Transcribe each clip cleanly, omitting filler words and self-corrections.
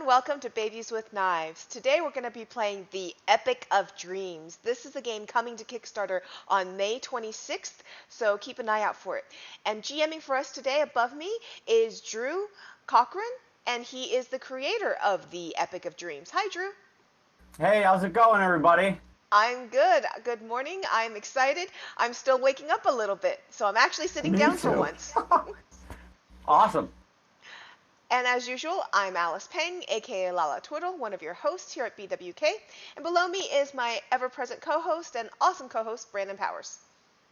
welcome to Babies with Knives. Today we're going to be playing The Epic of Dreams. This is a game coming to Kickstarter on May 26th, so keep an eye out for it. And GMing for us today above me is Drew Cochran, and he is the creator of The Epic of Dreams. Hi, Drew. Hey, how's it going, everybody? I'm good. Good morning. I'm excited. I'm still waking up a little bit, so I'm actually sitting Me down too. for once. Awesome. And as usual, I'm Alice Peng, aka Lala Twiddle, one of your hosts here at BWK. And below me is my ever-present co-host and awesome co-host, Brandon Powers.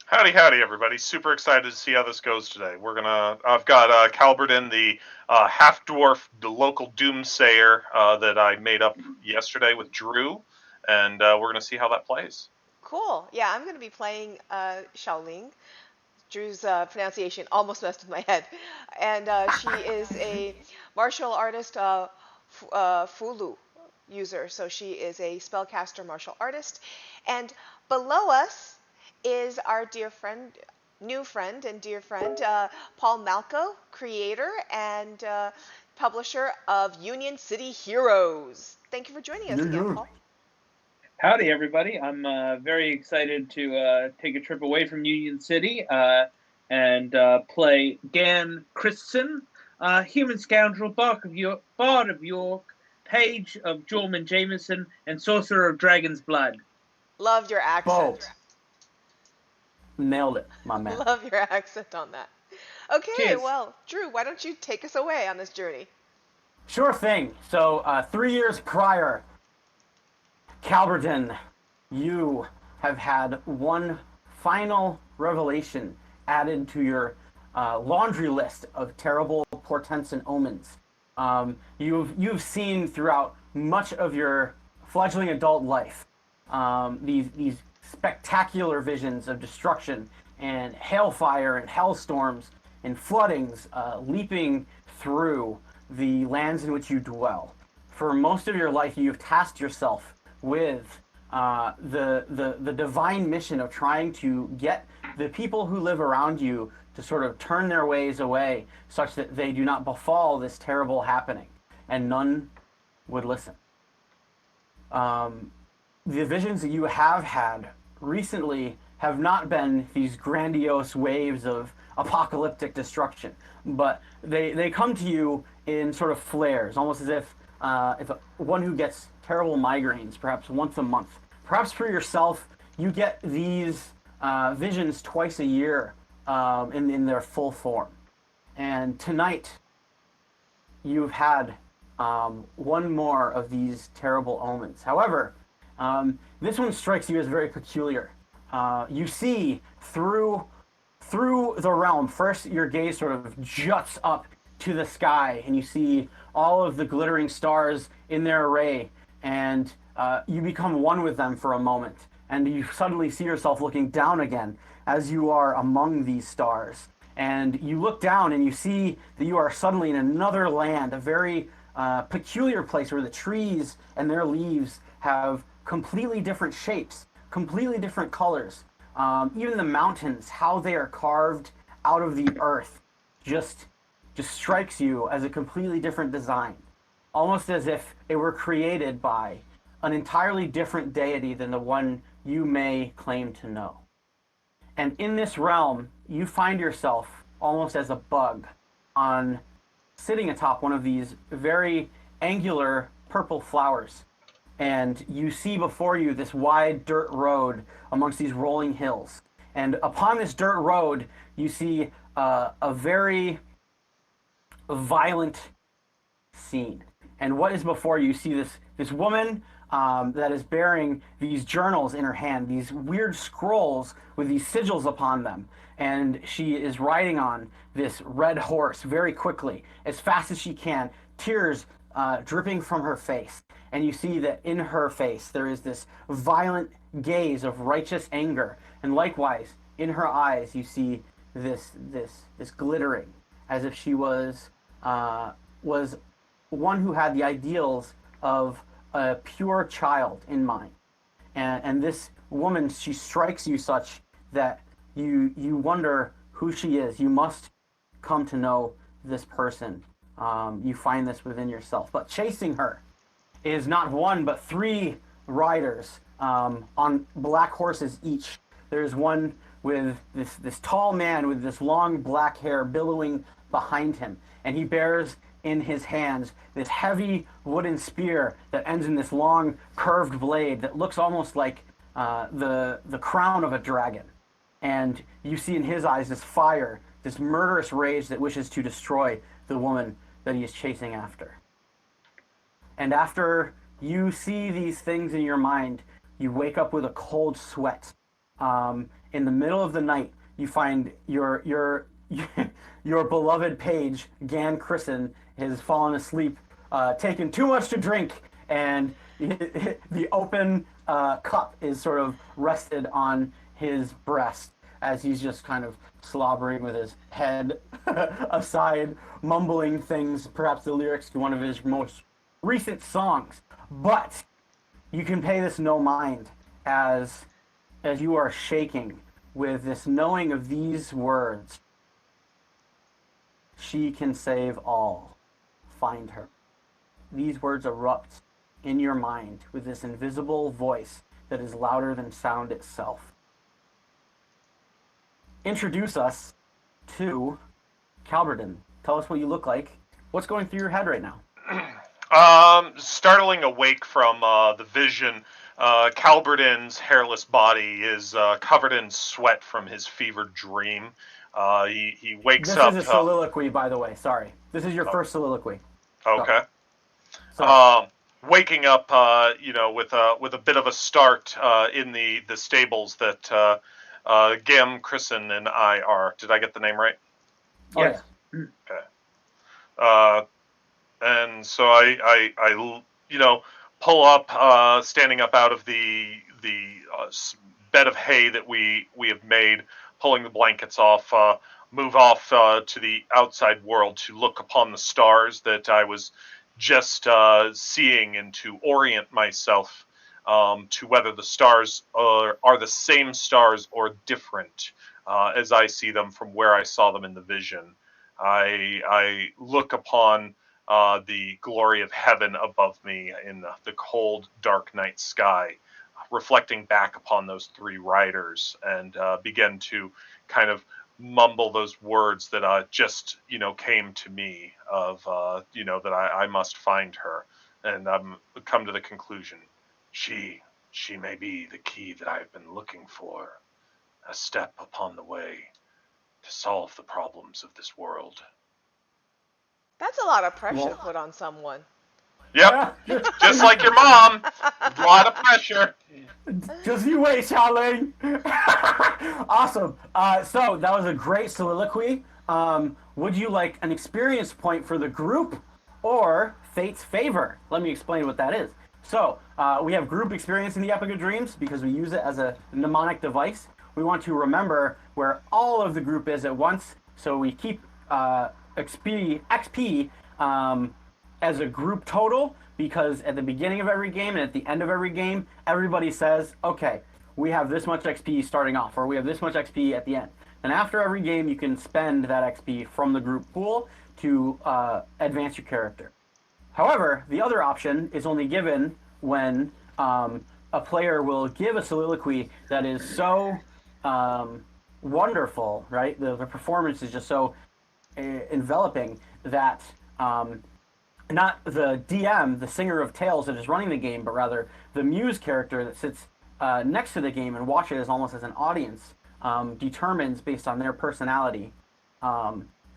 Howdy, everybody. Super excited to see how this goes today. I've got Calberton, the half-dwarf, the local doomsayer that I made up yesterday with Drew, and we're gonna see how that plays. Cool. Yeah, I'm going to be playing Xiaoling. Drew's pronunciation almost messed with my head. And she is a martial artist, Fulu user. So she is a spellcaster martial artist. And below us is our new friend and dear friend, Paul Malco, creator and publisher of Union City Heroes. Thank you for joining us again, Paul. Howdy, everybody. I'm very excited to take a trip away from Union City and play Dan Christensen, human scoundrel, Bard of York, Page of Jorman Jameson, and Sorcerer of Dragon's Blood. Love your accent. Both. Nailed it, my man. Love your accent on that. Okay, Cheers. well, Drew, why don't you take us away on this journey? Sure thing. So, 3 years prior, Calberton, you have had one final revelation added to your laundry list of terrible portents and omens. You've seen throughout much of your fledgling adult life these spectacular visions of destruction and hailfire and hailstorms and floodings leaping through the lands in which you dwell. For most of your life, you've tasked yourself with the divine mission of trying to get the people who live around you to sort of turn their ways away such that they do not befall this terrible happening, and none would listen. The visions that you have had recently have not been these grandiose waves of apocalyptic destruction, but they come to you in sort of flares, almost as if one who gets terrible migraines, perhaps once a month. Perhaps for yourself, you get these visions twice a year in their full form. And tonight, you've had one more of these terrible omens. However, this one strikes you as very peculiar. You see through the realm. First, your gaze sort of juts up to the sky, and you see all of the glittering stars in their array, and you become one with them for a moment, and you suddenly see yourself looking down again as you are among these stars. And you look down and you see that you are suddenly in another land, a very peculiar place where the trees and their leaves have completely different shapes, completely different colors. Even the mountains, how they are carved out of the earth, just strikes you as a completely different design, almost as if it were created by an entirely different deity than the one you may claim to know. And in this realm, you find yourself almost as a bug sitting atop one of these very angular purple flowers. And you see before you this wide dirt road amongst these rolling hills. And upon this dirt road, you see a very violent scene. And what is before you? You see this woman that is bearing these journals in her hand, these weird scrolls with these sigils upon them. And she is riding on this red horse very quickly, as fast as she can, tears dripping from her face. And you see that in her face there is this violent gaze of righteous anger. And likewise, in her eyes, you see this glittering, as if she was one who had the ideals of a pure child in mind. And this woman, she strikes you such that you wonder who she is. You must come to know this person You find this within yourself. But chasing her is not one, but 3 riders on black horses each. There's one with this tall man with this long black hair billowing behind him, and he bears in his hands this heavy wooden spear that ends in this long curved blade that looks almost like the crown of a dragon. And you see in his eyes this fire, this murderous rage that wishes to destroy the woman that he is chasing after. And after you see these things in your mind, you wake up with a cold sweat. In the middle of the night, you find your beloved page, Gan Christen, has fallen asleep, taken too much to drink, and the open cup is sort of rested on his breast as he's just kind of slobbering with his head aside, mumbling things, perhaps the lyrics to one of his most recent songs. But you can pay this no mind as you are shaking with this knowing of these words. She can save all. Find her. These words erupt in your mind with this invisible voice that is louder than sound itself. Introduce us to Calberdin. Tell us what you look like. What's going through your head right now? Startling awake from the vision, Calberdin's hairless body is covered in sweat from his fevered dream. He wakes up. This is a soliloquy, by the way. Sorry. This is your first soliloquy. Okay. Waking up, with a bit of a start in the stables that Gam, Christen, and I are. Did I get the name right? Oh, yes. Okay. And so I pull up, standing up out of the bed of hay that we have made, pulling the blankets off, move off to the outside world to look upon the stars that I was just seeing, and to orient myself to whether the stars are the same stars or different as I see them from where I saw them in the vision. I look upon the glory of heaven above me in the cold, dark night sky, reflecting back upon those 3 riders, and begin to kind of mumble those words that just came to me of that I must find her, and come to the conclusion, she may be the key that I've been looking for, a step upon the way to solve the problems of this world. That's a lot of pressure to put on someone. Yep, just like your mom. A lot of pressure. Just you wait, Xiaoling. Awesome. So that was a great soliloquy. Would you like an experience point for the group or Fate's Favor? Let me explain what that is. So we have group experience in the Epic of Dreams because we use it as a mnemonic device. We want to remember where all of the group is at once, so we keep XP as a group total, because at the beginning of every game and at the end of every game, everybody says, okay, we have this much XP starting off, or we have this much XP at the end. And after every game, you can spend that XP from the group pool to advance your character. However, the other option is only given when a player will give a soliloquy that is so wonderful, right? The performance is just so enveloping that not the DM, the singer of tales that is running the game, but rather the muse character that sits next to the game and watches almost as an audience, determines based on their personality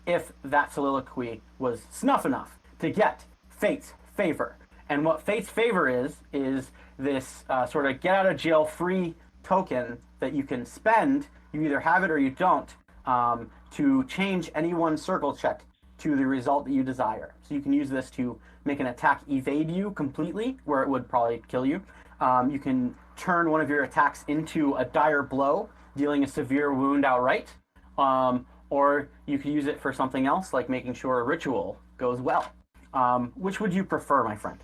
if that soliloquy was snuff enough to get Fate's Favor. And what Fate's Favor is this sort of get out of jail free token that you can spend, you either have it or you don't, to change any one circle check to the result that you desire. So you can use this to make an attack evade you completely, where it would probably kill you. You can turn one of your attacks into a dire blow, dealing a severe wound outright. Or you could use it for something else, like making sure a ritual goes well. Which would you prefer, my friend?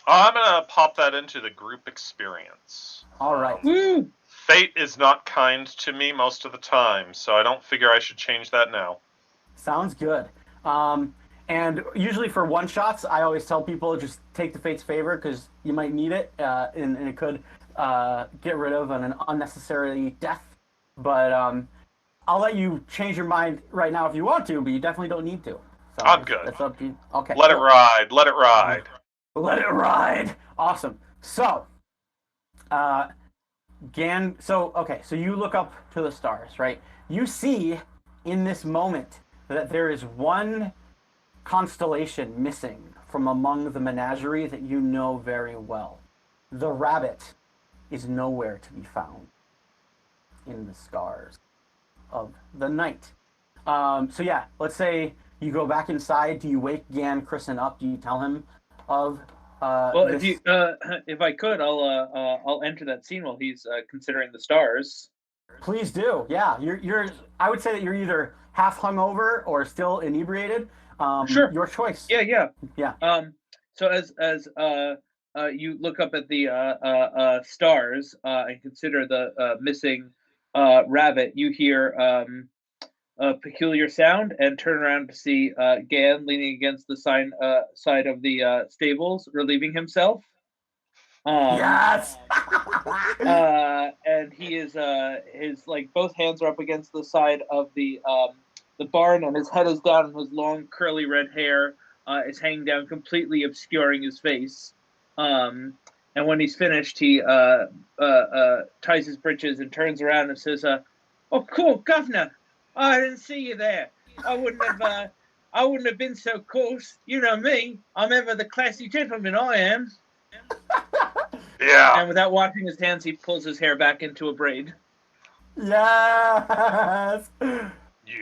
I'm going to pop that into the group experience. All right. Fate is not kind to me most of the time, so I don't figure I should change that now. Sounds good. And usually for one shots, I always tell people just take the fate's favor because you might need it, and it could get rid of an unnecessary death. But I'll let you change your mind right now if you want to, but you definitely don't need to. So I'm good. That's up to you. Okay. Let it ride. Let it ride. Let it ride. Awesome. So, Gan. So you look up to the stars, right? You see in this moment that there is one constellation missing from among the menagerie that you know very well. The rabbit is nowhere to be found in the scars of the night. So yeah, let's say you go back inside. Do you wake Gan Christen up? Do you tell him of Well, this? if I could, I'll enter that scene while he's considering the stars. Please do. Yeah, you're. I would say that you're either half hungover or still inebriated. Sure. Your choice. Yeah. Yeah. So as you look up at the stars and consider the missing rabbit, you hear a peculiar sound and turn around to see Gan leaning against the side of the stables, relieving himself. Yes. And he is his like both hands are up against the side of the barn, and his head is down, and his long curly red hair is hanging down, completely obscuring his face. And when he's finished, he ties his breeches and turns around and says, "Oh, cool, Governor! I didn't see you there. I wouldn't have been so coarse. You know me. I'm ever the classy gentleman. I am." Yeah. And without washing his hands, he pulls his hair back into a braid. Yes.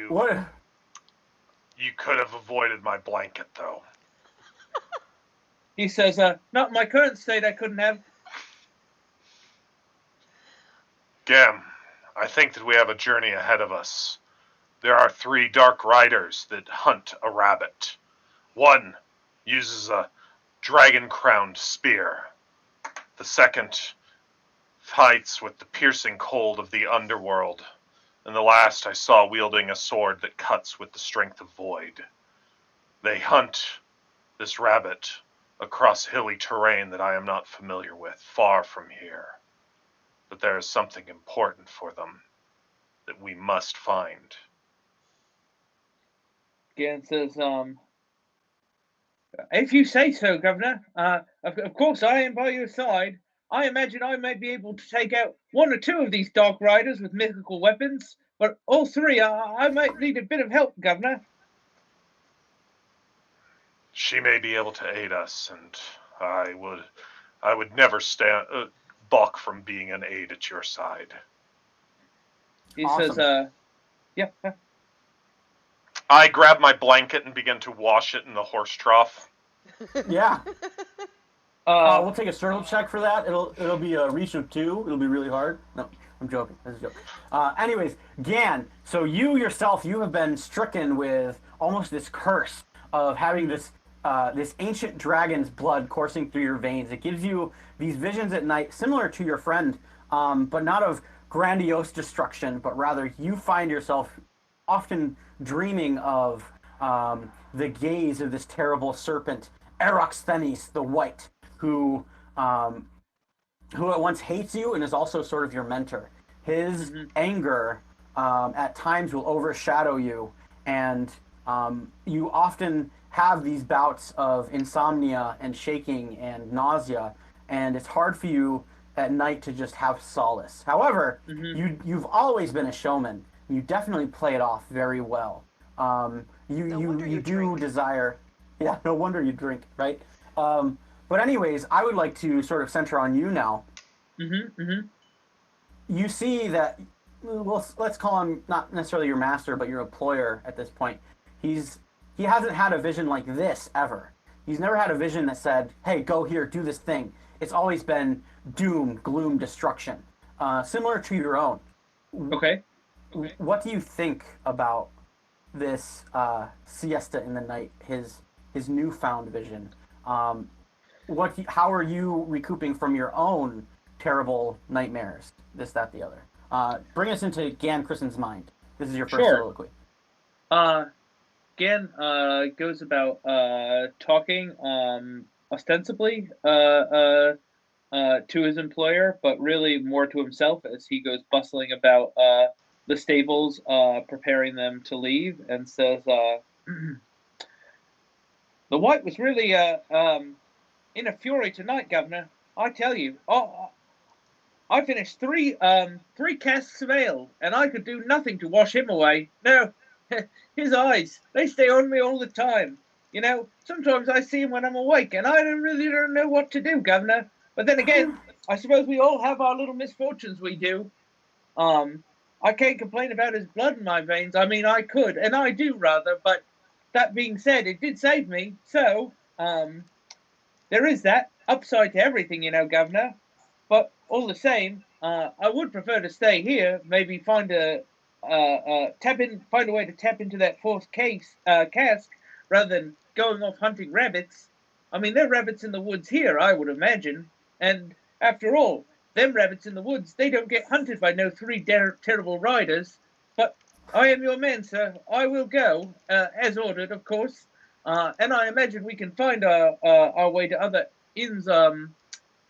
What? You could have avoided my blanket, though. He says, "Not in my current state, I couldn't have." Gam, I think that we have a journey ahead of us. There are 3 dark riders that hunt a rabbit. One uses a dragon-crowned spear. The second fights with the piercing cold of the underworld. And the last I saw wielding a sword that cuts with the strength of void. They hunt this rabbit across hilly terrain that I am not familiar with, far from here. But there is something important for them that we must find. Gan says, "If you say so, Governor. Of course, I am by your side. I imagine I may be able to take out 1 or 2 of these dark riders with mythical weapons, but all 3, I might need a bit of help, Governor." She may be able to aid us, and I would never balk from being an aid at your side. He Awesome. says, "Yeah." I grab my blanket and begin to wash it in the horse trough. Yeah. Uh, We'll take a circle check for that. It'll be a reach of 2. It'll be really hard. No, I'm joking. That's a joke. Anyways, Gan, so you yourself, you have been stricken with almost this curse of having this ancient dragon's blood coursing through your veins. It gives you these visions at night, similar to your friend, but not of grandiose destruction, but rather you find yourself often dreaming of the gaze of this terrible serpent, Eroxthenes the White, who at once hates you and is also sort of your mentor. His anger at times will overshadow you, and you often have these bouts of insomnia and shaking and nausea, and it's hard for you at night to just have solace. However, you've always been a showman. You definitely play it off very well. You do desire. Yeah, no wonder you drink, right? But anyways, I would like to sort of center on you now. You see that, well, let's call him not necessarily your master, but your employer at this point. He hasn't had a vision like this ever. He's never had a vision that said, "Hey, go here, do this thing." It's always been doom, gloom, destruction, similar to your own. Okay. What do you think about this siesta in the night? His newfound vision. How are you recouping from your own terrible nightmares? This, that, the other. Bring us into Gan Christen's mind. This is your first Sure. soliloquy. Gan goes about talking ostensibly to his employer, but really more to himself as he goes bustling about the stables, preparing them to leave, and says, "The White was really in a fury tonight, Governor. I tell you, I finished three casks of ale, and I could do nothing to wash him away. No, his eyes, they stay on me all the time. You know, sometimes I see him when I'm awake, and I really don't know what to do, Governor. But then again, I suppose we all have our little misfortunes we do. I can't complain about his blood in my veins. I mean, I could, and I do rather, but that being said, it did save me. So, there is that upside to everything, you know, Governor. But all the same, I would prefer to stay here. Maybe find a way to tap into that fourth cask rather than going off hunting rabbits. I mean, there are rabbits in the woods here, I would imagine. And after all, them rabbits in the woods, they don't get hunted by no three terrible riders. But I am your man, sir. I will go, as ordered, of course. And I imagine we can find our way to other inns on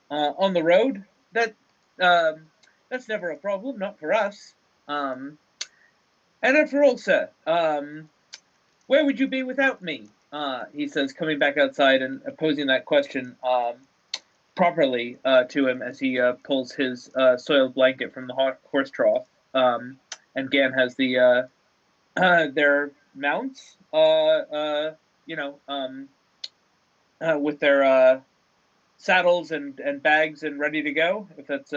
the road. That's never a problem, not for us. And after all, sir, where would you be without me? He says, coming back outside and posing that question properly to him as he pulls his soiled blanket from the horse trough. And Gan has their mounts, with their saddles and bags and ready to go. If that's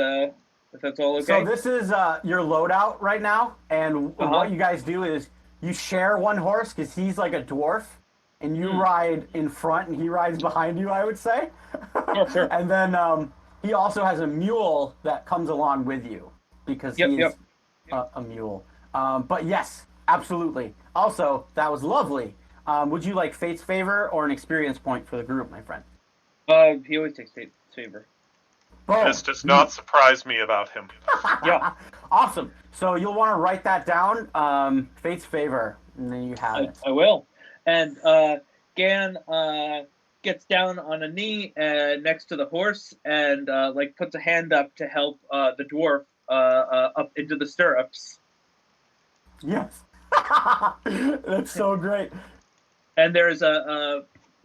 all okay. So this is your loadout right now, and what you guys do is you share one horse because he's like a dwarf, and you ride in front and he rides behind you, I would say. Oh, sure. And then he also has a mule that comes along with you because he's a mule. But yes, absolutely. Also, that was lovely. Would you like Fate's Favor or an experience point for the group, my friend? He always takes Fate's Favor. Boom. This does not surprise me about him. Yeah. Awesome. So you'll want to write that down, Fate's Favor, and then you have it. I will. And Gan gets down on a knee next to the horse and puts a hand up to help the dwarf up into the stirrups. Yes. That's so great. And there's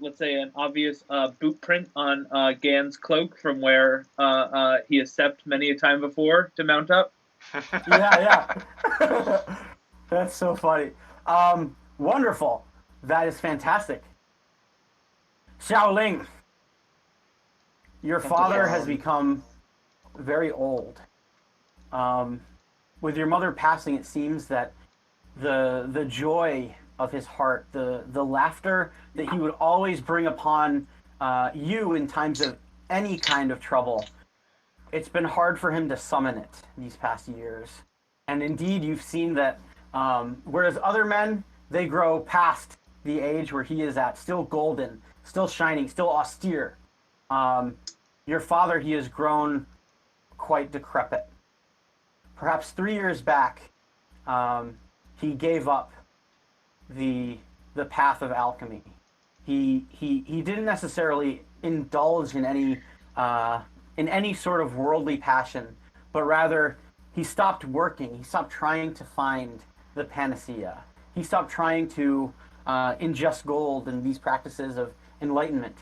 let's say an obvious boot print on Gan's cloak from where he has stepped many a time before to mount up. Yeah. That's so funny. Wonderful. That is fantastic. Xiaoling, your father has become very old. With your mother passing, it seems that the joy of his heart, the laughter that he would always bring upon you in times of any kind of trouble, it's been hard for him to summon it these past years. And indeed, you've seen that whereas other men, they grow past the age where he is at, still golden, still shining, still austere. Your father, he has grown quite decrepit. Perhaps 3 years back, he gave up the path of alchemy. He didn't necessarily indulge in any sort of worldly passion, but rather he stopped working. He stopped trying to find the panacea. He stopped trying to ingest gold and these practices of enlightenment.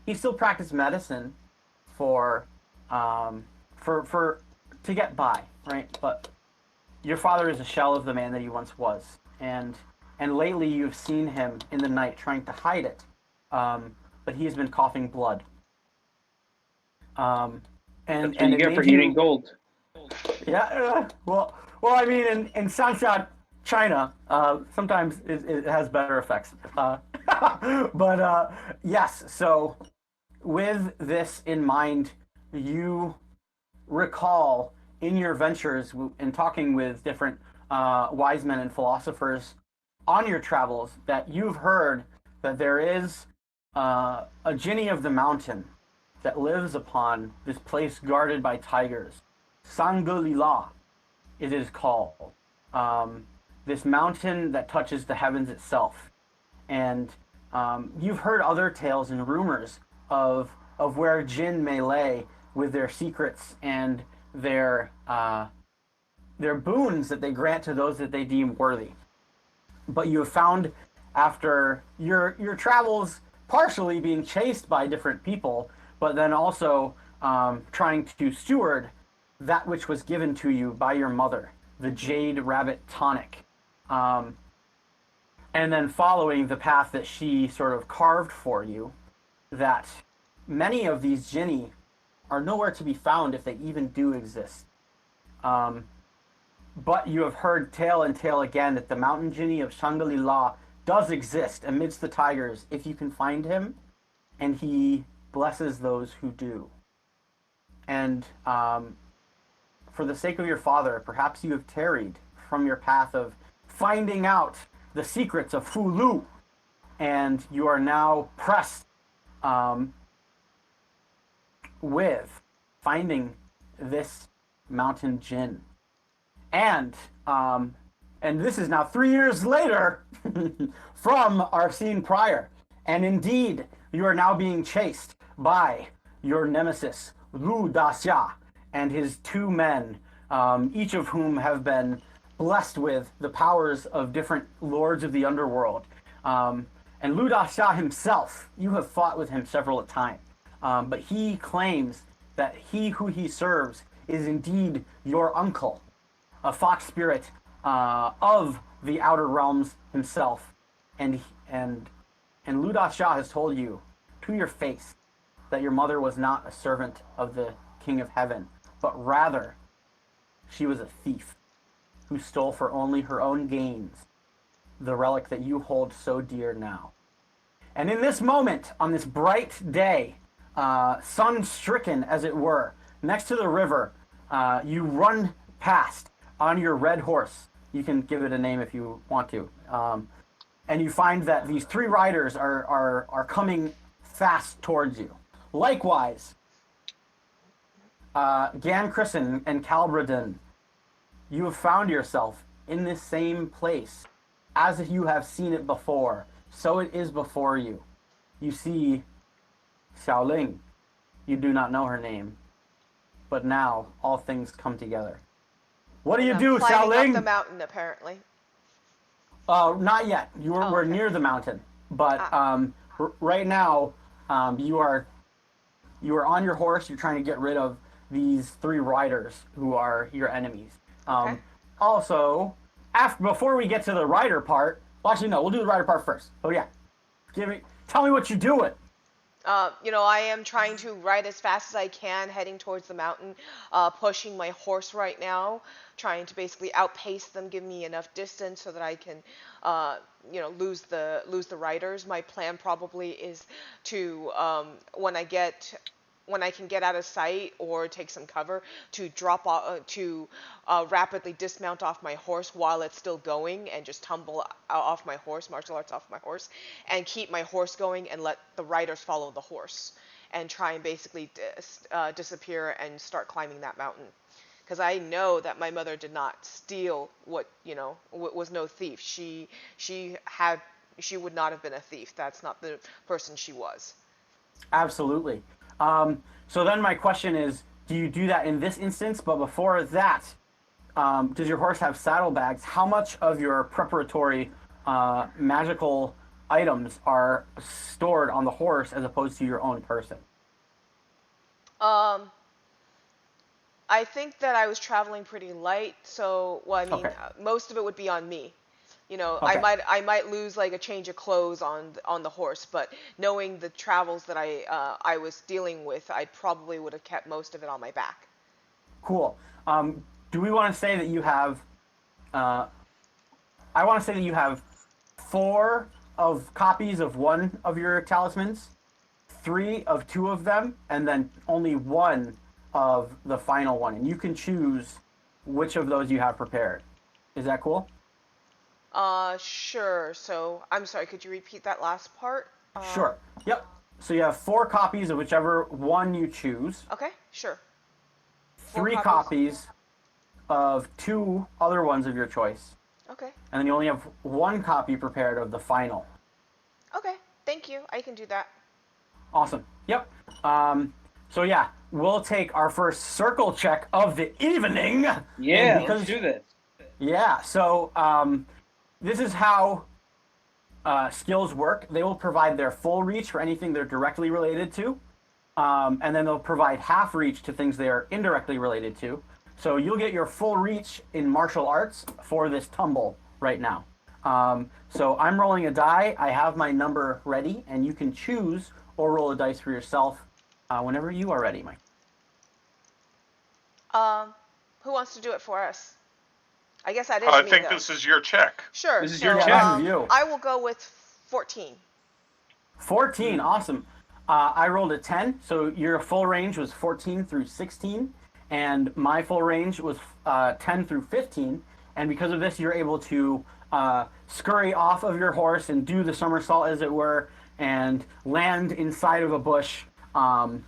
He still practiced medicine to get by, right? But your father is a shell of the man that he once was, and lately you've seen him in the night trying to hide it, but he has been coughing blood. And you get for eating gold. Yeah, well, I mean, in Sansha, China, sometimes it has better effects. But yes, so with this in mind, you recall in your ventures in talking with different wise men and philosophers on your travels that you've heard that there is a Jinni of the mountain that lives upon this place guarded by tigers. Sangulila, it is called. this mountain that touches the heavens itself. And you've heard other tales and rumors of where Jinn may lay with their secrets and their boons that they grant to those that they deem worthy. But you have found, after your travels, partially being chased by different people, but then also trying to steward that which was given to you by your mother, the Jade Rabbit Tonic. And then following the path that she sort of carved for you, that many of these Jinni are nowhere to be found if they even do exist. But you have heard tale and tale again that the mountain Jinni of Shangri-La does exist amidst the tigers if you can find him, and he blesses those who do. And for the sake of your father, perhaps you have tarried from your path of finding out the secrets of Fulu, and you are now pressed with finding this mountain Jinn. And this is now 3 years later from our scene prior. And indeed, you are now being chased by your nemesis, Lu Daxia, and his two men, each of whom have been blessed with the powers of different lords of the underworld. And Lu Daxia himself, you have fought with him several times, but he claims that he who he serves is indeed your uncle, a fox spirit of the outer realms himself, and Lu Daxia has told you to your face that your mother was not a servant of the King of Heaven, but rather she was a thief who stole for only her own gains the relic that you hold so dear now. And in this moment, on this bright day, sun-stricken as it were, next to the river, you run past on your red horse. You can give it a name if you want to. And you find that these three riders are coming fast towards you. Likewise, Gan Christen and Calbraden, you have found yourself in this same place as if you have seen it before. So it is before you. You see Xiaoling. You do not know her name. But now all things come together. What do you do, climbing Xiaoling? up the mountain, apparently. Not yet. We're okay. near the mountain. But right now, you are on your horse. You're trying to get rid of these three riders who are your enemies. Okay. Also, before we get to the rider part, well, actually no, we'll do the rider part first. Oh yeah, tell me what you're doing. I am trying to ride as fast as I can, heading towards the mountain, pushing my horse right now, trying to basically outpace them, give me enough distance so that I can, lose the riders. My plan probably is to, when I can get out of sight or take some cover, to drop off, to rapidly dismount off my horse while it's still going and just tumble off my horse, martial arts off my horse, and keep my horse going and let the riders follow the horse and try and basically disappear and start climbing that mountain. Because I know that my mother did not steal was no thief. She would not have been a thief. That's not the person she was. Absolutely. So then my question is, do you do that in this instance? But before that, does your horse have saddlebags? How much of your preparatory magical items are stored on the horse as opposed to your own person? I think that I was traveling pretty light, so Okay. most of it would be on me. Okay. I might lose like a change of clothes on the horse, but knowing the travels that I was dealing with, I probably would have kept most of it on my back. Cool. Do we want to say that you have? I want to say that you have 4 of copies of one of your talismans, 3 of 2 of them, and then only 1 of the final one, and you can choose which of those you have prepared. Is that cool? Sure. So, I'm sorry, could you repeat that last part? Sure. Yep. So you have 4 copies of whichever one you choose. Okay, sure. 3 copies of 2 other ones of your choice. Okay. And then you only have one copy prepared of the final. Okay. Thank you. I can do that. Awesome. Yep. So yeah, we'll take our first circle check of the evening. Yeah, And let's do this. Yeah. So this is how skills work. They will provide their full reach for anything they're directly related to, and then they'll provide half reach to things they are indirectly related to. So you'll get your full reach in martial arts for this tumble right now. So I'm rolling a die. I have my number ready, and you can choose or roll a dice for yourself whenever you are ready, Mike. Who wants to do it for us? I guess that is I me, think though. this is your check. Sure. This is so, your check. This is you. I will go with 14. 14, awesome. I rolled a 10, so your full range was 14 through 16, and my full range was 10 through 15. And because of this, you're able to scurry off of your horse and do the somersault, as it were, and land inside of a bush. And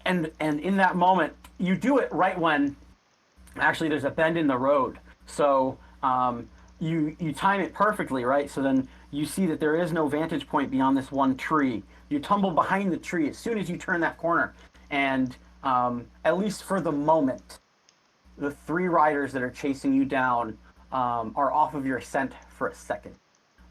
in that moment, you do it right when actually there's a bend in the road. So you time it perfectly, right? So then you see that there is no vantage point beyond this one tree. You tumble behind the tree as soon as you turn that corner. And at least for the moment, the 3 riders that are chasing you down are off of your scent for a second.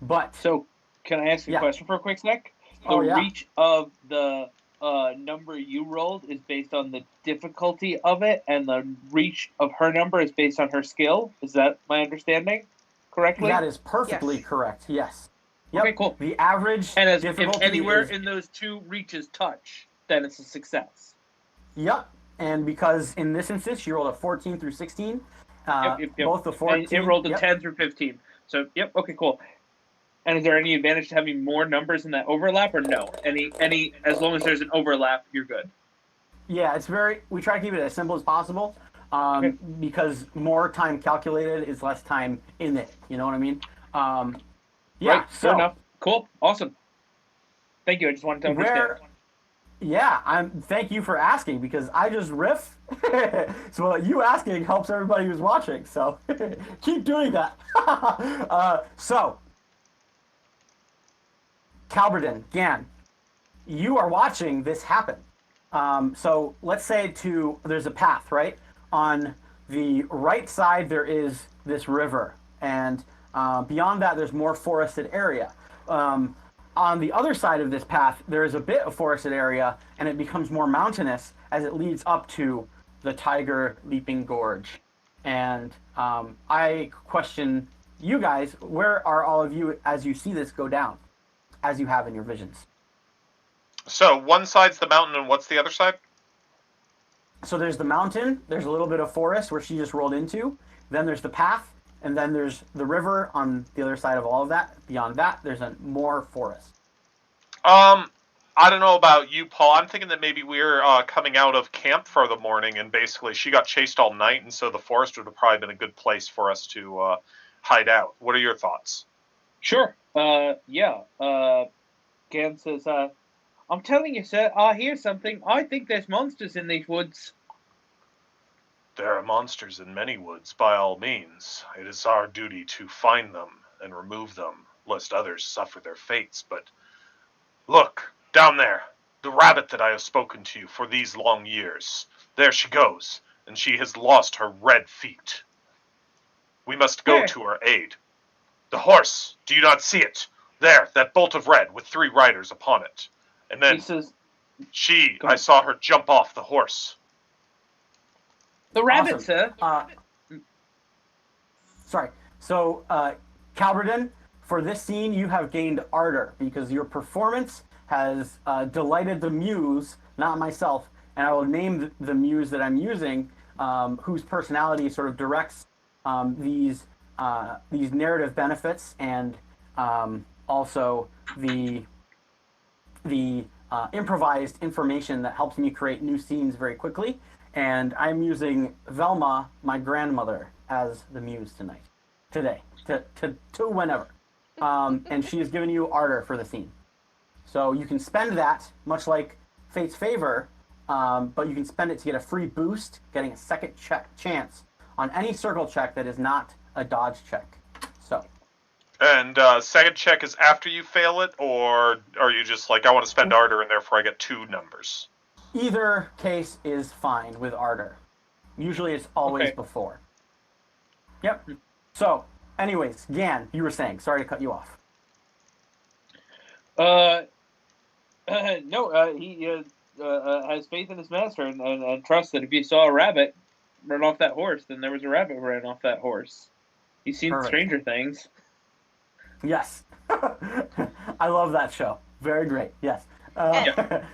But So, can I ask you a question for a quick sec? The reach of the number you rolled is based on the difficulty of it, and the reach of her number is based on her skill. Is that my understanding correctly? That is perfectly correct, yes. Yep. Okay, cool. The average And if difficulty anywhere is... in those 2 reaches touch, then it's a success. Yep. And because in this instance you rolled a 14 through 16, Yep. both the 14... And it rolled a 10 through 15. So, yep, okay, cool. And is there any advantage to having more numbers in that overlap, or no? Any as long as there's an overlap, you're good. Yeah, we try to keep it as simple as possible, because more time calculated is less time in it. You know what I mean? Yeah, right, fair enough. Cool, awesome. Thank you. I just wanted to understand. Thank you for asking, because I just riff. So you asking helps everybody who's watching. So keep doing that. So. Calberden, Gan, you are watching this happen. So let's say there's a path, right? On the right side, there is this river, and beyond that, there's more forested area. On the other side of this path, there is a bit of forested area, and it becomes more mountainous as it leads up to the Tiger Leaping Gorge. And I question you guys, where are all of you as you see this go down? As you have in your visions. So one side's the mountain, and what's the other side? So there's the mountain, there's a little bit of forest where she just rolled into, then there's the path, and then there's the river on the other side of all of that. Beyond that, there's more forest. I don't know about you, Paul. I'm thinking that maybe we're coming out of camp for the morning, and basically she got chased all night, and so the forest would have probably been a good place for us to hide out. What are your thoughts? Sure. Gan says, I'm telling you, sir, I hear something. I think there's monsters in these woods. There are monsters in many woods, by all means. It is our duty to find them and remove them, lest others suffer their fates. But look, down there, the rabbit that I have spoken to for these long years. There she goes, and she has lost her red feet. We must go to her aid. The horse, do you not see it? There, that bolt of red with 3 riders upon it. And then I saw her jump off the horse. The rabbit, sir. Sorry. So, Calberden, for this scene, you have gained ardor because your performance has delighted the muse, not myself, and I will name the muse that I'm using, whose personality sort of directs these narrative benefits and also the improvised information that helps me create new scenes very quickly. And I'm using Velma, my grandmother, as the muse today, to whenever. And she has given you ardor for the scene. So you can spend that, much like Fate's Favor, but you can spend it to get a free boost, getting a second chance on any circle check that is not a dodge check. So. And second check is after you fail it, or are you just like, I want to spend ardor and therefore I get 2 numbers? Either case is fine with ardor. Usually it's always before. Yep. So, anyways, Gan, you were saying. Sorry to cut you off. No, he has faith in his master and trusts that if he saw a rabbit run off that horse, then there was a rabbit ran off that horse. He's seen Perfect. Stranger Things. Yes. I love that show. Very great. Yes. And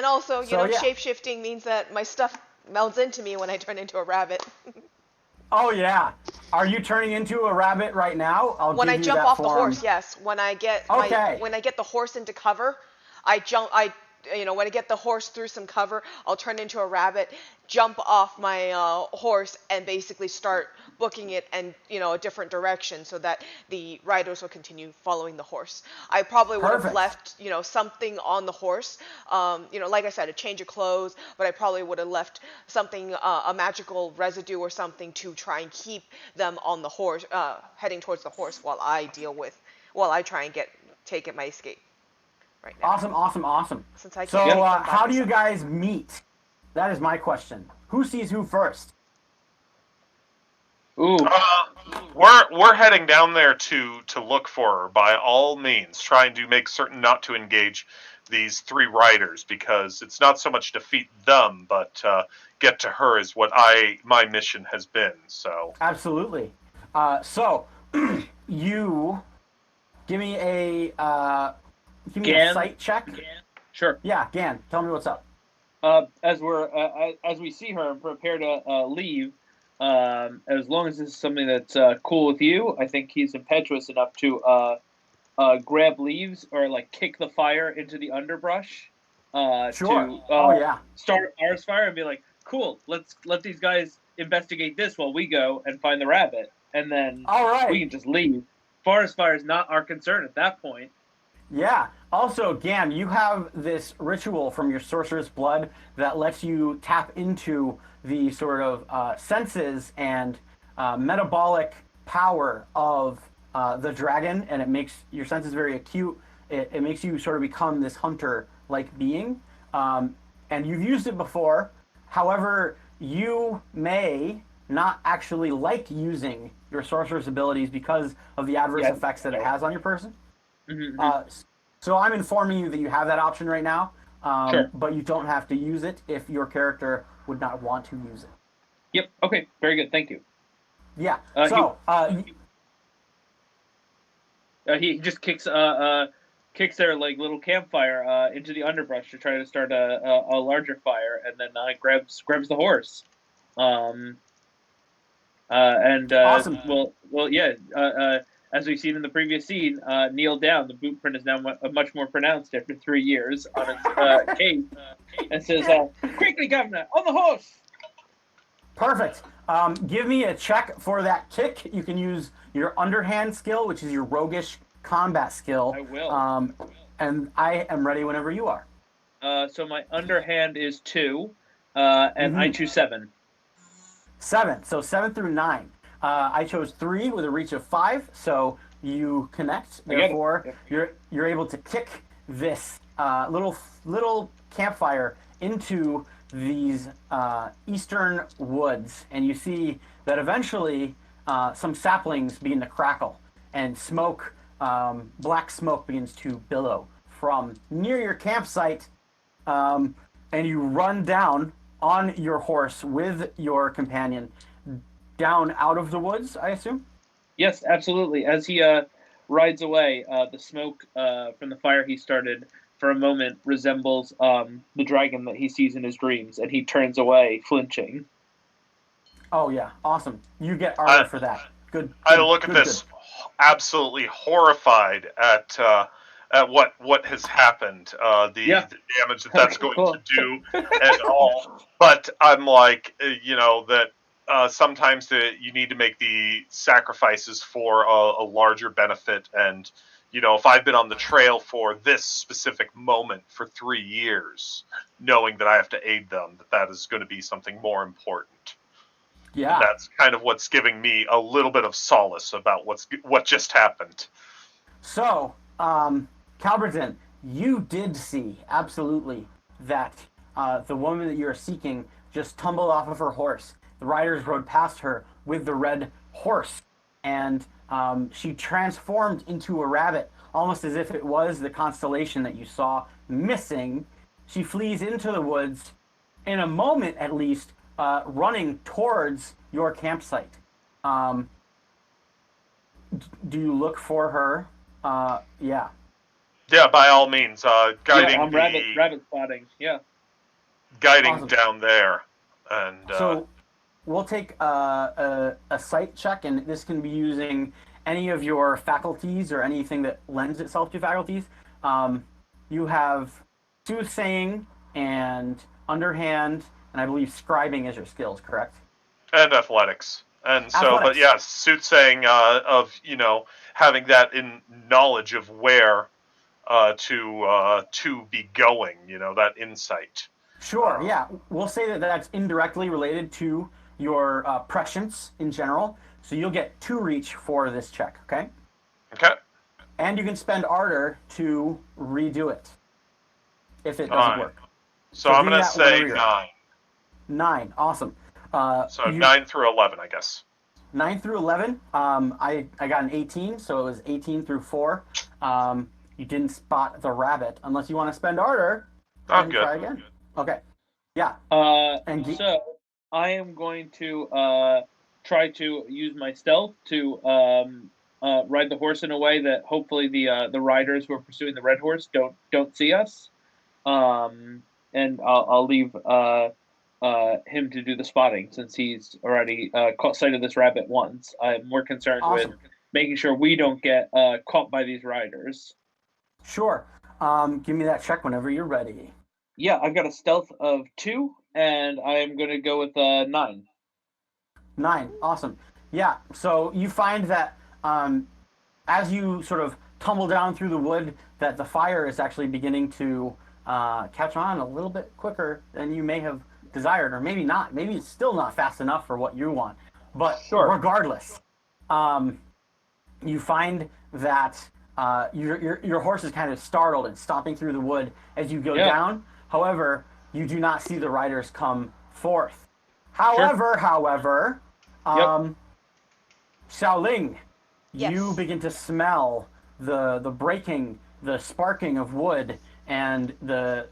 also, you know, yeah. shape-shifting means that my stuff melds into me when I turn into a rabbit. Oh yeah. Are you turning into a rabbit right now? When I jump off the horse, yes. When I get Okay. when I get the horse into cover, when I get the horse through some cover, I'll turn into a rabbit, jump off my horse, and basically start booking it and a different direction so that the riders will continue following the horse. I probably would have left something on the horse, like I said, a change of clothes, but I probably would have left something, a magical residue or something to try and keep them on the horse, heading towards the horse while I try and take my escape. Right now. Awesome. Since I so, how do you guys meet? That is my question. Who sees who first? Ooh. We're heading down there to look for her by all means, trying to make certain not to engage these 3 riders, because it's not so much defeat them, but get to her is what my mission has been. So absolutely. So you give me a sight check. Sure. Yeah, Gan, tell me what's up. As we see her and prepare to leave, as long as this is something that's cool with you, I think he's impetuous enough to grab leaves or like kick the fire into the underbrush. Sure. To start our fire and be like, cool, let's let these guys investigate this while we go and find the rabbit, and then we can just leave. Forest fire is not our concern at that point. Yeah. Also, Gan, you have this ritual from your sorcerer's blood that lets you tap into the sort of senses and metabolic power of the dragon, and it makes your senses very acute. It makes you sort of become this hunter-like being, and you've used it before. However, you may not actually like using your sorcerer's abilities because of the adverse effects that it has on your person. Mm-hmm. So I'm informing you that you have that option right now, sure. But you don't have to use it if your character would not want to use it. Yep. Okay. Very good. Thank you. Yeah. He just kicks their like little campfire into the underbrush to try to start a larger fire, and then grabs the horse. Awesome. As we've seen in the previous scene, kneel down. The boot print is now much more pronounced after 3 years on its case, and says, "Quickly, Governor, on the horse!" Perfect. Give me a check for that kick. You can use your underhand skill, which is your roguish combat skill. I will. And I am ready whenever you are. So my underhand is 2, and I choose 7. 7. So 7 through 9. I chose 3 with a reach of 5, so you connect. Therefore, you're able to kick this little campfire into these eastern woods, and you see that eventually some saplings begin to crackle, and smoke, black smoke, begins to billow from near your campsite, and you run down on your horse with your companion down out of the woods, I assume? Yes, absolutely. As he rides away, the smoke from the fire he started for a moment resembles the dragon that he sees in his dreams, and he turns away, flinching. Oh, yeah. Awesome. You get ardor for that. Good. I look at this absolutely horrified at what has happened, the damage that's going to do and all. But I'm like, that sometimes you need to make the sacrifices for a larger benefit. And, if I've been on the trail for this specific moment for 3 years, knowing that I have to aid them, that is going to be something more important. Yeah. And that's kind of what's giving me a little bit of solace about what just happened. So, Calberton, you did see absolutely that the woman that you're seeking just tumbled off of her horse. The riders rode past her with the red horse, and she transformed into a rabbit, almost as if it was the constellation that you saw missing. She flees into the woods, in a moment at least, running towards your campsite. Um, do you look for her? Yeah. Yeah, by all means, Yeah, guiding I'm rabbit spotting. Yeah. guiding Awesome. down there, and So we'll take a sight check, and this can be using any of your faculties or anything that lends itself to faculties. You have soothsaying and underhand, and I believe scribing as your skills, correct? athletics. And so, but Athletics. yeah, soothsaying of having that in knowledge of where to be going, that insight. Sure, Uh, yeah. We'll say that that's indirectly related to your prescience in general. So you'll get 2 reach for this check, okay? okay, And you can spend ardor to redo it if it doesn't 9. work. So So I'm give me gonna that whenever say you're 9. 9, awesome. So 9 through 11, I guess. 9 through 11. I got an 18, so it was 18 through 4. You didn't spot the rabbit unless you want to spend ardor. I'm good. Try again. Okay. Yeah. And So I am going to try to use my stealth to ride the horse in a way that hopefully the riders who are pursuing the red horse don't see us. And I'll leave him to do the spotting since he's already caught sight of this rabbit once. I'm more concerned Awesome. with making sure we don't get caught by these riders. Sure. Give me that check whenever you're ready. Yeah, I've got a stealth of 2, and I am going to go with 9. 9. Awesome. Yeah. So you find that as you sort of tumble down through the wood, that the fire is actually beginning to catch on a little bit quicker than you may have desired, or maybe not. Maybe it's still not fast enough for what you want. But Sure. regardless, you find that your horse is kind of startled and stomping through the wood as you go down. However, you do not see the riders come forth. However, Xiaoling, Yes. you begin to smell the breaking, the sparking of wood, and the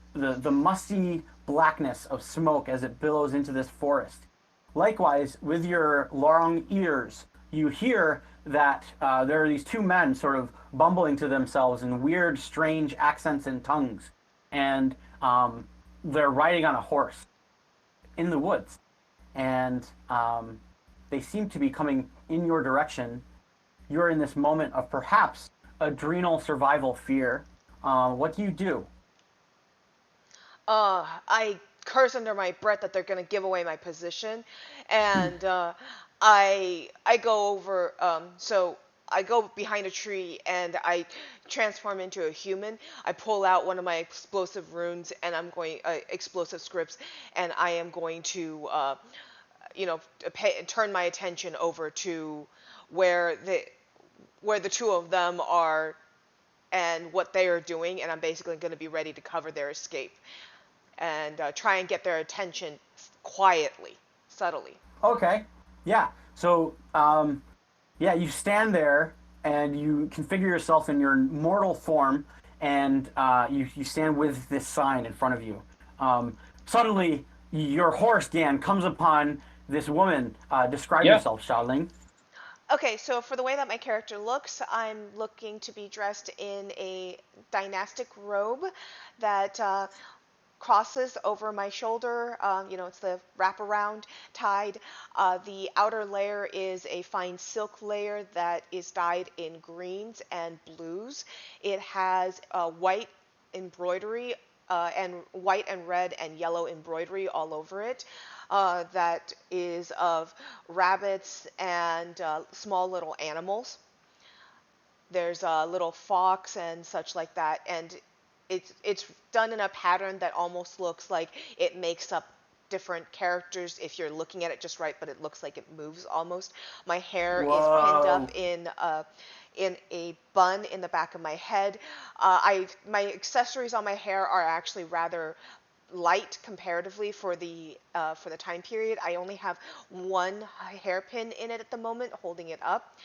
musty blackness of smoke as it billows into this forest. Likewise, with your long ears, you hear that there are these 2 men sort of bumbling to themselves in weird, strange accents and tongues, and they're riding on a horse in the woods, and they seem to be coming in your direction. You're in this moment of perhaps adrenal survival fear. What do you do? I curse under my breath that they're gonna give away my position, and I go over. So I go behind a tree and I transform into a human. I pull out one of my explosive runes and I'm going explosive scripts, and I am going to turn my attention over to where the 2 of them are and what they are doing, and I'm basically going to be ready to cover their escape and try and get their attention quietly, subtly. Okay. Yeah. So, yeah, you stand there and you configure yourself in your mortal form, and you stand with this sign in front of you. Suddenly, your horse, Dan, comes upon this woman. Describe yourself, Xiaoling. Okay, so for the way that my character looks, I'm looking to be dressed in a dynastic robe that crosses over my shoulder. It's the wraparound tied. The outer layer is a fine silk layer that is dyed in greens and blues. It has white embroidery and white and red and yellow embroidery all over it. That is of rabbits and small little animals. There's a little fox and such like that, and it's done in a pattern that almost looks like it makes up different characters if you're looking at it just right, but it looks like it moves almost. My hair is pinned Whoa. up in a bun in the back of my head. My accessories on my hair are actually rather light comparatively for the time period. I only have one hairpin in it at the moment, holding it up.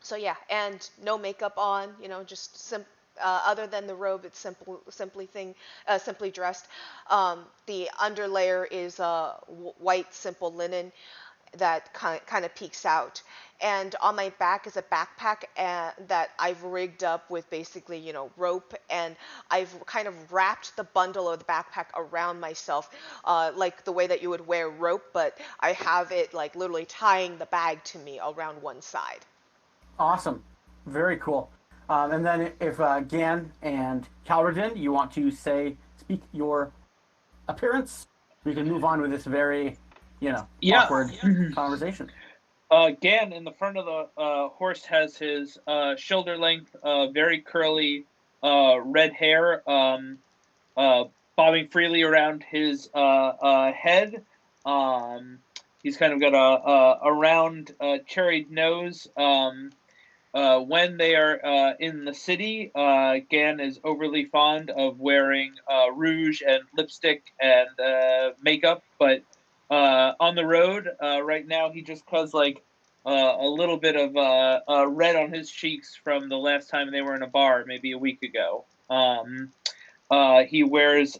So yeah, and no makeup on, just other than the robe, it's simply dressed. The underlayer is white, simple linen that kind of peeks out. And on my back is a backpack that I've rigged up with basically, rope, and I've kind of wrapped the bundle of the backpack around myself, like the way that you would wear rope, but I have it like literally tying the bag to me around one side. Awesome. Very cool. And then if Gan and Calverdin, you want to speak your appearance, we can move on with this very, awkward conversation. Gan in the front of the horse has his shoulder length, very curly red hair bobbing freely around his head. He's kind of got a round cherried nose. When they are in the city, Gan is overly fond of wearing rouge and lipstick and makeup, but on the road right now he just has like a little bit of red on his cheeks from the last time they were in a bar maybe a week ago. He wears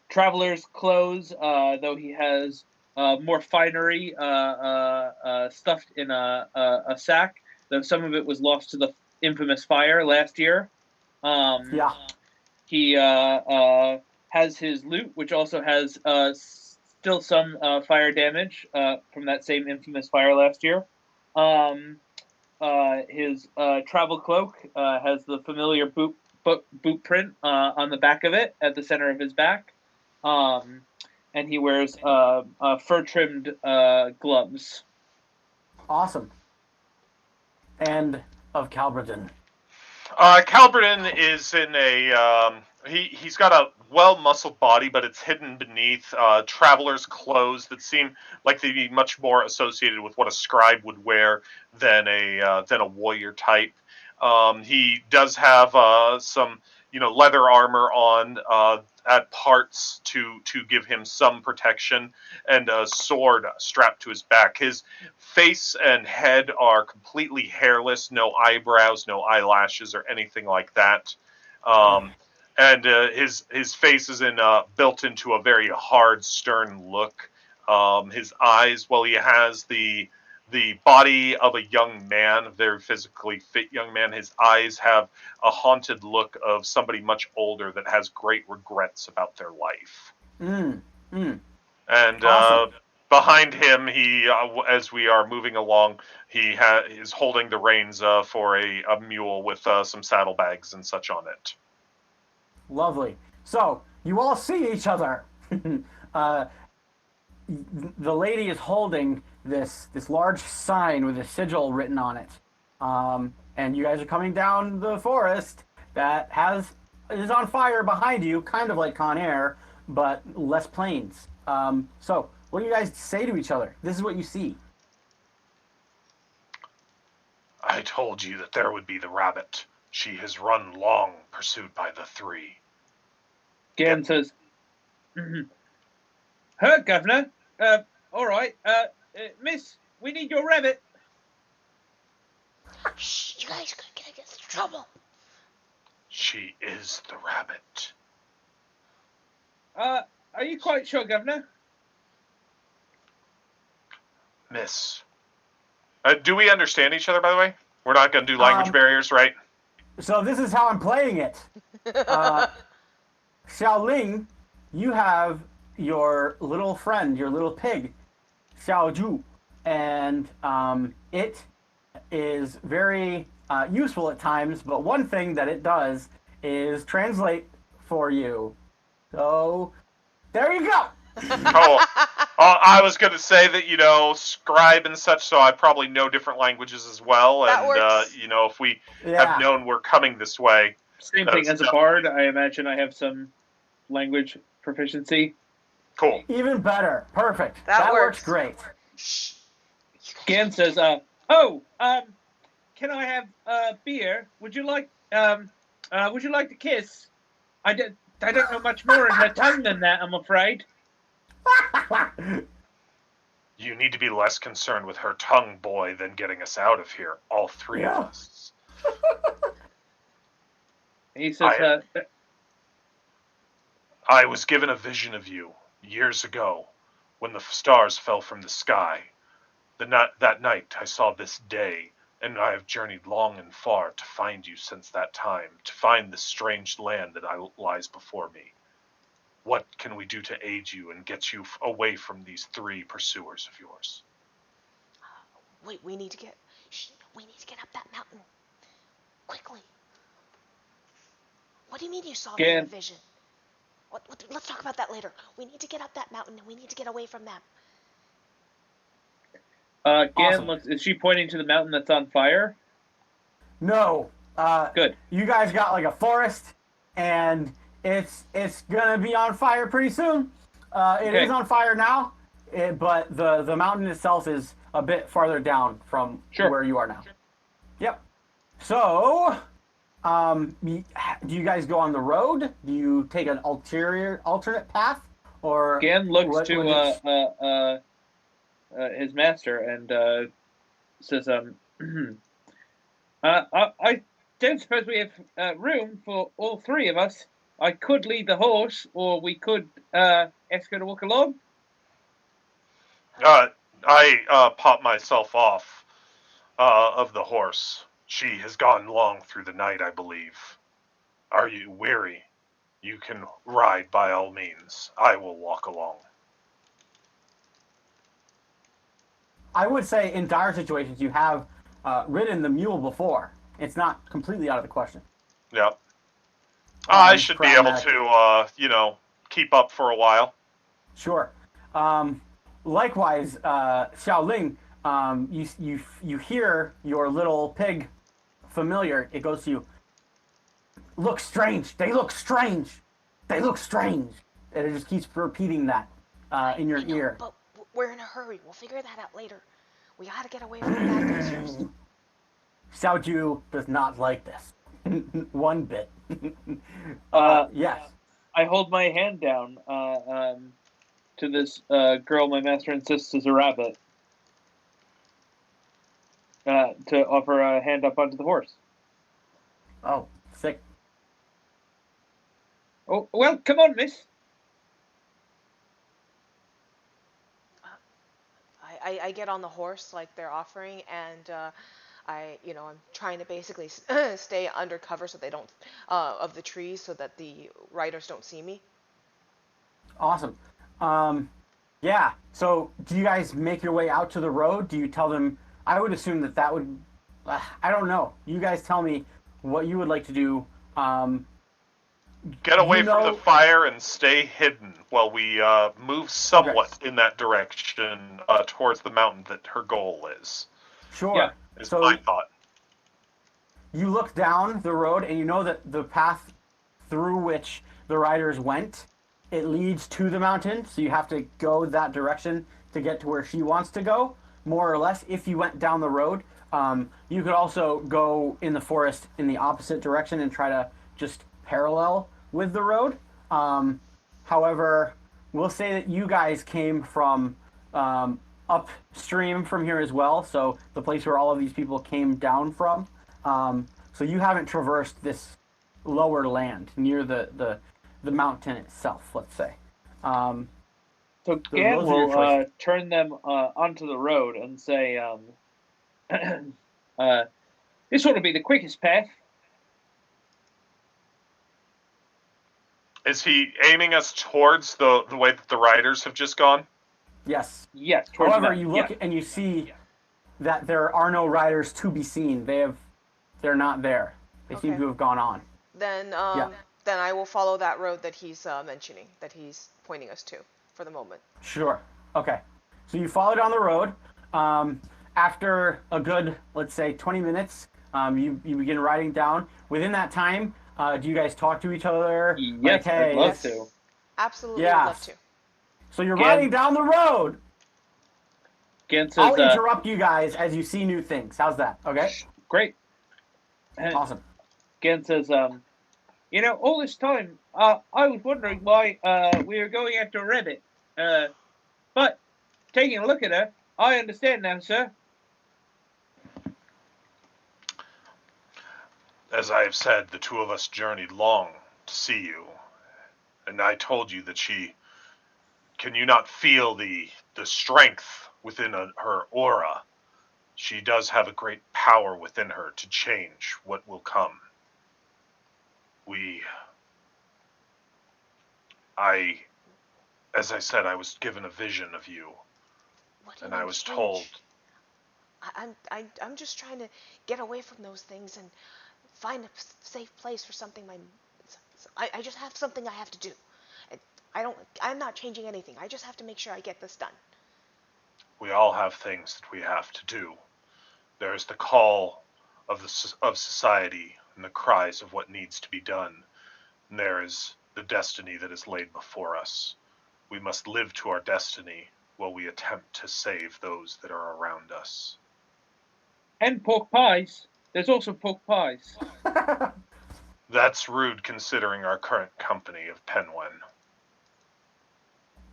traveler's clothes, though he has more finery stuffed in a sack, though some of it was lost to the infamous fire last year. Yeah. He has his loot, which also has still some fire damage from that same infamous fire last year. His travel cloak has the familiar boot print on the back of it at the center of his back. And he wears fur-trimmed gloves. Awesome. And of Calverdin. Calverdin is in he's got a well-muscled body, but it's hidden beneath traveler's clothes that seem like they'd be much more associated with what a scribe would wear than a warrior type. He does have some leather armor on at parts to give him some protection, and a sword strapped to his back. His face and head are completely hairless, no eyebrows, no eyelashes, or anything like that. And his face is built into a very hard, stern look. His eyes, well, he has the body of a young man, a very physically fit young man. His eyes have a haunted look of somebody much older that has great regrets about their life. And Awesome. behind him, he, as we are moving along, he is holding the reins for a mule with some saddlebags and such on it. Lovely. So, you all see each other. The lady is holding this large sign with a sigil written on it. And you guys are coming down the forest that is on fire behind you, kind of like Con Air, but less plains. So, what do you guys say to each other? This is what you see. I told you that there would be the rabbit. She has run long, pursued by the three. Gan says, "Her, Governor. All right. Miss, we need your rabbit." Shh, you guys are gonna get into trouble. She is the rabbit. Are you quite sure, Governor? Miss. Do we understand each other, by the way? We're not going to do language barriers, right? So this is how I'm playing it. Xiaoling, you have your little friend, your little pig, Xiaoju, and it is very useful at times, but one thing that it does is translate for you. So, there you go! I was going to say that, scribe and such, so I probably know different languages as well, that and, works. if we have known we're coming this way. Same thing as a bard. I imagine I have some language proficiency. Cool. Even better. Perfect. That works works. great. Shh. Gan says, can I have beer? Would you like to kiss? I don't know much more in her tongue than that, I'm afraid. You need to be less concerned with her tongue, boy, than getting us out of here. All three of us. He says, I was given a vision of you years ago when the stars fell from the sky. That night I saw this day, and I have journeyed long and far to find you since that time, to find this strange land that lies before me. What can we do to aid you and get you away from these three pursuers of yours? Wait, we need to get up that mountain. Quickly. What do you mean you saw me in a vision? Let's talk about that later. We need to get up that mountain and we need to get away from them. Gan Awesome. looks. Is she pointing to the mountain that's on fire? No. Good. You guys got like a forest, and it's gonna be on fire pretty soon. It is on fire now, but the mountain itself is a bit farther down from where you are now. Yep. So, do you guys go on the road? Do you take an alternate path, or Gan looks to his master and says, I don't suppose we have room for all three of us. I could lead the horse, or we could ask her to walk along. I pop myself off of the horse. She has gone long through the night, I believe. Are you weary? You can ride by all means. I will walk along. I would say in dire situations you have ridden the mule before. It's not completely out of the question. Yep. I should be able to, keep up for a while. Sure. Likewise, Xiaoling, you hear your little pig familiar. It goes to you. Look strange. They look strange. They look strange. And it just keeps repeating that in your ear. But we're in a hurry. We'll figure that out later. We gotta get away from the bad guys first. Xiaoju does not like this. One bit. Yes. I hold my hand down to this girl my master insists is a rabbit to offer a hand up onto the horse. Oh, sick. Oh, well, come on, miss. I get on the horse like they're offering, and I'm trying to basically stay undercover so they don't of the trees so that the riders don't see me. Awesome. Yeah. So, do you guys make your way out to the road? Do you tell them? I would assume that would. I don't know. You guys tell me what you would like to do. Get away from the fire and stay hidden while we move somewhat in that direction towards the mountain that her goal is. Sure. Yeah, is my thought. You look down the road and you know that the path through which the riders went, it leads to the mountain, so you have to go that direction to get to where she wants to go, more or less. If you went down the road, you could also go in the forest in the opposite direction and try to just parallel with the road. However, we'll say that you guys came from upstream from here as well, so the place where all of these people came down from. So you haven't traversed this lower land near the mountain itself, let's say. So Gan will turn them onto the road and say, this ought to be the quickest path. Is he aiming us towards the way that the riders have just gone? Yes. Yes. However, you look and you see that there are no riders to be seen. They're not there. They seem to have gone on. Then I will follow that road that he's mentioning, that he's pointing us to for the moment. Sure. Okay. So you follow down the road. After a good, let's say, 20 minutes, you begin riding down. Within that time, do you guys talk to each other? Yes, like, hey, I'd love to. Absolutely would Yes. love to. So you're Gan- riding down the road. Gan I'll says, interrupt you guys as you see new things. How's that? Okay. great. Awesome. Gan says, all this time, I was wondering why we were going after a rabbit. But taking a look at her, I understand now, sir. As I have said, the two of us journeyed long to see you, and I told you that can you not feel the strength within her aura? She does have a great power within her to change what will come. As I said, I was given a vision of you, and I was told. I'm just trying to get away from those things and find a safe place for something. I just have something I have to do. I'm not changing anything. I just have to make sure I get this done. We all have things that we have to do. There is the call of society and the cries of what needs to be done. And there is the destiny that is laid before us. We must live to our destiny while we attempt to save those that are around us. And pork pies. There's also pork pies. That's rude considering our current company of Penwen.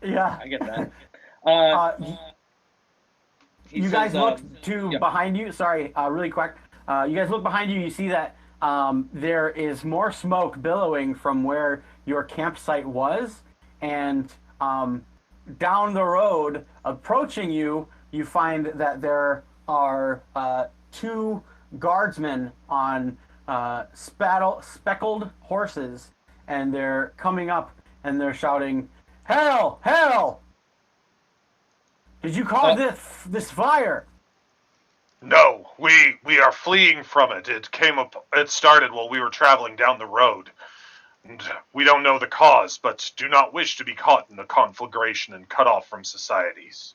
Yeah. I get that. You guys look behind you. Sorry, really quick. You guys look behind you. You see that there is more smoke billowing from where your campsite was, and down the road, approaching you, you find that there are two guardsmen on speckled horses, and they're coming up and they're shouting, "Hell! Hell! Did you cause this fire?" No, we are fleeing from it. It started while we were traveling down the road. And we don't know the cause, but do not wish to be caught in the conflagration and cut off from societies,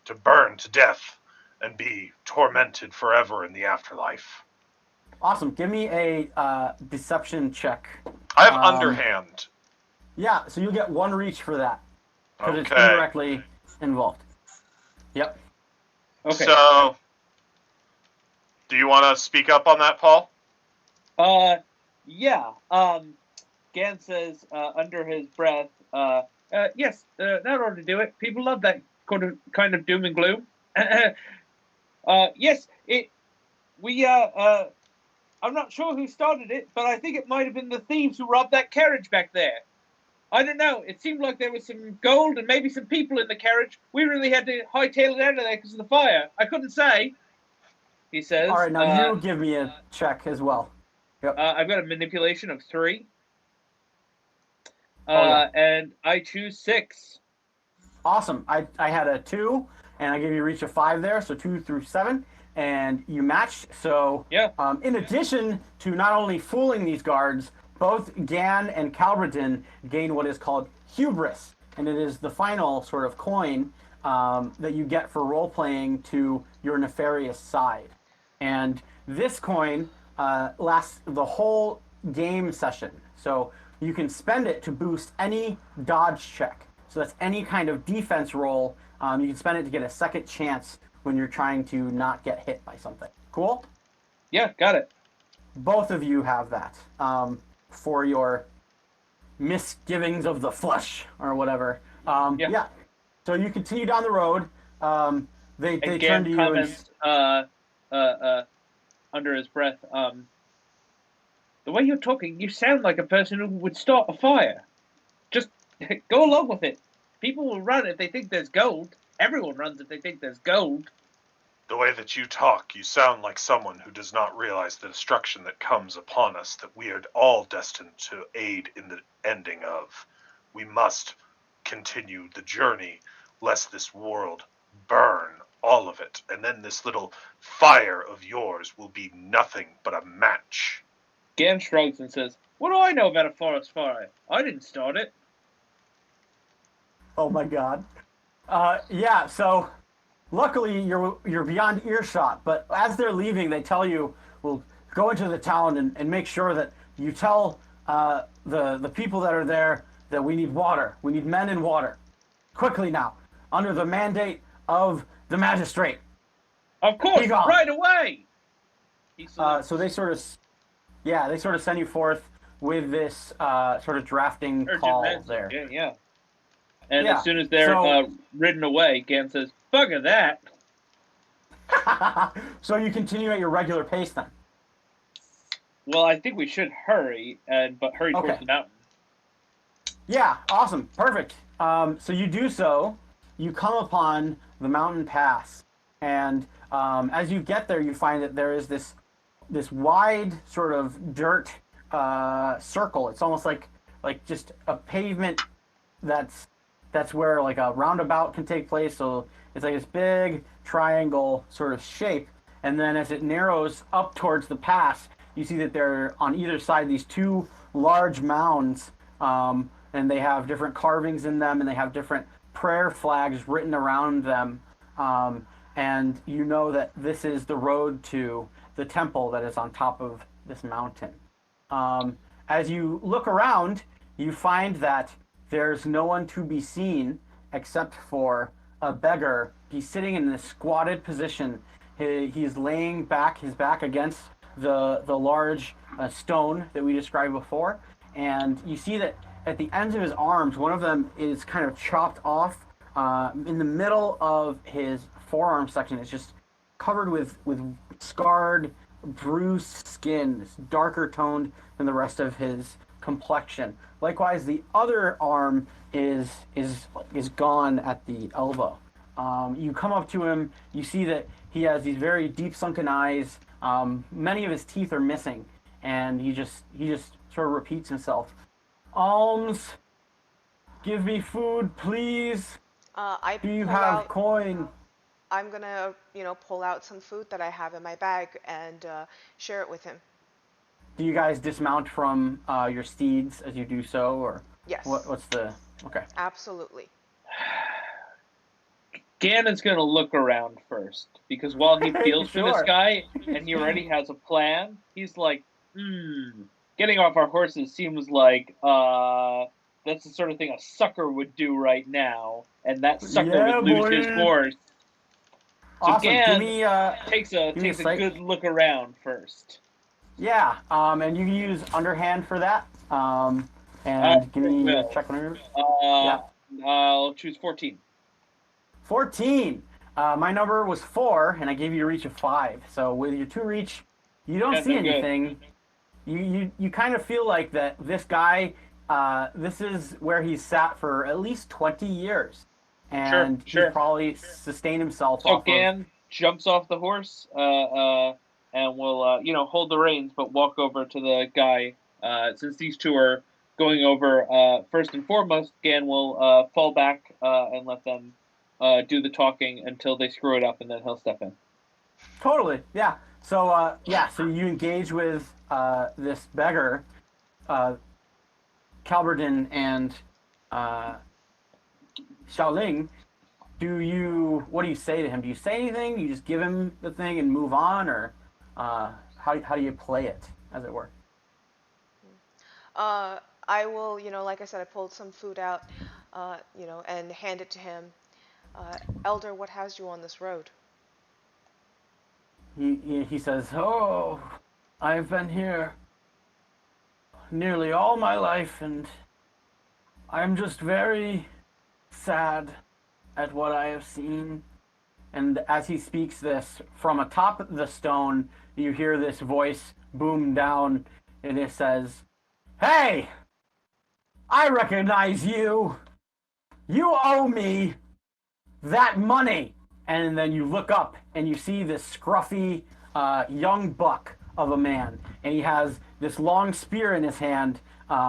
to burn to death and be tormented forever in the afterlife. Awesome. Give me a deception check. I have underhand. Yeah, so you'll get one reach for that. Because it's Okay. indirectly involved. Yep. Okay. So, do you want to speak up on that, Paul? Yeah. Gan says under his breath, yes, that ought to do it. People love that kind of doom and gloom. Yes, I'm not sure who started it, but I think it might have been the thieves who robbed that carriage back there. I don't know. It seemed like there was some gold and maybe some people in the carriage. We really had to hightail it out of there because of the fire. I couldn't say, he says. All right, now you give me a check as well. Yep. I've got a manipulation of 3. Yeah. And I choose 6. Awesome. I had a 2, and I gave you a reach of 5 there, so 2 through 7, and you matched. So, yeah. In addition to not only fooling these guards, both Gan and Calberdin gain what is called hubris, and it is the final sort of coin that you get for role-playing to your nefarious side. And this coin lasts the whole game session. So you can spend it to boost any dodge check. So that's any kind of defense roll. You can spend it to get a second chance when you're trying to not get hit by something. Cool? Yeah, got it. Both of you have that for your misgivings of the flesh or whatever. Yeah. So you continue down the road. They turn to you comments, under his breath, the way you're talking, you sound like a person who would start a fire. Just go along with it. People will run if they think there's gold. Everyone runs if they think there's gold. The way that you talk, you sound like someone who does not realize the destruction that comes upon us, that we are all destined to aid in the ending of. We must continue the journey, lest this world burn, all of it, and then this little fire of yours will be nothing but a match. Gan shrugs and says, "What do I know about a forest fire? I didn't start it." Oh my god. Yeah, so luckily you're beyond earshot, but as they're leaving, they tell you, "Well, go into the town and make sure that you tell the people that are there that we need water. We need men and water. Quickly now, under the mandate of the magistrate. Of course, right away. So they sort of send you forth with this sort of drafting call message. there. Yeah. And as soon as they're ridden away, Gan says, "Bugger that." So you continue at your regular pace then? Well, I think we should hurry, but hurry towards the mountain. Yeah, awesome, perfect. So you do so. You come upon the mountain pass, and as you get there, you find that there is this wide sort of dirt circle. It's almost like just a pavement that's where like a roundabout can take place. So it's like this big triangle sort of shape, and then as it narrows up towards the pass, you see that there are on either side these two large mounds, and they have different carvings in them, and they have different prayer flags written around them, and you know that this is the road to the temple that is on top of this mountain. As you look around, you find that there's no one to be seen except for a beggar. He's sitting in this squatted position. He's laying his back against the large stone that we described before, and you see that at the ends of his arms, one of them is kind of chopped off. In the middle of his forearm section, it's just covered with scarred, bruised skin. It's darker toned than the rest of his complexion. Likewise, the other arm is gone at the elbow. You come up to him. You see that he has these very deep sunken eyes. Many of his teeth are missing, and he just sort of repeats himself. Alms, give me food, please. Do you have coin? I'm gonna, pull out some food that I have in my bag and share it with him. Do you guys dismount from your steeds as you do so, or yes? What's the okay? Absolutely. Ganon's gonna look around first, because while he feels for this guy and he already has a plan, he's like, getting off our horses seems like that's the sort of thing a sucker would do right now, and that sucker would lose his horse. So awesome. Gan takes a good look around first. Yeah, and you can use underhand for that. And give me a check whenever. I'll choose 14. 14. My number was 4, and I gave you a reach of 5. So with your 2 reach, you don't see anything. You kind of feel like that this guy, this is where he's sat for at least 20 years. And he's probably sustained himself so Gan jumps off the horse, and will, hold the reins, but walk over to the guy. Since these two are going over first and foremost, Gan will fall back and let them do the talking until they screw it up, and then he'll step in. Totally, yeah. So, so you engage with this beggar, Calverdin and Xiaoling. What do you say to him? Do you say anything? Do you just give him the thing and move on, or how do you play it, as it were? I will, like I said, I pulled some food out, and hand it to him. Elder, what has you on this road? He says, "Oh, I've been here nearly all my life, and I'm just very sad at what I have seen." And as he speaks this, from atop the stone, you hear this voice boom down, and it says, "Hey, I recognize you. You owe me that money." And then you look up and you see this scruffy young buck of a man, and he has this long spear in his hand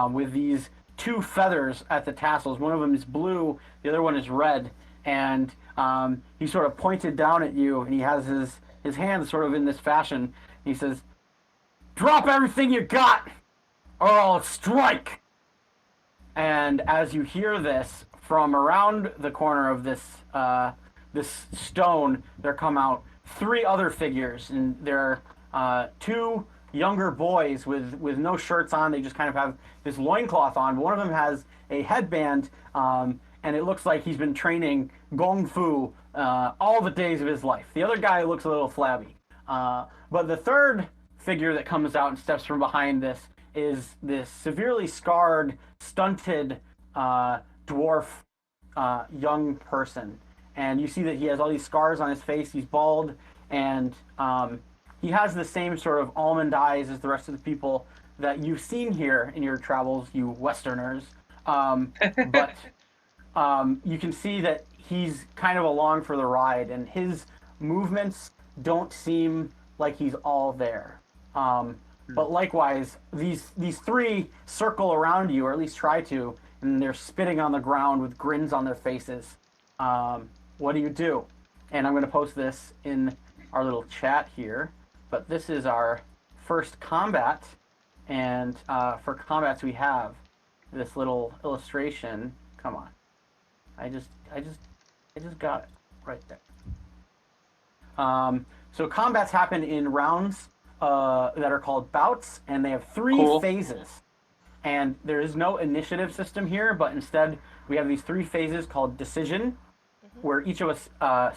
with these 2 feathers at the tassels. One of them is blue, the other one is red, and he sort of pointed down at you, and he has his hand sort of in this fashion. He says, "Drop everything you got, or I'll strike." And as you hear this, from around the corner of this stone, there come out 3 other figures, and they're 2 younger boys with no shirts on. They just kind of have this loincloth on. But one of them has a headband, and it looks like he's been training Gong Fu all the days of his life. The other guy looks a little flabby. But the third figure that comes out and steps from behind this is this severely scarred, stunted dwarf young person. And you see that he has all these scars on his face. He's bald, and he has the same sort of almond eyes as the rest of the people that you've seen here in your travels, you Westerners. But you can see that he's kind of along for the ride, and his movements don't seem like he's all there. But likewise, these three circle around you, or at least try to, and they're spitting on the ground with grins on their faces. What do you do? And I'm going to post this in our little chat here. But this is our first combat, and for combats we have this little illustration. Come on, I just got it right there. So combats happen in rounds that are called bouts, and they have three phases. And there is no initiative system here, but instead we have these three phases called decision, where each of us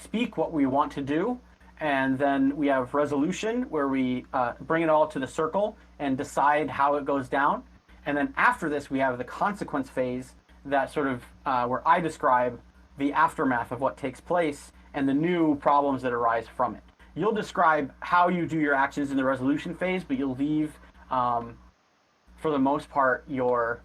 speak what we want to do. And then we have resolution, where we bring it all to the circle and decide how it goes down. And then after this, we have the consequence phase, that sort of where I describe the aftermath of what takes place and the new problems that arise from it. You'll describe how you do your actions in the resolution phase, but you'll leave, for the most part, your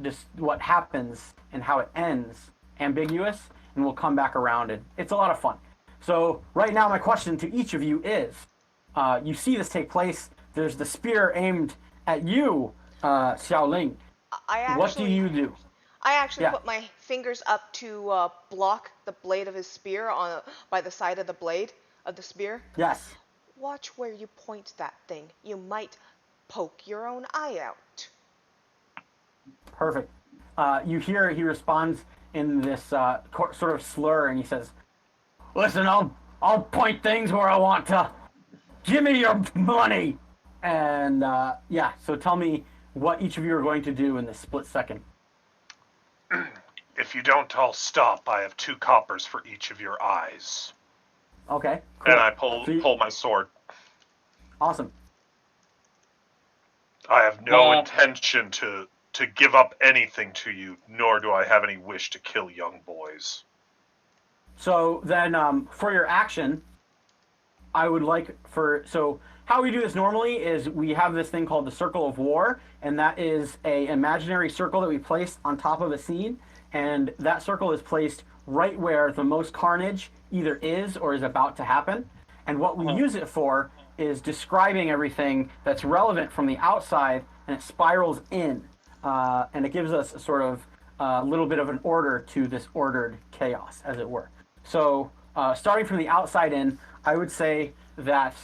just what happens and how it ends ambiguous, and we'll come back around it. It's a lot of fun. So right now, my question to each of you is, you see this take place. There's the spear aimed at you, Xiaoling. What do you do? I actually put my fingers up to block the blade of his spear by the side of the blade of the spear. Yes. Watch where you point that thing. You might poke your own eye out. Perfect. You hear he responds in this sort of slur, and he says, "Listen, I'll point things where I want to. Give me your money." And so tell me what each of you are going to do in this split second. If you don't all stop, I have 2 coppers for each of your eyes. Okay. Cool. And I pull my sword. Awesome. I have no intention to give up anything to you, nor do I have any wish to kill young boys. So then, for your action, I would like so how we do this normally is we have this thing called the Circle of War, and that is an imaginary circle that we place on top of a scene, and that circle is placed right where the most carnage either is or is about to happen. And what we use it for is describing everything that's relevant from the outside, and it spirals in, and it gives us a sort of a little bit of an order to this ordered chaos, as it were. So starting from the outside in, I would say that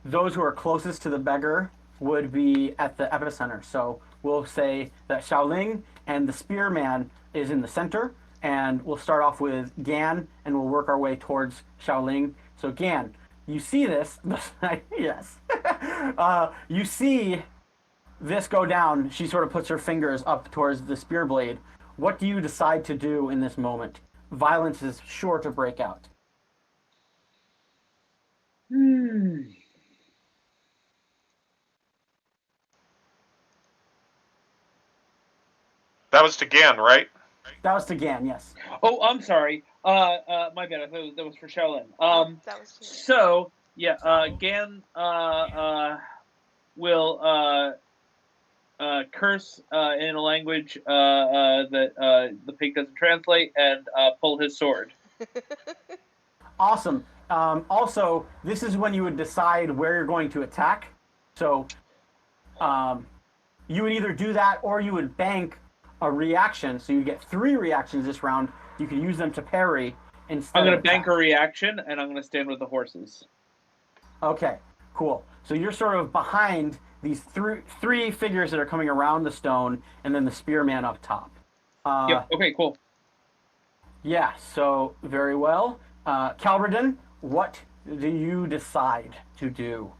those who are closest to the beggar would be at the epicenter. So we'll say that Xiaoling and the spearman is in the center, and we'll start off with Gan, and we'll work our way towards Xiaoling. So Gan, you see this. Yes. You see this go down. She sort of puts her fingers up towards the spear blade. What do you decide to do in this moment? Violence is sure to break out. That was to Gan, right? That was to Gan, yes. Oh, I'm sorry. My bad. I thought that was for Shaolin. That was too. So yeah, Gan will curse in a language that the pig doesn't translate, and pull his sword. Awesome. Also, this is when you would decide where you're going to attack. So you would either do that, or you would bank a reaction. So you get 3 reactions this round. You can use them to parry instead. I'm going to bank a reaction, and I'm going to stand with the horses. Okay, cool. So you're sort of behind these three figures that are coming around the stone, and then the spearman up top. Yep. Okay, cool. Yeah, so very well. Calverden, what do you decide to do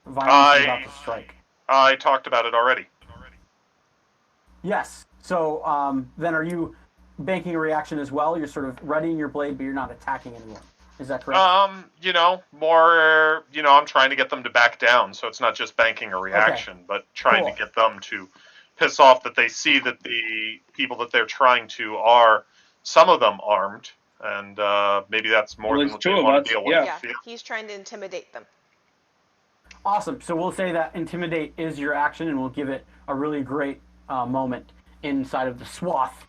Violence is about to strike. I talked about it already. Yes. So then are you banking a reaction as well? You're sort of readying your blade, but you're not attacking anyone. Is that correct? More, I'm trying to get them to back down, so it's not just banking a reaction, but trying to get them to piss off that they see that the people that they're trying to are, some of them armed, and maybe that's more than what they want to deal with. Yeah, he's trying to intimidate them. Awesome. So we'll say that intimidate is your action, and we'll give it a really great moment inside of the swath.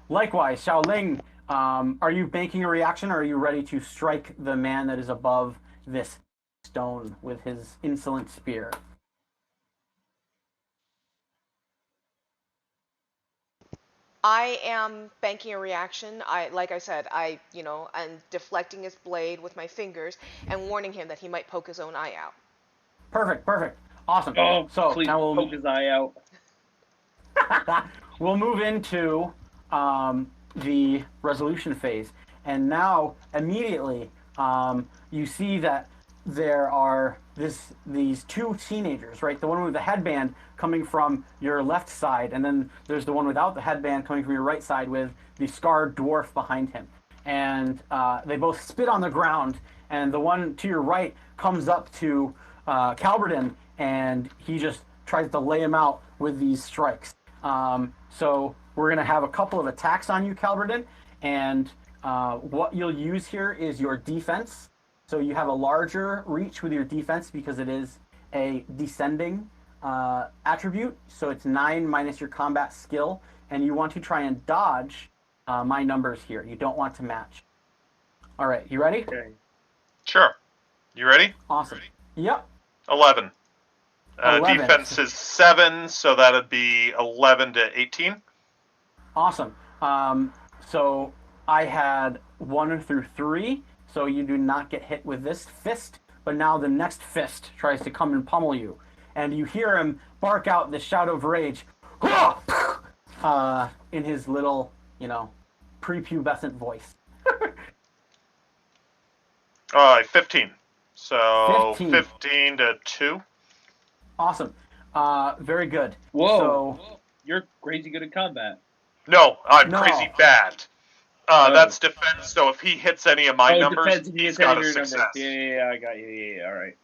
Likewise, Xiaoling, are you banking a reaction, or are you ready to strike the man that is above this stone with his insolent spear? I am banking a reaction. Like I said, I'm deflecting his blade with my fingers and warning him that he might poke his own eye out. Perfect. Awesome. Oh, so please now we'll poke his eye out. we'll move into the resolution phase, and now immediately you see that there are these two teenagers, right? The one with the headband coming from your left side, and then there's the one without the headband coming from your right side with the scarred dwarf behind him. And they both spit on the ground, and the one to your right comes up to Calberton, and he just tries to lay him out with these strikes. So we're going to have a couple of attacks on you, Calberton, and what you'll use here is your defense. So you have a larger reach with your defense because it is a descending attribute. So it's 9 minus your combat skill, and you want to try and dodge my numbers here. You don't want to match. All right, you ready? Okay. Sure. You ready? Awesome. Yep. 11. 11. Defense is 7, so that'd be 11 to 18. Awesome. So I had 1 through 3, so you do not get hit with this fist, but now the next fist tries to come and pummel you. And you hear him bark out the shout of rage in his little, prepubescent voice. 15. So 15 to 2. Awesome. Very good. Whoa. So, you're crazy good at combat. No, I'm crazy bad. That's defense, so if he hits any of my numbers, defense, he's got a success. Numbers. Yeah, I got you. Yeah, all right.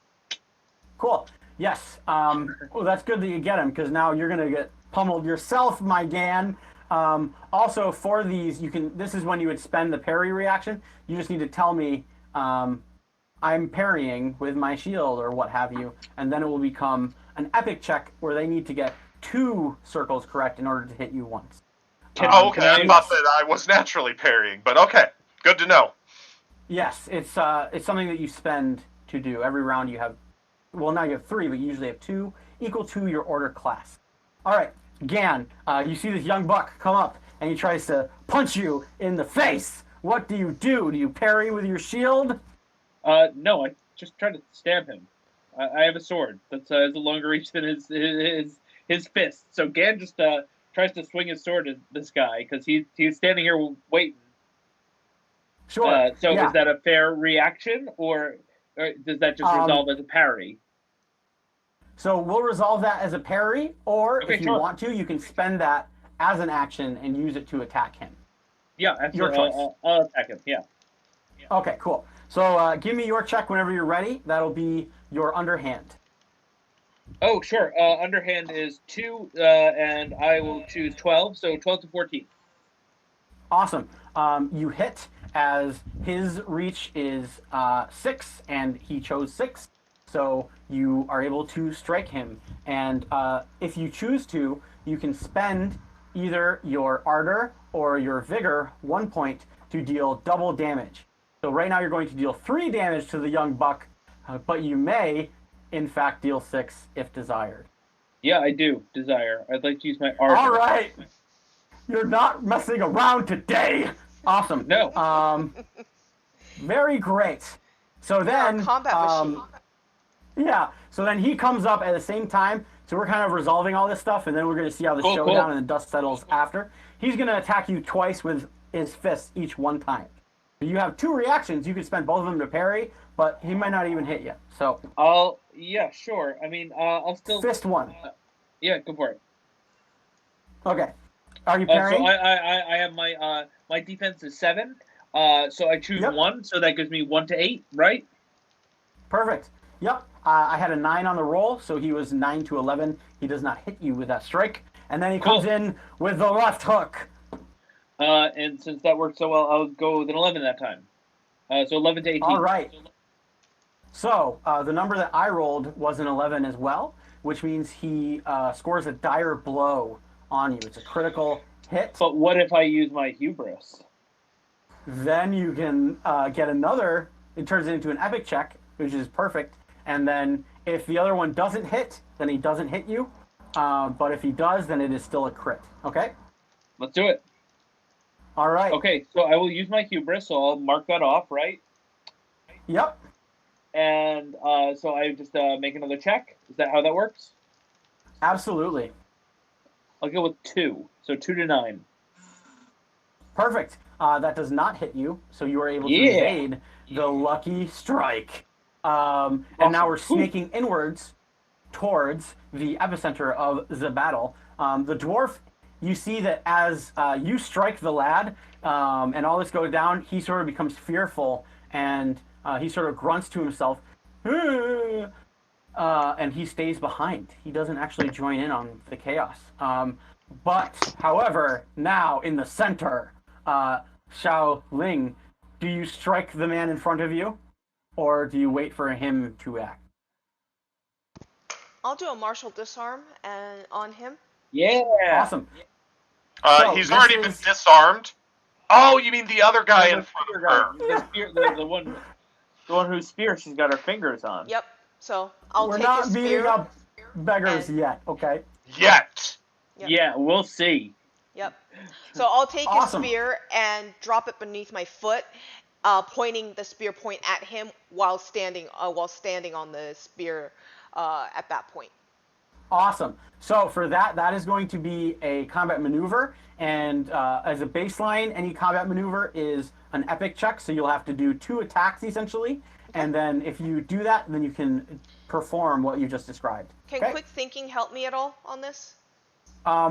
Cool. Yes. Well, that's good that you get him, because now you're going to get pummeled yourself, my Gan. Also, for these, this is when you would spend the parry reaction. You just need to tell me I'm parrying with my shield or what have you, and then it will become an epic check where they need to get 2 circles correct in order to hit you once. I thought that I was naturally parrying, but okay, good to know. Yes, it's something that you spend to do. Every round you have, now you have 3, but you usually have 2 equal to your order class. All right, Gan, you see this young buck come up, and he tries to punch you in the face. What do you do? Do you parry with your shield? No, I just try to stab him. I have a sword that's has a longer reach than his fist. So Gan just tries to swing his sword at this guy because he's standing here waiting. Sure. Is that a fair reaction, or does that just resolve as a parry? So we'll resolve that as a parry, or if you sure. want to, you can spend that as an action and use it to attack him. Yeah, absolutely. Your choice. I'll attack him. Yeah. Okay, cool. So give me your check whenever you're ready. That'll be your underhand. Oh, sure. Underhand is 2, and I will choose 12, so 12 to 14. Awesome. You hit as his reach is 6, and he chose 6. So you are able to strike him. And if you choose to, you can spend either your ardor or your vigor 1 point to deal double damage. So right now you're going to deal 3 damage to the young buck, but you may, in fact, deal 6 if desired. Yeah, I do desire. I'd like to use my ardor. All right. You're not messing around today. Awesome. No. Very great. So then, combat machine. Yeah. So then he comes up at the same time. So we're kind of resolving all this stuff, and then we're going to see how the showdown and the dust settles after. He's going to attack you twice with his fists each 1 time. So you have 2 reactions. You could spend both of them to parry, but he might not even hit you. So I'll Yeah, sure. I mean, I'll still. Fist one. Yeah, go for it. Okay. Are you So parrying? I have my defense is 7. So I choose Yep. 1, so that gives me 1 to 8, right? Perfect. Yep. I had a 9 on the roll, so he was 9 to 11. He does not hit you with that strike. And then he comes Cool. in with the left hook. And since that worked so well, I'll go with an 11 that time. So 11 to 18. All right. So the number that I rolled was an 11 as well, which means he scores a dire blow on you. It's a critical hit. But what if I use my hubris? Then you can get another. It turns it into an epic check, which is perfect. And then if the other one doesn't hit, then he doesn't hit you. But if he does, then it is still a crit. Okay? Let's do it. All right. Okay, so I will use my hubris, so I'll mark that off, right? Yep. And so I just make another check. Is that how that works? Absolutely. I'll go with 2. So 2 to 9. Perfect. That does not hit you, so you are able to Yeah. evade the lucky strike. And now we're snaking inwards towards the epicenter of the battle. The dwarf, you see that as you strike the lad and all this goes down, he sort of becomes fearful and he sort of grunts to himself, and he stays behind. He doesn't actually join in on the chaos. But, however, now in the center, Xiao Ling, do you strike the man in front of you, or do you wait for him to act? I'll do a martial disarm and on him. Yeah. Awesome. So, He's this already been is- disarmed. Oh, you mean the other guy in front of her? The one whose spear she's got her fingers on. Yep. So I'll We're take not his beating spear. up beggars and- yet, okay? Yet. Yep. Yeah, we'll see. Yep. So I'll take Awesome. his spear and drop it beneath my foot, pointing the spear point at him while standing on the spear at that point. Awesome. So for that is going to be a combat maneuver, and as a baseline, any combat maneuver is an epic check, so you'll have to do 2 attacks essentially, and then if you do that, then you can perform what you just described. Can Okay? quick thinking help me at all on this?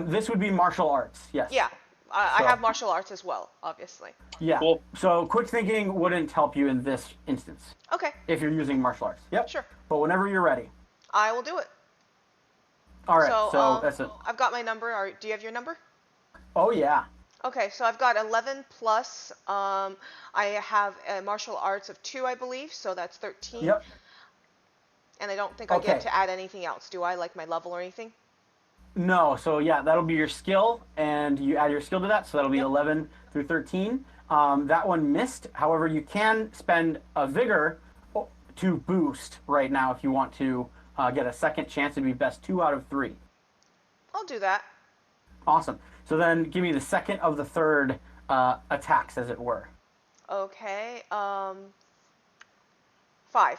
This would be martial arts, yes. Yeah. I So- have martial arts as well, obviously. Yeah. Cool. So quick thinking wouldn't help you in this instance Okay. if you're using martial arts. Yep. Sure. But whenever you're ready. I will do it. All right. So, So that's it. I've got my number. Do you have your number? Oh yeah. Okay, so I've got 11 plus. I have a martial arts of 2, I believe, so that's 13. Yep. And I don't think I Okay. get to add anything else, do I? Like my level or anything? No, so yeah, that'll be your skill, and you add your skill to that, so that'll be Yep. 11 through 13. That one missed. However, you can spend a vigor to boost right now if you want to get a second chance. It'd be best 2 out of 3. I'll do that. Awesome. So then give me the second of the third attacks, as it were. Okay, 5.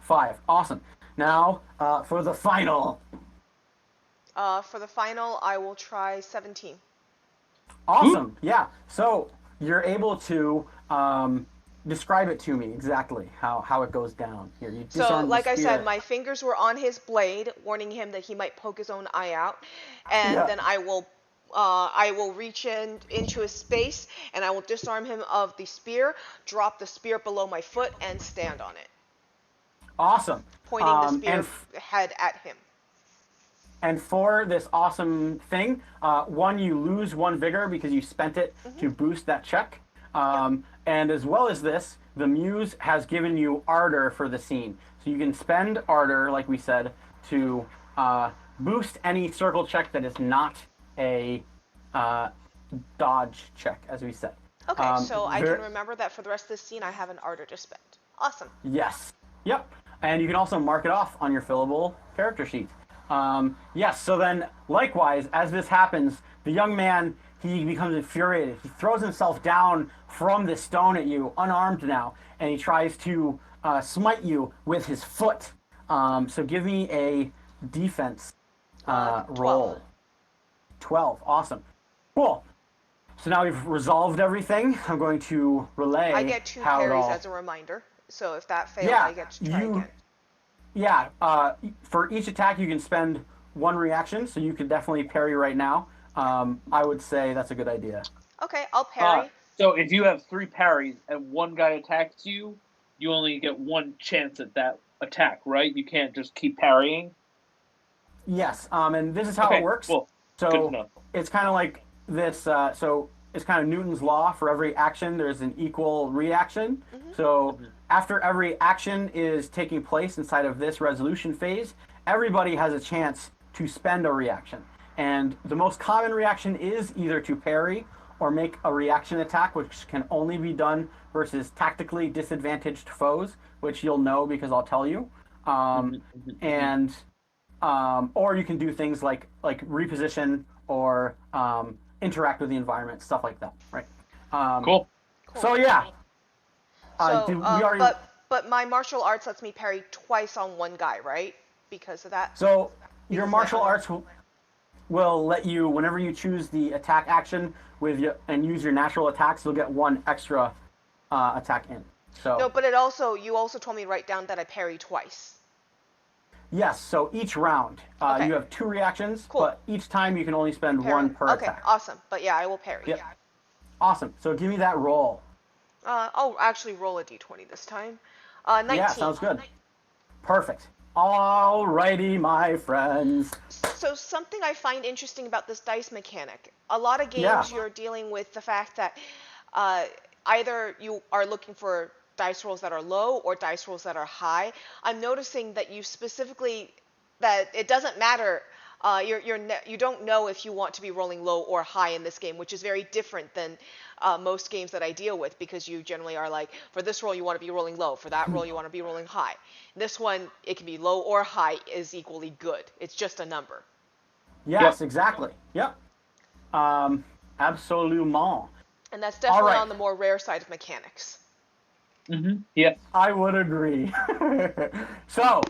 5. Awesome. Now for the final. For the final, I will try 17. Awesome. Yeah. So you're able to describe it to me exactly how it goes down here. You So, disarm the like I said, spear. my fingers were on his blade, warning him that he might poke his own eye out, and Yeah. then I will reach into his space, and I will disarm him of the spear, drop the spear below my foot, and stand on it, Awesome. pointing the spear and head at him. And for this awesome thing, one, you lose 1 vigor because you spent it to boost that check. And as well as this, the muse has given you ardor for the scene. So you can spend ardor, like we said, to boost any circle check that is not a dodge check, as we said. Okay, so I ver- can remember that for the rest of the scene, I have an ardor to spend. Awesome. Yes. Yep. And you can also mark it off on your fillable character sheet. Yes, so then likewise, as this happens, the young man, he becomes infuriated. He throws himself down from the stone at you, unarmed now, and he tries to smite you with his foot. So give me a defense 12. roll. 12. Awesome. Cool. So now we've resolved everything. I'm going to relay I get 2 how it parries all... as a reminder, so if that fails, Yeah, I get to try you- again. yeah, for each attack you can spend one reaction, so you can definitely parry right now. I would say that's a good idea. Okay, I'll parry. So if you have 3 parries and one guy attacks you, you only get one chance at that attack, right? You can't just keep parrying. Yes, and this is how it works. Cool. Good to So know. it's kind of like this. So it's kind of Newton's law. For every action, there's an equal reaction. So after every action is taking place inside of this resolution phase, everybody has a chance to spend a reaction. And the most common reaction is either to parry or make a reaction attack, which can only be done versus tactically disadvantaged foes, which you'll know because I'll tell you. And or you can do things like reposition or interact with the environment, stuff like that, right? Cool. So yeah. So, we already, but my martial arts lets me parry twice on one guy, right? Because of that. so your because martial my- arts will let you, whenever you choose the attack action and use your natural attacks, you'll get one extra attack in. So No, but you also told me to write down that I parry twice. yes, so each round Okay. you have 2 reactions, Cool. but each time you can only spend Parry. one per Okay, attack. awesome. But yeah, I will parry. Yep. Awesome. So give me that roll. I'll actually roll a d20 this time. 19. Yeah, sounds good. Perfect. Alrighty, my friends. So something I find interesting about this dice mechanic, a lot of games Yeah. you're dealing with the fact that either you are looking for dice rolls that are low or dice rolls that are high. I'm noticing that you specifically, that it doesn't matter. You don't know if you want to be rolling low or high in this game, which is very different than most games that I deal with, because you generally are like, for this roll you want to be rolling low, for that roll you want to be rolling high. This one, it can be low or high is equally good. It's just a number. Yes, exactly. Yep. Absolument. And that's definitely right. on the more rare side of mechanics. Yeah. I would agree. So,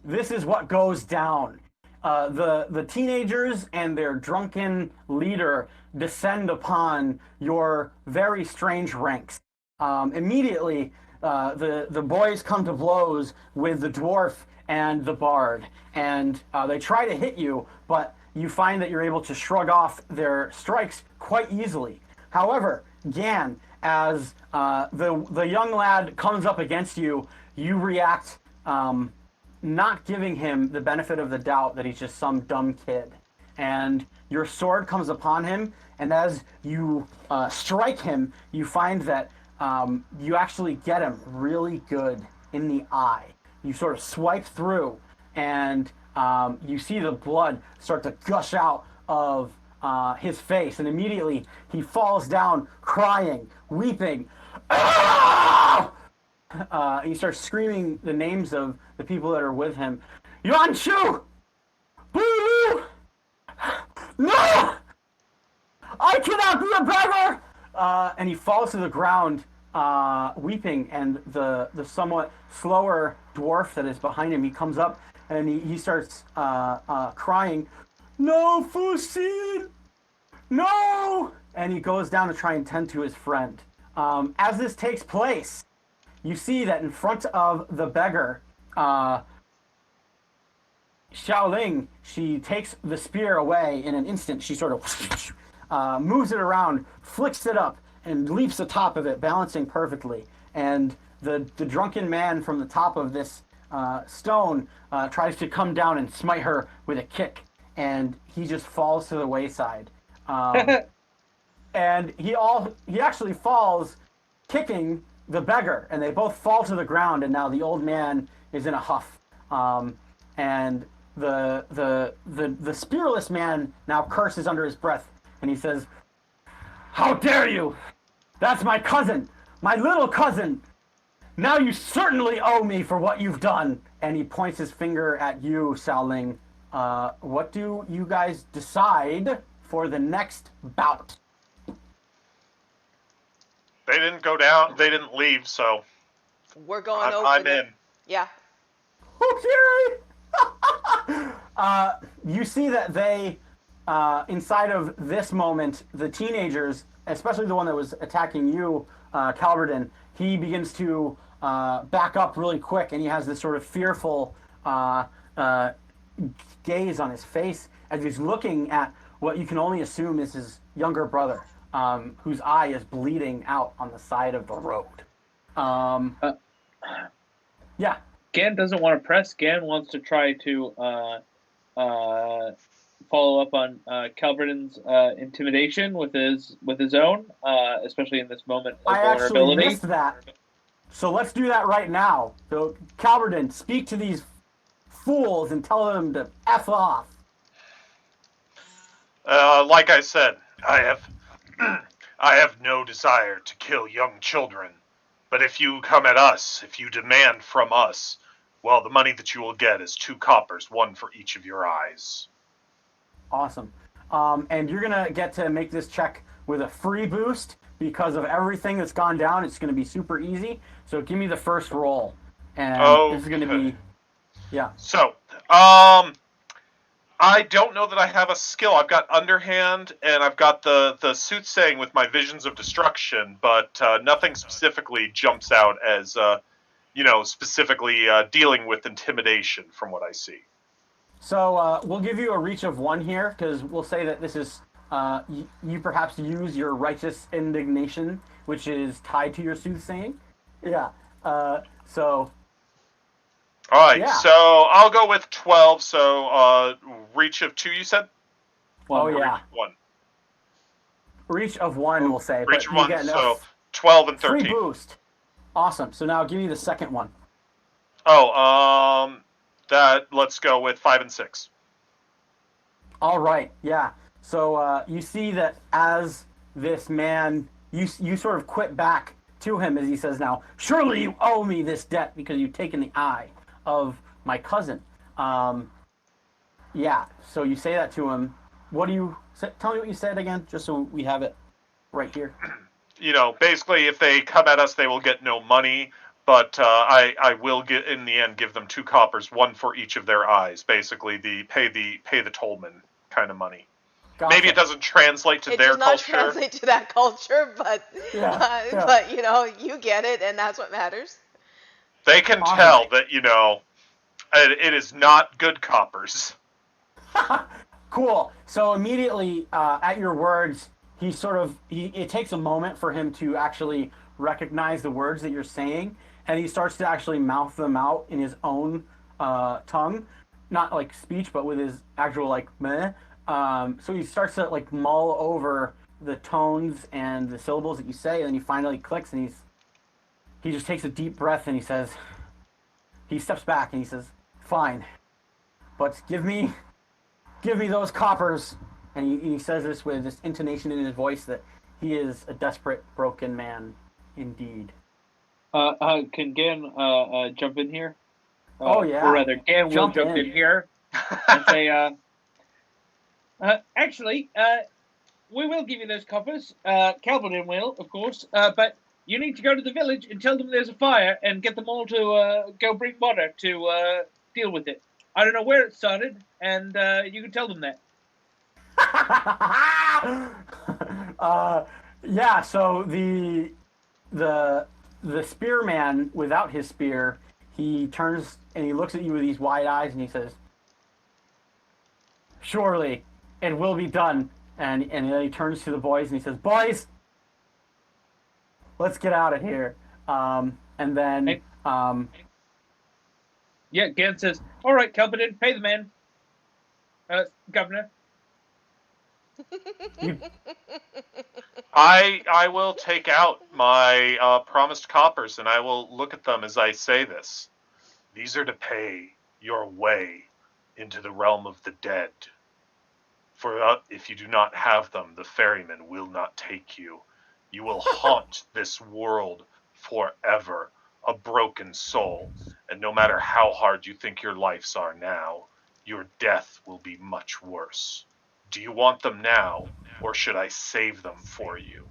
this is what goes down. The teenagers and their drunken leader descend upon your very strange ranks. Immediately, the boys come to blows with the dwarf and the bard, and they try to hit you, but you find that you're able to shrug off their strikes quite easily. However, Gan, as the young lad comes up against you, you react, not giving him the benefit of the doubt that he's just some dumb kid. And your sword comes upon him, and as you strike him, you find that you actually get him really good in the eye. You sort of swipe through, and you see the blood start to gush out of his face, and immediately he falls down crying, weeping. Ah! He starts screaming the names of the people that are with him. Yuan Shu! Boo! No! I cannot be a beggar! And he falls to the ground, weeping, and the somewhat slower dwarf that is behind him, he comes up and he starts crying, "No, Fuxin! No!" And he goes down to try and tend to his friend. As this takes place, you see that in front of the beggar, Xiaoling, she takes the spear away in an instant. She sort of moves it around, flicks it up, and leaps atop of it, balancing perfectly. And the drunken man from the top of this stone tries to come down and smite her with a kick, and he just falls to the wayside. And he actually falls kicking the beggar, and they both fall to the ground, and now the old man is in a huff. And the spearless man now curses under his breath, and he says, "How dare you! That's my cousin, my little cousin! Now you certainly owe me for what you've done!" And he points his finger at you, Xiaoling. What do you guys decide for the next bout? They didn't go down. They didn't leave, so We're going over. I'm in. Yeah. Okay. You see that they, inside of this moment, the teenagers, especially the one that was attacking you, Calverton, he begins to back up really quick, and he has this sort of fearful uh, uh, gaze on his face as he's looking at what you can only assume is his younger brother, whose eye is bleeding out on the side of the road. Uh, Yeah. Gan doesn't want to press. Gan wants to try to follow up on Calverdin's intimidation with his own, especially in this moment of I actually vulnerability. missed that. So let's do that right now. So, Calverdin, speak to these fools and tell them to F off. Like I said, I have I have no desire to kill young children. But if you come at us, if you demand from us, well, the money that you will get is 2 coppers, 1 for each of your eyes. Awesome. And you're going to get to make this check with a free boost because of everything that's gone down. It's going to be super easy. So give me the first roll. And this is going to be... Yeah. So, I don't know that I have a skill. I've got Underhand, and I've got the Soothsaying with my Visions of Destruction, but nothing specifically jumps out as, specifically dealing with intimidation from what I see. So we'll give you a reach of 1 here, because we'll say that this is... you perhaps use your righteous indignation, which is tied to your Soothsaying. Yeah. So... All right, Yeah. so I'll go with 12. So reach of 2, you said? Oh, yeah. 1. Reach of 1, we'll say. Reach but of you 1, get so 12 and 13. free boost. Awesome. So now give me the second one. Oh, let's go with 5 and 6. All right. Yeah. So you see that as this man, you sort of quit back to him as he says now, surely you owe me this debt because you've taken the eye of my cousin. Yeah. So you say that to him. What do you tell me what you said again, just so we have it right here. Basically, if they come at us, they will get no money, but I will get in the end give them 2 coppers, 1 for each of their eyes. Basically, pay the tollman kind of money. Gotcha. Maybe it doesn't translate to their culture. It does not translate to that culture, but Yeah. but you get it, and that's what matters. They can tell that it is not good coppers. Cool. So immediately at your words, it takes a moment for him to actually recognize the words that you're saying, and he starts to actually mouth them out in his own tongue, not like speech, but with his actual like meh. So he starts to like mull over the tones and the syllables that you say, and then he finally clicks, and he just takes a deep breath, and he steps back and he says, "Fine, but give me those coppers." And he says this with this intonation in his voice that he is a desperate, broken man indeed. Can Gan jump in here? Oh, yeah. Or rather, Gan will jump in here and say, actually, we will give you those coppers. Calverdin will, of course. But you need to go to the village and tell them there's a fire and get them all to go bring water to deal with it. I don't know where it started, and you can tell them that. Yeah, so the spearman without his spear, he turns and he looks at you with these wide eyes and he says, "Surely it will be done." And then he turns to the boys and he says, "Boys, let's get out of here." And then yeah, Gan says, "All right, Calverdin, pay the man, Governor." I will take out my promised coppers, and I will look at them as I say this. These are to pay your way into the realm of the dead. For if you do not have them, the ferryman will not take you. You will haunt this world forever, a broken soul. And no matter how hard you think your lives are now, your death will be much worse. Do you want them now, or should I save them for you?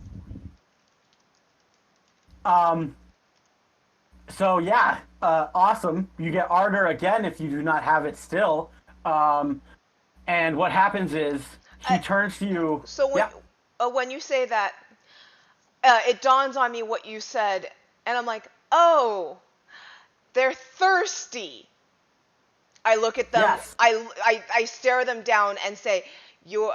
So yeah, awesome. You get ardor again if you do not have it still. And what happens is he turns to you. So when you say that, it dawns on me what you said, and I'm like, oh, they're thirsty. I look at them. Yes. I stare them down and say, "You."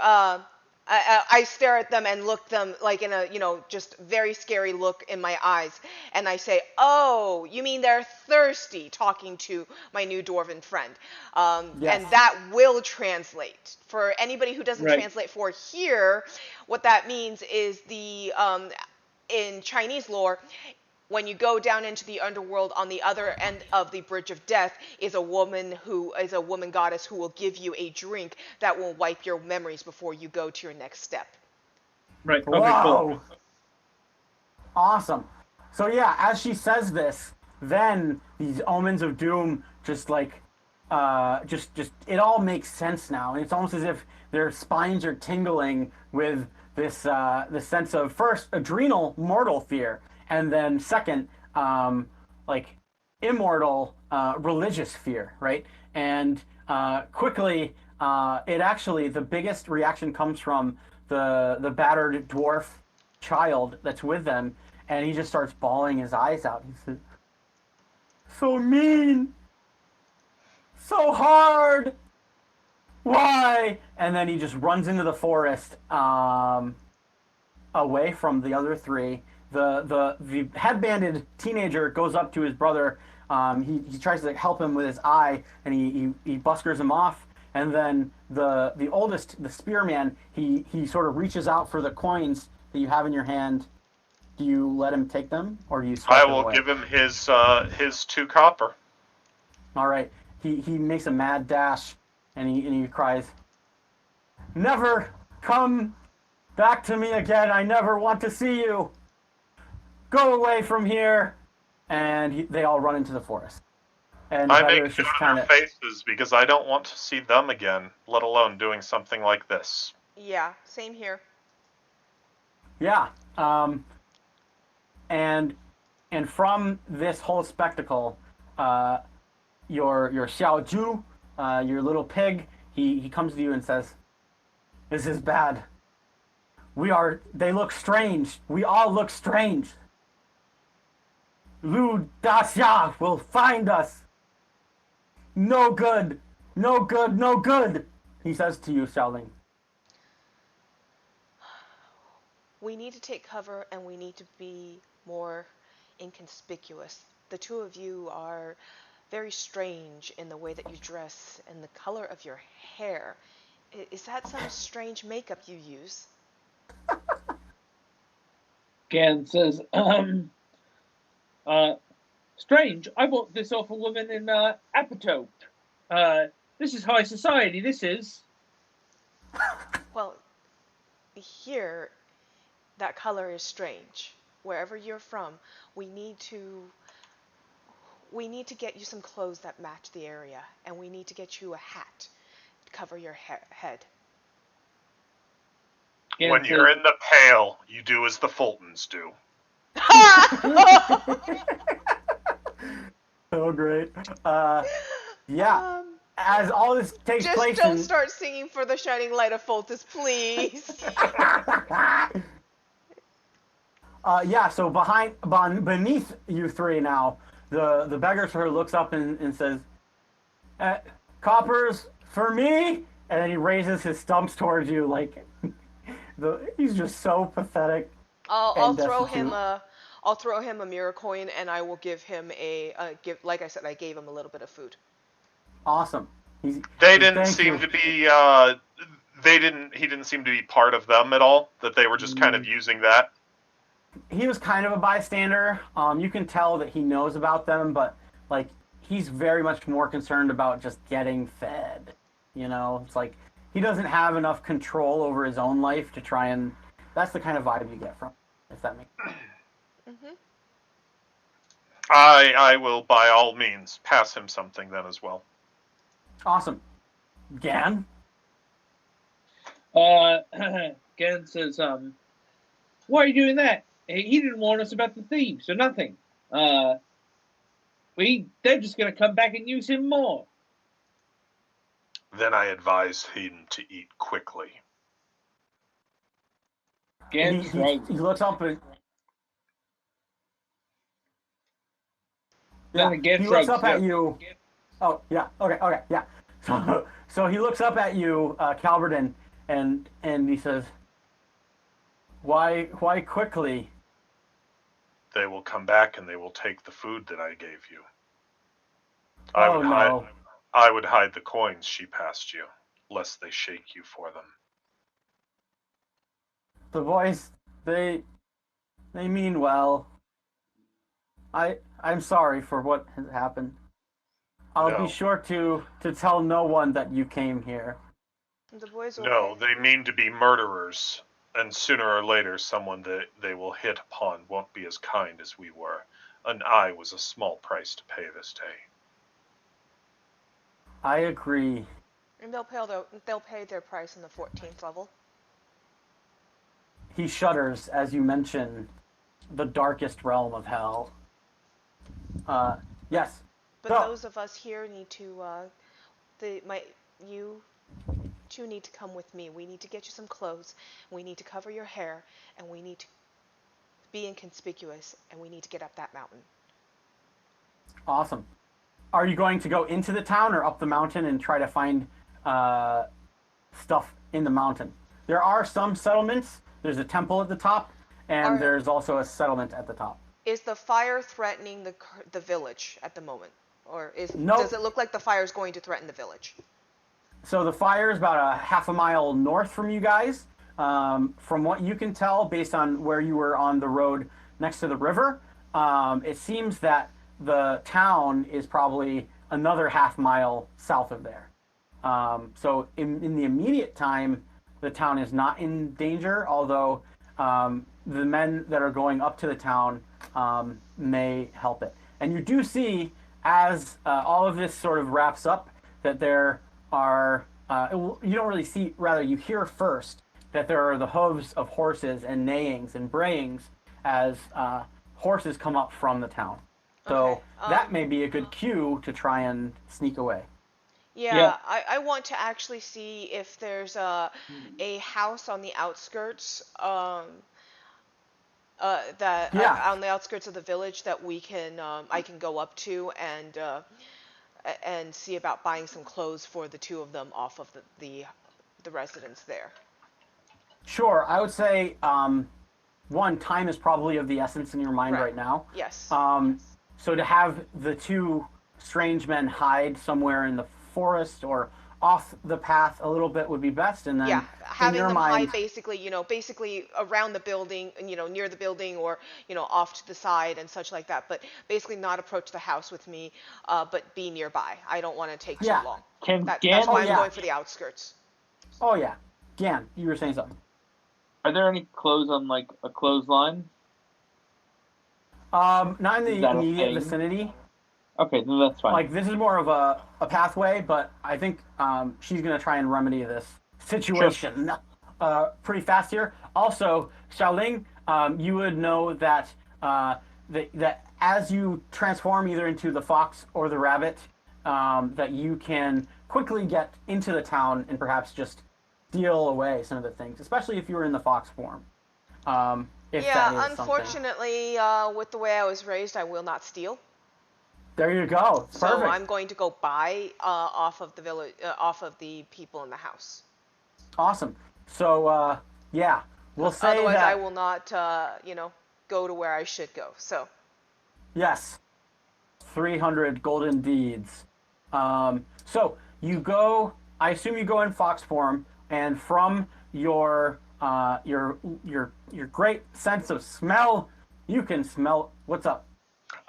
I stare at them and look them like in a just very scary look in my eyes, and I say, "Oh, you mean they're thirsty?" Talking to my new dwarven friend, Yes. and that will translate for anybody who doesn't Right. translate for here. What that means is the in Chinese lore, when you go down into the underworld, on the other end of the bridge of death is a woman goddess who will give you a drink that will wipe your memories before you go to your next step. Right. Okay. Whoa. Cool. Awesome. So yeah, as she says this, then these omens of doom just it all makes sense now. And it's almost as if their spines are tingling with this sense of, first, adrenal mortal fear, and then second, immortal religious fear, right? And quickly, the biggest reaction comes from the battered dwarf child that's with them, and he just starts bawling his eyes out. He says, "So mean, so hard, why?" And then he just runs into the forest, away from the other three. The headbanded teenager goes up to his brother. He tries to help him with his eye, and he buskers him off. And then the oldest, the spearman, he sort of reaches out for the coins that you have in your hand. Do you let him take them, or do you swipe I them will away? give him his 2 copper. All right. He makes a mad dash, and he cries, "Never come back to me again. I never want to see you. Go away from here." And they all run into the forest. And the I beggar make is note just of kind their of, faces because I don't want to see them again, let alone doing something like this. Yeah, same here. yeah. And from this whole spectacle, your Xiaoju, your little pig, he comes to you and says, "This is bad. They look strange. We all look strange. Lu Daxia will find us. No good, no good, no good," he says to you, Xiaoling. We need to take cover, and we need to be more inconspicuous. The two of you are very strange in the way that you dress and the color of your hair. Is that some strange makeup you use? Gan says, strange. I bought this off a woman in Apatow. This is high society, this is. Well, here, that color is strange. Wherever you're from, we need to get you some clothes that match the area, and we need to get you a hat to cover your head. Gan When says, you're in the Pale, you do as the Fultons do. So great. Yeah. As all this takes Just place, don't start singing For the Shining Light of Fultus, please. yeah. So beneath you three now, the beggar sort of looks up and says, "Coppers for me," and then he raises his stumps towards you like he's just so pathetic. I'll and throw destitute. him a mirror coin, and I will give him like I said, I gave him a little bit of food. Awesome. They Thank didn't you. seem to be. He didn't seem to be part of them at all. That they were just kind of using that. He was kind of a bystander. You can tell that he knows about them, but like he's very much more concerned about just getting fed. It's like he doesn't have enough control over his own life to try and. That's the kind of vibe you get from, if that makes sense. Mm-hmm. I will by all means pass him something then as well. Awesome. Gan? Gan says, why are you doing that? He didn't warn us about the thieves or nothing. They're just going to come back and use him more. Then I advise him to eat quickly. Gan's right. He looks up and Then he again looks shrugs. up at you. Oh, yeah. Okay, yeah. So he looks up at you, Calverton, and he says, why quickly? They will come back and they will take the food that I gave you. I Oh would hide. no, I would hide the coins she passed you, lest they shake you for them. the boys, they mean well. I'm sorry for what has happened. I'll be No, sure to tell no one that you came here. The boys will no, pay. they mean to be murderers, and sooner or later someone that they will hit upon won't be as kind as we were. And I was a small price to pay this day. I agree. And they'll pay their price in the 14th level. He shudders as you mention the darkest realm of hell. Yes. But So, those of us here need to, you two need to come with me. We need to get you some clothes. We need to cover your hair, and we need to be inconspicuous, and we need to get up that mountain. awesome. Are you going to go into the town or up the mountain and try to find stuff in the mountain? There are some settlements. There's a temple at the top, and there's also a settlement at the top. Is the fire threatening the village at the moment, or Nope. does it look like the fire is going to threaten the village? So the fire is about a half a mile north from you guys. From what you can tell, based on where you were on the road next to the river, it seems that the town is probably another half mile south of there. So in the immediate time, the town is not in danger, although the men that are going up to the town may help it. And you do see, as all of this sort of wraps up, that there are, you don't really see, rather you hear first that there are the hooves of horses and neighings and brayings as horses come up from the town. So Okay, that may be a good cue to try and sneak away. Yeah, I want to actually see if there's a house on the outskirts, that Yeah. on the outskirts of the village that I can go up to and see about buying some clothes for the two of them off of the residents there. Sure, I would say one, time is probably of the essence in your mind right now. Yes. So to have the two strange men hide somewhere in the forest or off the path a little bit would be best, and then Yeah, in having your them mind, hide basically around the building, near the building or, off to the side and such like that. But basically not approach the house with me, but be nearby. I don't want to take too Yeah. long. Can That's Gan? why I'm yeah. going for the outskirts. oh yeah, Gan, you were saying something. Are there any clothes on like a clothesline? Not in Is the that a immediate thing? vicinity. Okay, then that's fine. Like this is more of a pathway, but I think she's gonna try and remedy this situation pretty fast here. Also, Xiaoling, you would know that that as you transform either into the fox or the rabbit, that you can quickly get into the town and perhaps just steal away some of the things, especially if you were in the fox form. If that Yeah, is something. unfortunately, with the way I was raised, I will not steal. There you go. So Perfect. I'm going to go buy off of the village, off of the people in the house. Awesome. So yeah, we'll say Otherwise, that. I will not, go to where I should go. So Yes. 300 golden deeds. So you go. I assume you go in fox form, and from your great sense of smell, you can smell what's up.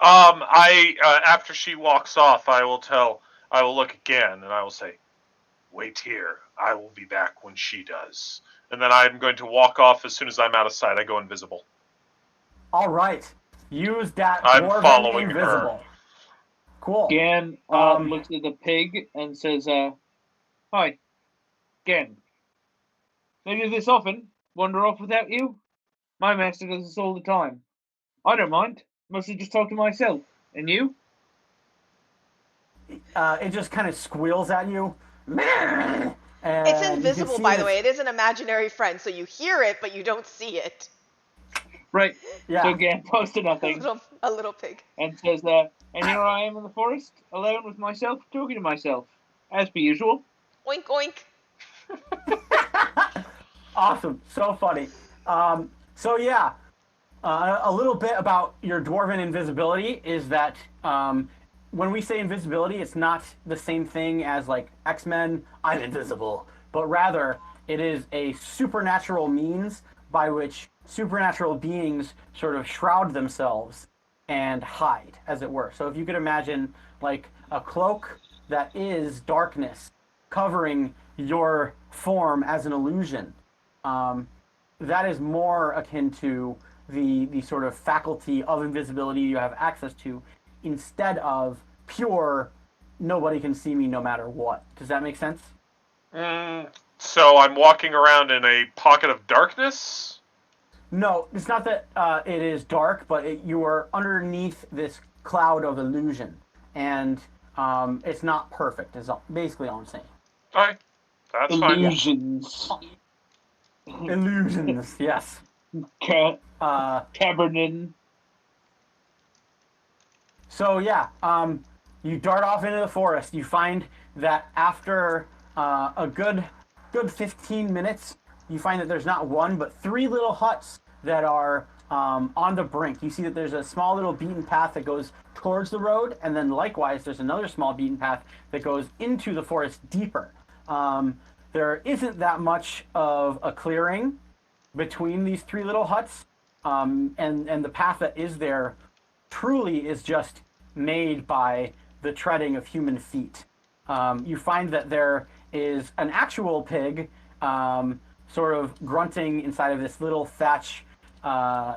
I after she walks off, I will look again and I will say, "Wait here. I will be back when she does." And then I'm going to walk off as soon as I'm out of sight. I go invisible. All right. Use that I'm dwarven following invisible. Cool. Gan Um, looks at the pig and says, "Hi, Gan. They do this often. Wander off without you. My master does this all the time. I don't mind. Mostly just talk to myself. And you? It just kind of squeals at you. And it's you can invisible, see by the this- way. It is an imaginary friend, so you hear it, but you don't see it. Right. Yeah. So Gan posted nothing A little pig. and says, and here I am in the forest, alone with myself, talking to myself, as per usual. Oink oink. Awesome. So funny. So yeah, a little bit about your dwarven invisibility is that when we say invisibility, it's not the same thing as like X-Men, I'm invisible, but rather it is a supernatural means by which supernatural beings sort of shroud themselves and hide, as it were. So if you could imagine like a cloak that is darkness covering your form as an illusion, that is more akin to the sort of faculty of invisibility you have access to, instead of pure nobody can see me no matter what. Does that make sense? So I'm walking around in a pocket of darkness? No, it's not that it is dark, but you are underneath this cloud of illusion, and it's not perfect. Is basically all I'm saying. All right. That's Illusions. Illusions, yes. Cabernet. So yeah, you dart off into the forest. You find that after a good 15 minutes, you find that there's not one but three little huts that are on the brink. You see that there's a small little beaten path that goes towards the road, and then likewise there's another small beaten path that goes into the forest deeper. There isn't that much of a clearing between these three little huts, and the path that is there truly is just made by the treading of human feet. You find that there is an actual pig sort of grunting inside of this little thatch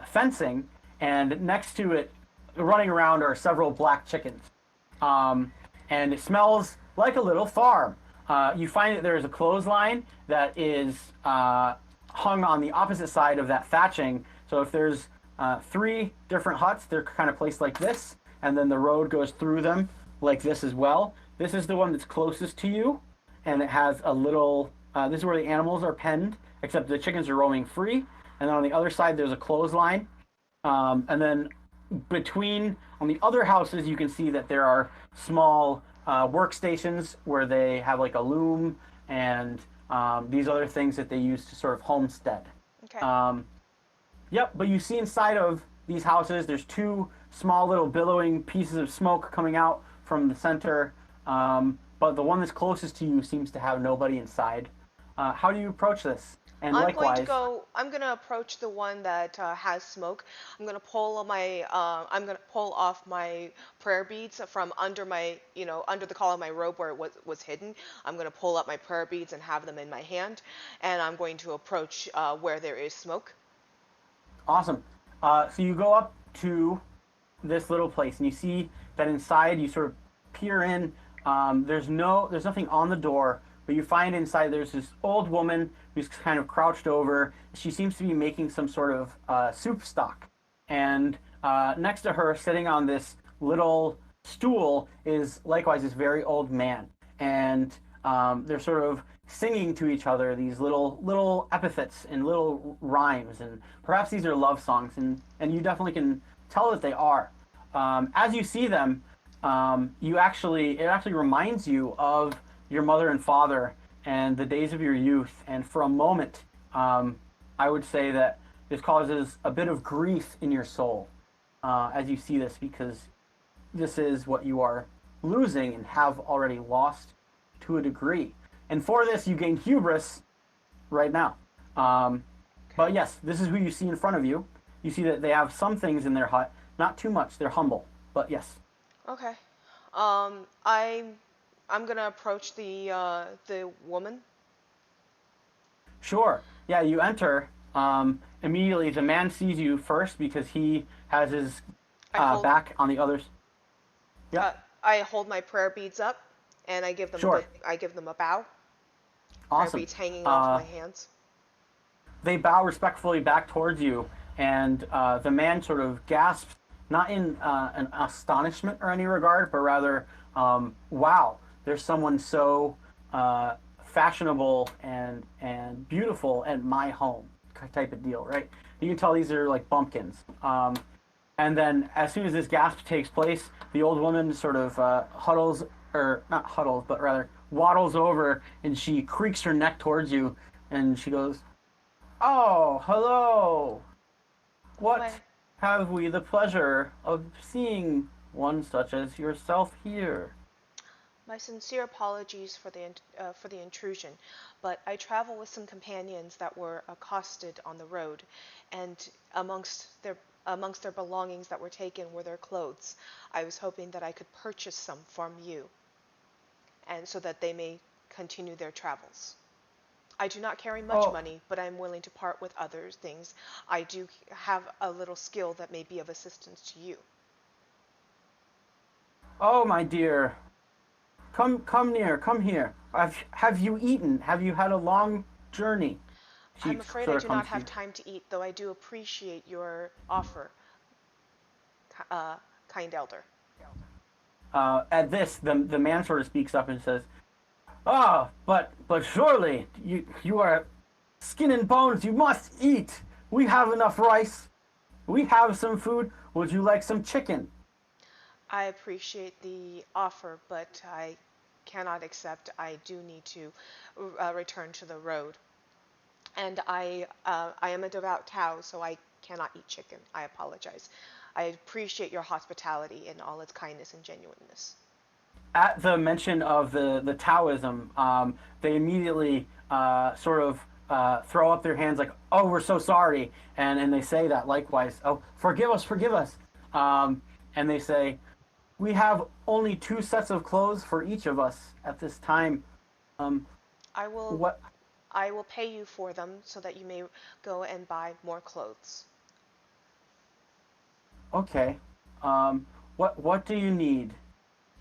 fencing, and next to it, running around, are several black chickens. And it smells like a little farm. You find that there is a clothesline that is hung on the opposite side of that thatching. So if there's three different huts, they're kind of placed like this, and then the road goes through them like this as well. This is the one that's closest to you, and it has a little, this is where the animals are penned, except the chickens are roaming free. And then on the other side, there's a clothesline. And then between, on the other houses, you can see that there are small workstations where they have like a loom and these other things that they use to sort of homestead. Okay. Yep, but you see inside of these houses, there's two small little billowing pieces of smoke coming out from the center, but the one that's closest to you seems to have nobody inside. How do you approach this? And I'm likewise, I'm gonna approach the one that has smoke. I'm gonna pull off my prayer beads from under my, under the collar of my robe where it was hidden. I'm gonna pull up my prayer beads and have them in my hand, and I'm going to approach where there is smoke. Awesome. So you go up to this little place, and you see that inside. You sort of peer in. There's nothing on the door, but you find inside there's this old woman who's kind of crouched over. She seems to be making some sort of soup stock, and next to her, sitting on this little stool, is likewise this very old man, and they're sort of singing to each other these little epithets and little rhymes, and perhaps these are love songs, and you definitely can tell that they are. As you see them, it actually reminds you of your mother and father and the days of your youth, and for a moment, I would say that this causes a bit of grief in your soul as you see this, because this is what you are losing and have already lost to a degree. And for this, you gain hubris right now. But yes, this is who you see in front of you. You see that they have some things in their hut, not too much. They're humble, but yes. Okay. I'm gonna approach the woman. Sure. Yeah, you enter. Immediately, the man sees you first because he has his back on the others. Yeah. I hold my prayer beads up, and I give them Sure. I give them a bow. Awesome. Prayer beads hanging off my hands. They bow respectfully back towards you, and the man sort of gasps, not in an astonishment or any regard, but rather, wow, there's someone so fashionable and beautiful at my home. type of deal, right? You can tell these are like bumpkins. And then as soon as this gasp takes place, the old woman sort of huddles, or not huddles, but rather waddles over, and she creaks her neck towards you, and she goes, "Oh, hello. What have we the pleasure of seeing one such as yourself here?" My sincere apologies for the intrusion, but I travel with some companions that were accosted on the road, and amongst their belongings that were taken were their clothes. I was hoping that I could purchase some from you, and so that they may continue their travels. I do not carry much money, but I am willing to part with other things. I do have a little skill that may be of assistance to you. Oh, my dear. Come near, come here. Have you eaten? Have you had a long journey? I'm afraid I do not have time to eat, though I do appreciate your offer, kind elder. At this, the man sort of speaks up and says, "Ah, but surely you are skin and bones. You must eat. We have enough rice. We have some food. Would you like some chicken?" I appreciate the offer, but I cannot accept. I do need to return to the road. And I am a devout Tao, so I cannot eat chicken. I apologize. I appreciate your hospitality in all its kindness and genuineness. At the mention of the Taoism, they immediately sort of throw up their hands like, "Oh, we're so sorry," and they say that likewise. "Oh, forgive us," and they say, "We have only 2 sets of clothes for each of us at this time." I will pay you for them so that you may go and buy more clothes. Okay. What do you need?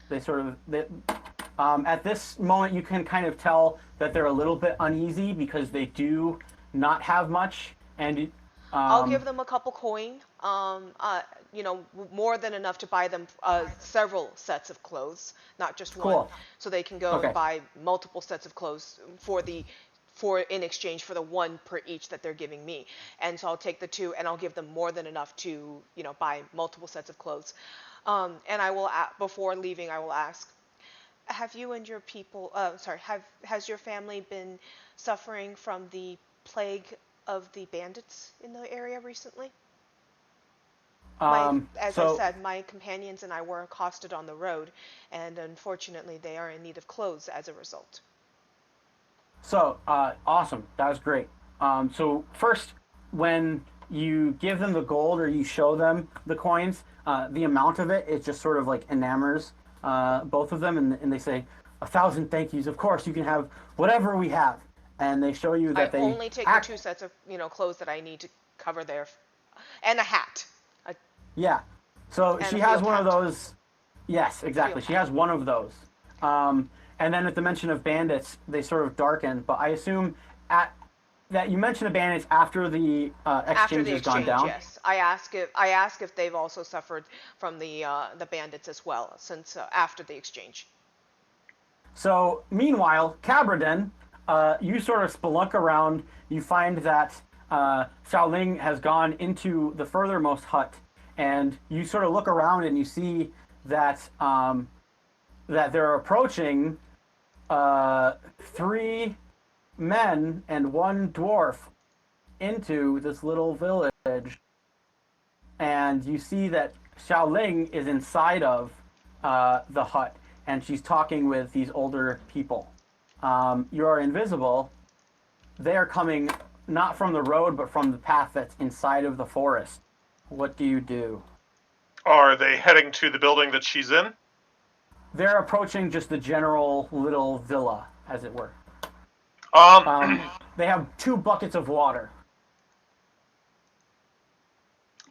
At this moment you can kind of tell that they're a little bit uneasy because they do not have much, and I'll give them a couple coin, more than enough to buy them several sets of clothes, not just one. Cool. So they can go and buy multiple sets of clothes in exchange for the one per each that they're giving me. And so I'll take the 2 and I'll give them more than enough to, buy multiple sets of clothes. And I will, before leaving, I will ask, have you and your people, has your family been suffering from the plague of the bandits in the area recently? As I said, my companions and I were accosted on the road, and unfortunately they are in need of clothes as a result. So, awesome. That was great. So first, when you give them the gold or you show them the coins, the amount of it just sort of like enamors both of them, and they say, "1,000 thank yous. Of course, you can have whatever we have." And they show you that I only take the 2 sets of clothes that I need to cover and a hat. Yeah. So she has one of those. Yes, exactly. She has one of those. And then at the mention of bandits, they sort of darken. But I assume that you mentioned the bandits after the exchange has gone down. Yes, I ask if they've also suffered from the bandits as well since after the exchange. So meanwhile, Cabraden, you sort of spelunk around. You find that Xiaoling has gone into the furthermost hut, and you sort of look around and you see that that they're approaching 3 men and 1 dwarf into this little village, and you see that Xiaoling is inside of the hut, and she's talking with these older people. You are invisible. They are coming not from the road, but from the path that's inside of the forest. What do you do? Are they heading to the building that she's in? They're approaching just the general little villa, as it were. They have 2 buckets of water.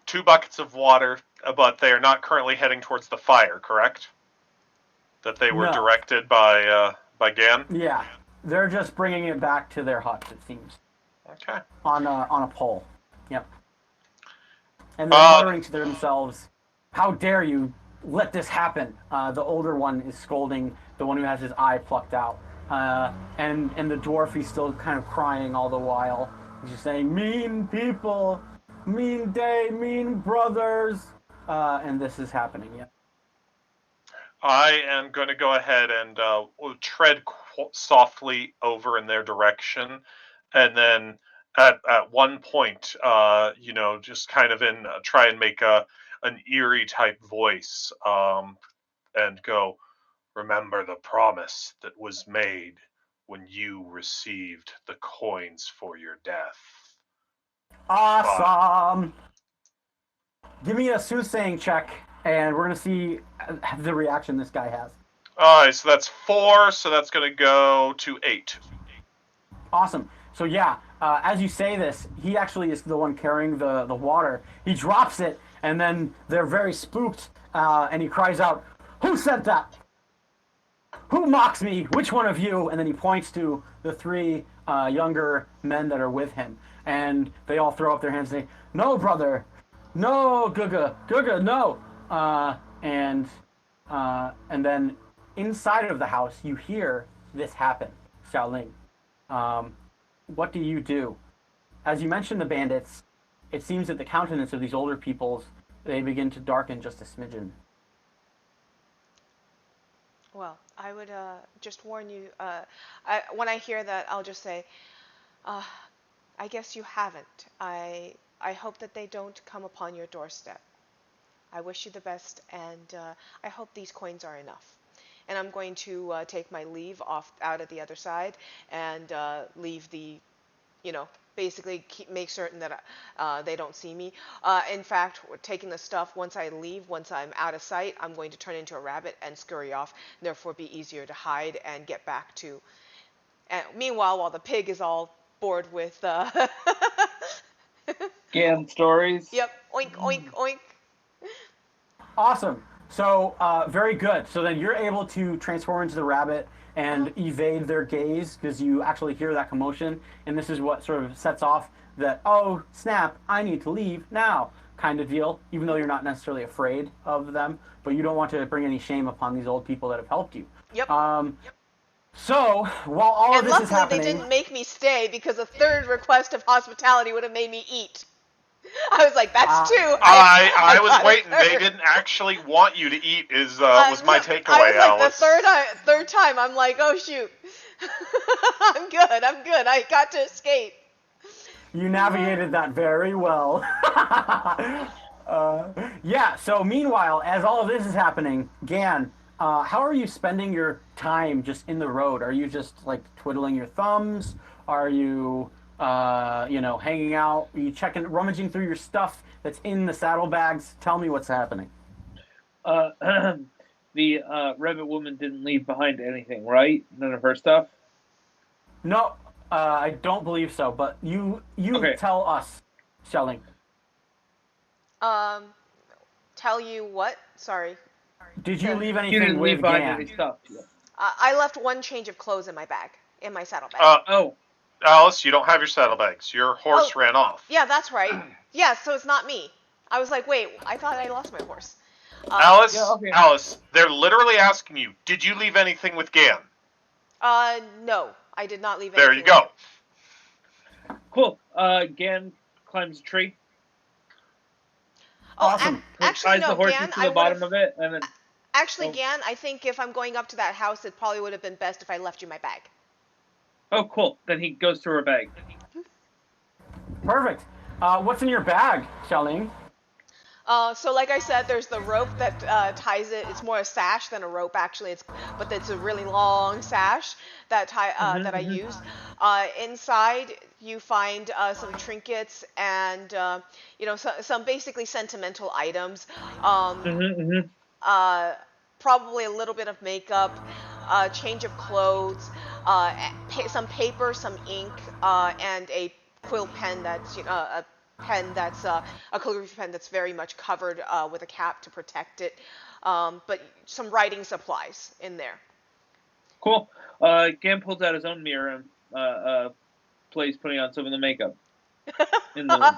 2 buckets of water, but they are not currently heading towards the fire, correct? That they were directed by Gan? Yeah, they're just bringing it back to their huts, it seems. Okay. On a pole. Yep. And they're muttering to themselves, "How dare you let this happen?" The older one is scolding the one who has his eye plucked out. And the dwarf, he's still kind of crying all the while. He's just saying, mean people, mean day, mean brothers. And this is happening, yeah. I am going to go ahead and tread softly over in their direction, and then at one point, just kind of try and make an eerie type voice, and go, remember the promise that was made when you received the coins for your death. Awesome! Give me a soothsaying check, and we're going to see the reaction this guy has. All right, so that's 4, so that's going to go to 8. Awesome. So yeah, as you say this, he actually is the one carrying the water. He drops it, and then they're very spooked, and he cries out, "Who said that? Who mocks me? Which one of you?" And then he points to the 3 younger men that are with him, and they all throw up their hands and say, "No, brother. No, Guga, no." And then inside of the house, you hear this happen, Xiaoling. What do you do? As you mentioned the bandits, it seems that the countenance of these older peoples, they begin to darken just a smidgen. Well, I would just warn you. When I hear that, I'll just say, I guess you haven't. I hope that they don't come upon your doorstep. I wish you the best, and I hope these coins are enough. And I'm going to take my leave out at the other side and leave basically make certain that they don't see me. In fact, taking the stuff, once I'm out of sight, I'm going to turn into a rabbit and scurry off, and therefore be easier to hide and get back to. And meanwhile, while the pig is all bored with Scam stories. Yep, oink, oink, oink. Awesome. So, very good. So then you're able to transform into the rabbit and evade their gaze because you actually hear that commotion. And this is what sort of sets off that, oh, snap, I need to leave now kind of deal, even though you're not necessarily afraid of them. But you don't want to bring any shame upon these old people that have helped you. Yep. So, while all of this is happening... And luckily they didn't make me stay because a third request of hospitality would have made me eat. I was like, that's 2. I was waiting. They didn't actually want you to eat. Was my takeaway, I was like, Alice. the third time, I'm like, oh shoot, I'm good. I got to escape. You navigated that very well. Yeah. So meanwhile, as all of this is happening, Gan, how are you spending your time just in the road? Are you just like twiddling your thumbs? Are you hanging out? Are you rummaging through your stuff that's in the saddlebags? Tell me what's happening. The rabbit woman didn't leave behind anything, right? None of her stuff? No, I don't believe so, but you Okay. Tell us, Shelling. Tell you what? Sorry. Did you leave You anything didn't with leave behind Gan? any stuff. Yeah. I left one change of clothes in my bag, in my saddlebag. Oh, Alice, you don't have your saddlebags. Your horse ran off. Yeah, that's right. Yeah, so it's not me. I was like, wait, I thought I lost my horse. Alice, yeah, okay. Alice, they're literally asking you, did you leave anything with Gan? No, I did not leave There anything. you go. cool. Gan climbs a tree. Oh, Awesome. actually, Ties no, the horse Gan, into I the bottom of it, and then... Actually, Oh. Gan, I think if I'm going up to that house, it probably would have been best if I left you my bag. Oh, cool. Then he goes through her bag. Perfect. What's in your bag, Shelling? So like I said, there's the rope that ties it. It's more a sash than a rope, actually. But it's a really long sash that I use. Inside, you find some trinkets and some basically sentimental items. Probably a little bit of makeup, change of clothes, some paper, some ink, and a quill pen that's a calligraphy pen that's very much covered with a cap to protect it, but some writing supplies in there. Cool. Gan pulls out his own mirror and plays putting on some of the makeup in the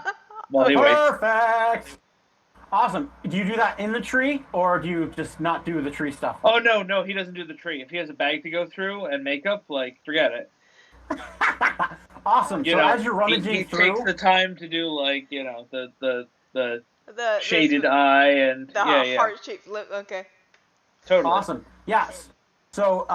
while he waits. Perfect. Awesome. Do you do that in the tree, or do you just not do the tree stuff? Oh no, he doesn't do the tree. If he has a bag to go through and makeup, like forget it. Awesome. You So know, as you're rummaging he through, takes the time to do like the The shaded eye and the heart-shaped lip. Okay. totally. awesome. Yes. So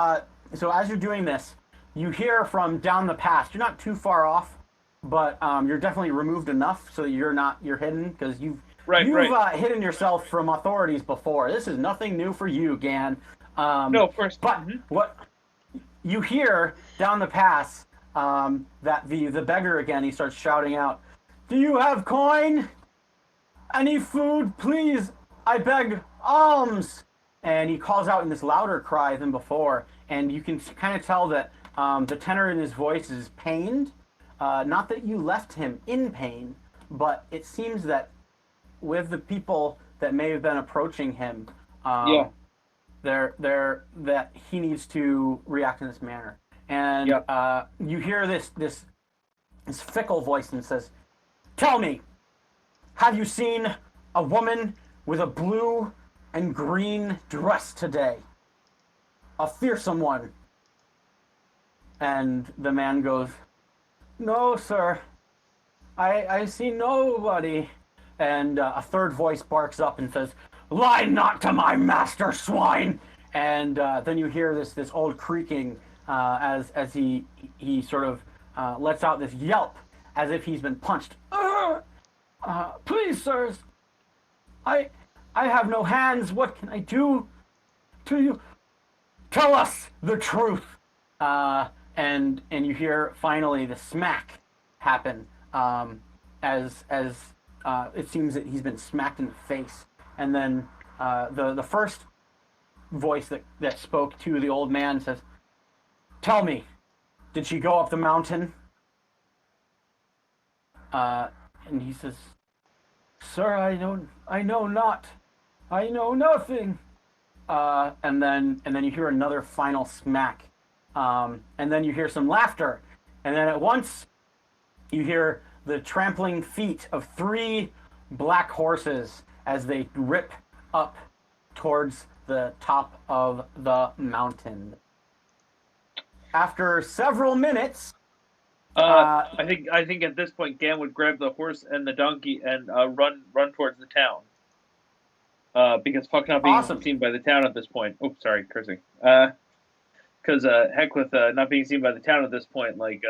so as you're doing this, you hear from down the pass. You're not too far off, but you're definitely removed enough so that you're hidden because you've hidden yourself from authorities before. This is nothing new for you, Gan. No, of course. But what you hear down the pass that the beggar again, he starts shouting out, "Do you have coin? Any food, please? I beg alms!" And he calls out in this louder cry than before, and you can kind of tell that the tenor in his voice is pained. Not that you left him in pain, but it seems that with the people that may have been approaching him, that he needs to react in this manner. And you hear this fickle voice and says, "Tell me, have you seen a woman with a blue and green dress today? A fearsome one." And the man goes, "No, sir. I see nobody." And a third voice barks up and says, "Lie not to my master, swine!" And then you hear this old creaking as he sort of lets out this yelp as if he's been punched. "Please, sirs, I have no hands. What can I do to you? Tell us the truth." And you hear finally the smack happen as it seems that he's been smacked in the face. And then the first voice that spoke to the old man says, "Tell me, did she go up the mountain?" And he says, "Sir, I know not. I know nothing." And then you hear another final smack. And then you hear some laughter. And then at once you hear the trampling feet of 3 black horses as they rip up towards the top of the mountain. After several minutes, I think at this point Gan would grab the horse and the donkey and run towards the town. Because fuck not being seen by the town at this point. Oh, sorry, cursing. Because heck with not being seen by the town at this point, like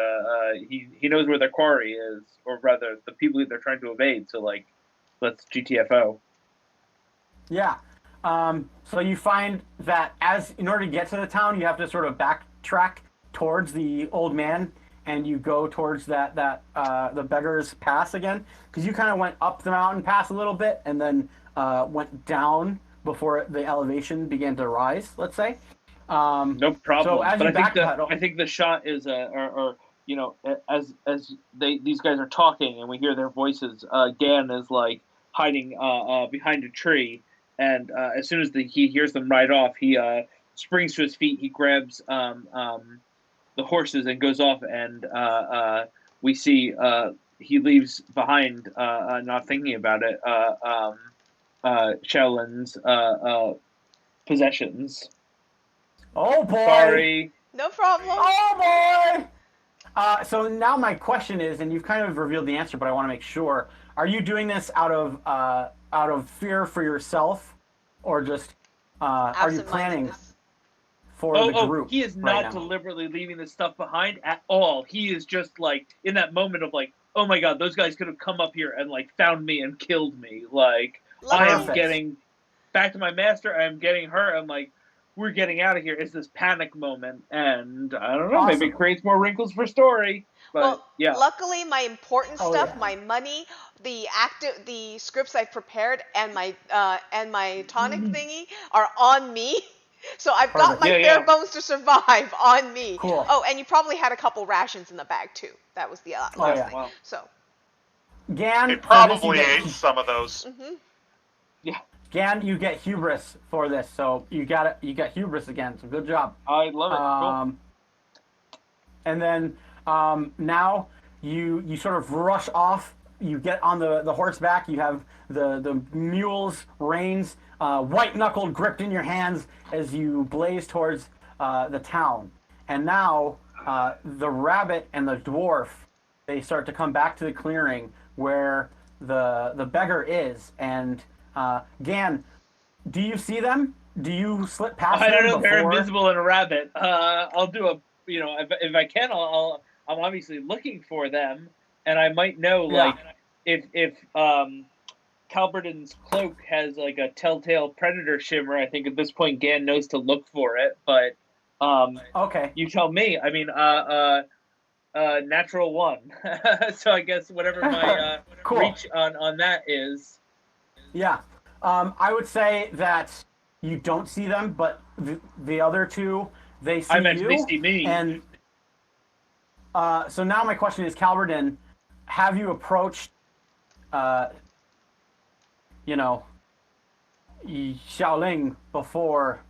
he knows where their quarry is, or rather the people they're trying to evade. So like, let's GTFO. Yeah. So you find that in order to get to the town, you have to sort of backtrack towards the old man, and you go towards the beggar's pass again, because you kind of went up the mountain pass a little bit, and then went down before the elevation began to rise. Let's say. No problem. So as but you I think the shot is as these guys are talking and we hear their voices. Gan is like hiding behind a tree, and as soon as he hears them ride off, he springs to his feet. He grabs the horses and goes off, and we see he leaves behind, not thinking about it, Shaolin's possessions. Oh boy! Sorry. No problem. Oh boy! So now my question is, and you've kind of revealed the answer, but I want to make sure: are you doing this out of fear for yourself, or just are you planning for the group? He is not deliberately leaving this stuff behind at all. He is just like in that moment of like, oh my god, those guys could have come up here and like found me and killed me. Like I am getting back to my master. I am getting her. I'm like, we're getting out of here. It's this panic moment, and I don't know, maybe it creates more wrinkles for story. But yeah. Luckily, my important stuff, my money, the scripts I've prepared, and my tonic thingy are on me. So I've got my bare bones to survive on me. Cool. Oh, and you probably had a couple rations in the bag too. That was the last thing. Wow. So. Gan, he probably ate some of those. Mm-hmm. Yeah. Gan, you get hubris for this, so you got hubris again. So good job. I love it. Cool. And then now you sort of rush off. You get on the horseback. You have the mule's reins white knuckled gripped in your hands as you blaze towards the town. And now the rabbit and the dwarf, they start to come back to the clearing where the beggar is. And Gan, do you see them? Do you slip past them? I don't know. Before? They're invisible in a rabbit. I'll do a, if I can, I'm obviously looking for them, and I might know, like, if Calberton's cloak has like a telltale predator shimmer. I think at this point Gan knows to look for it, but okay, you tell me. I mean, natural 1. So I guess whatever my cool. reach on that is. Yeah, I would say that you don't see them, but the other two, they see you. They see me. And so now my question is, Calberton, have you approached, Xiaoling before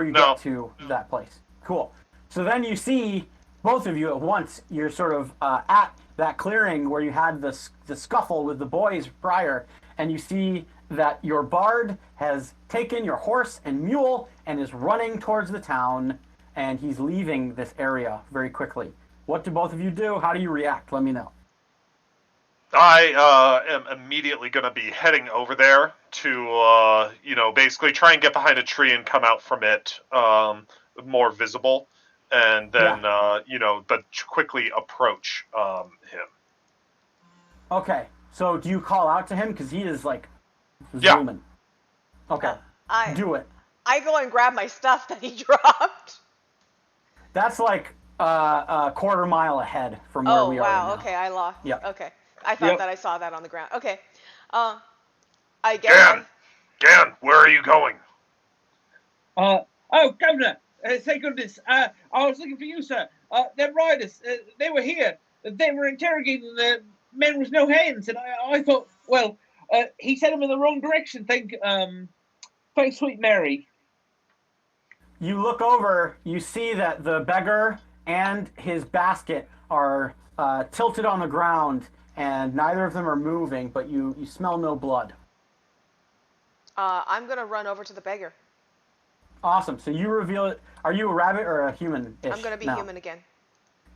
you get to that place? Cool. So then you see both of you at once. You're sort of at that clearing where you had the scuffle with the boys prior, and you see that your bard has taken your horse and mule and is running towards the town, and he's leaving this area very quickly. What do both of you do? How do you react? Let me know. I am immediately going to be heading over there to, basically try and get behind a tree and come out from it more visible, and then, but quickly approach him. Okay, so do you call out to him? Because he is, like, zooming. Okay, do it. I go and grab my stuff that he dropped. That's like a quarter mile ahead from where we are right now. Okay, I lost. Yeah. Okay, I thought that I saw that on the ground. Okay, I guess. Gan, where are you going? Governor, thank goodness. I was looking for you, sir. Them riders, they were here. They were interrogating the men with no hands, and I thought, well, he sent them in the wrong direction. Thanks, sweet Mary. You look over, you see that the beggar and his basket are tilted on the ground, and neither of them are moving, but you smell no blood. I'm going to run over to the beggar. Awesome. So you reveal it. Are you a rabbit or a human-ish? I'm going to be human again.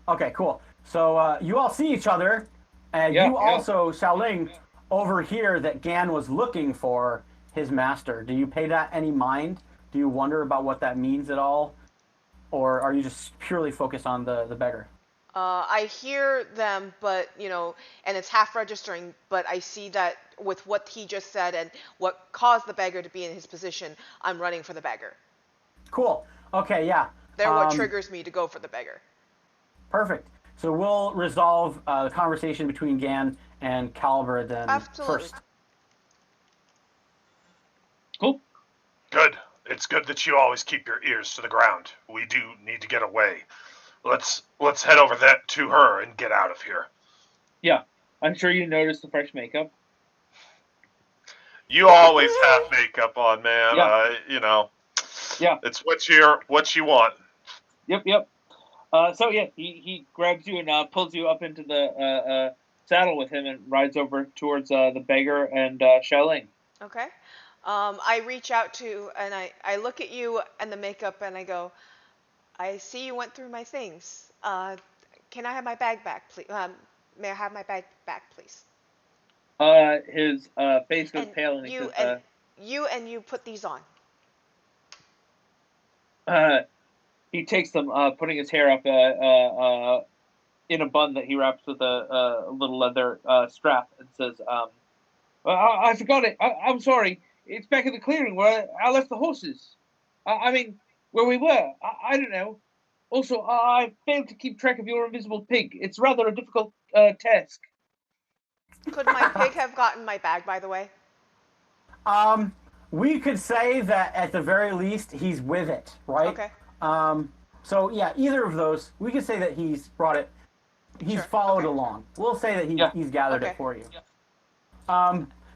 Okay, cool. So you all see each other, and you also, Xiaoling, overhear that Gan was looking for his master. Do you pay that any mind? Do you wonder about what that means at all? Or are you just purely focused on the beggar? I hear them, but, and it's half registering, but I see that with what he just said and what caused the beggar to be in his position, I'm running for the beggar. Cool. Okay, yeah. They're what triggers me to go for the beggar. Perfect. So we'll resolve the conversation between Gan and Calber then first. Cool. Good. It's good that you always keep your ears to the ground. We do need to get away. Let's head over that to her and get out of here. Yeah, I'm sure you noticed the fresh makeup. You always have makeup on, man. Yeah. Yeah. It's what you want. Yep. So yeah, he grabs you and pulls you up into the saddle with him and rides over towards the beggar and Xiaoling. Okay. I reach out to, and I look at you and the makeup, and I go, I see you went through my things. Can I have my bag back, please? May I have my bag back, please? His face goes pale, and he says, you put these on. He takes them, putting his hair up in a bun that he wraps with a little leather strap, and says, I forgot it. I'm sorry. It's back in the clearing where I left the horses. I mean, where we were. I don't know. Also, I failed to keep track of your invisible pig. It's rather a difficult task. Could my pig have gotten my bag, by the way? We could say that at the very least he's with it, right? Okay. So yeah, either of those, we could say that he's brought it. He's followed along. We'll say that he's gathered it for you.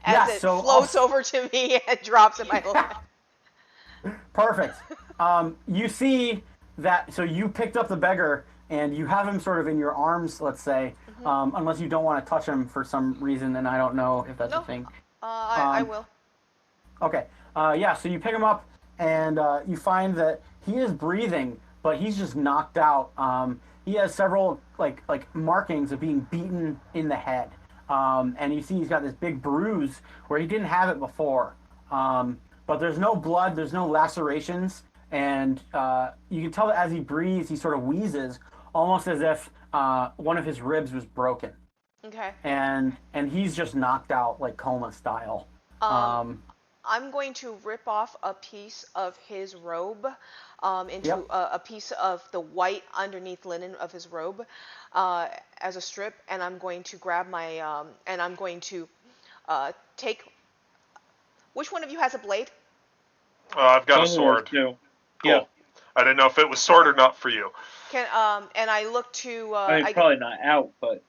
As it floats over to me and drops in my lap. Perfect. You see that, so you picked up the beggar and you have him sort of in your arms, let's say, unless you don't want to touch him for some reason, and I don't know if that's a thing. I will. Okay. So you pick him up and you find that he is breathing, but he's just knocked out. He has several like markings of being beaten in the head, and you see he's got this big bruise where he didn't have it before. But there's no blood, there's no lacerations, and you can tell that as he breathes, he sort of wheezes, almost as if one of his ribs was broken. Okay. And he's just knocked out like coma style. I'm going to rip off a piece of his robe, into Yep. a piece of the white underneath linen of his robe, as a strip, and I'm going to grab my, and I'm going to take. Which one of you has a blade? I've got a Both of us sword. do. Cool. Yeah. I didn't know if it was sword or not for you. Can and I look to. I mean, probably not out, but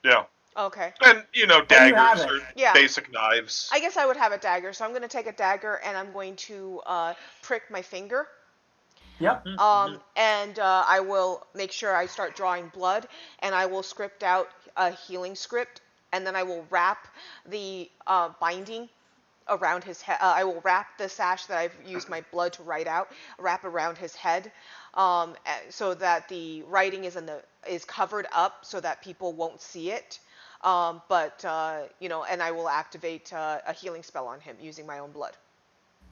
Yeah. Okay. And, you have daggers it. or Yeah. basic knives. I guess I would have a dagger, so I'm going to take a dagger and I'm going to prick my finger. Yep. And I will make sure I start drawing blood, and I will script out a healing script, and then I will wrap the binding around his head. I will wrap the sash that I've used my blood to write out, wrap around his head, so that the writing is covered up so that people won't see it. But and I will activate a healing spell on him using my own blood.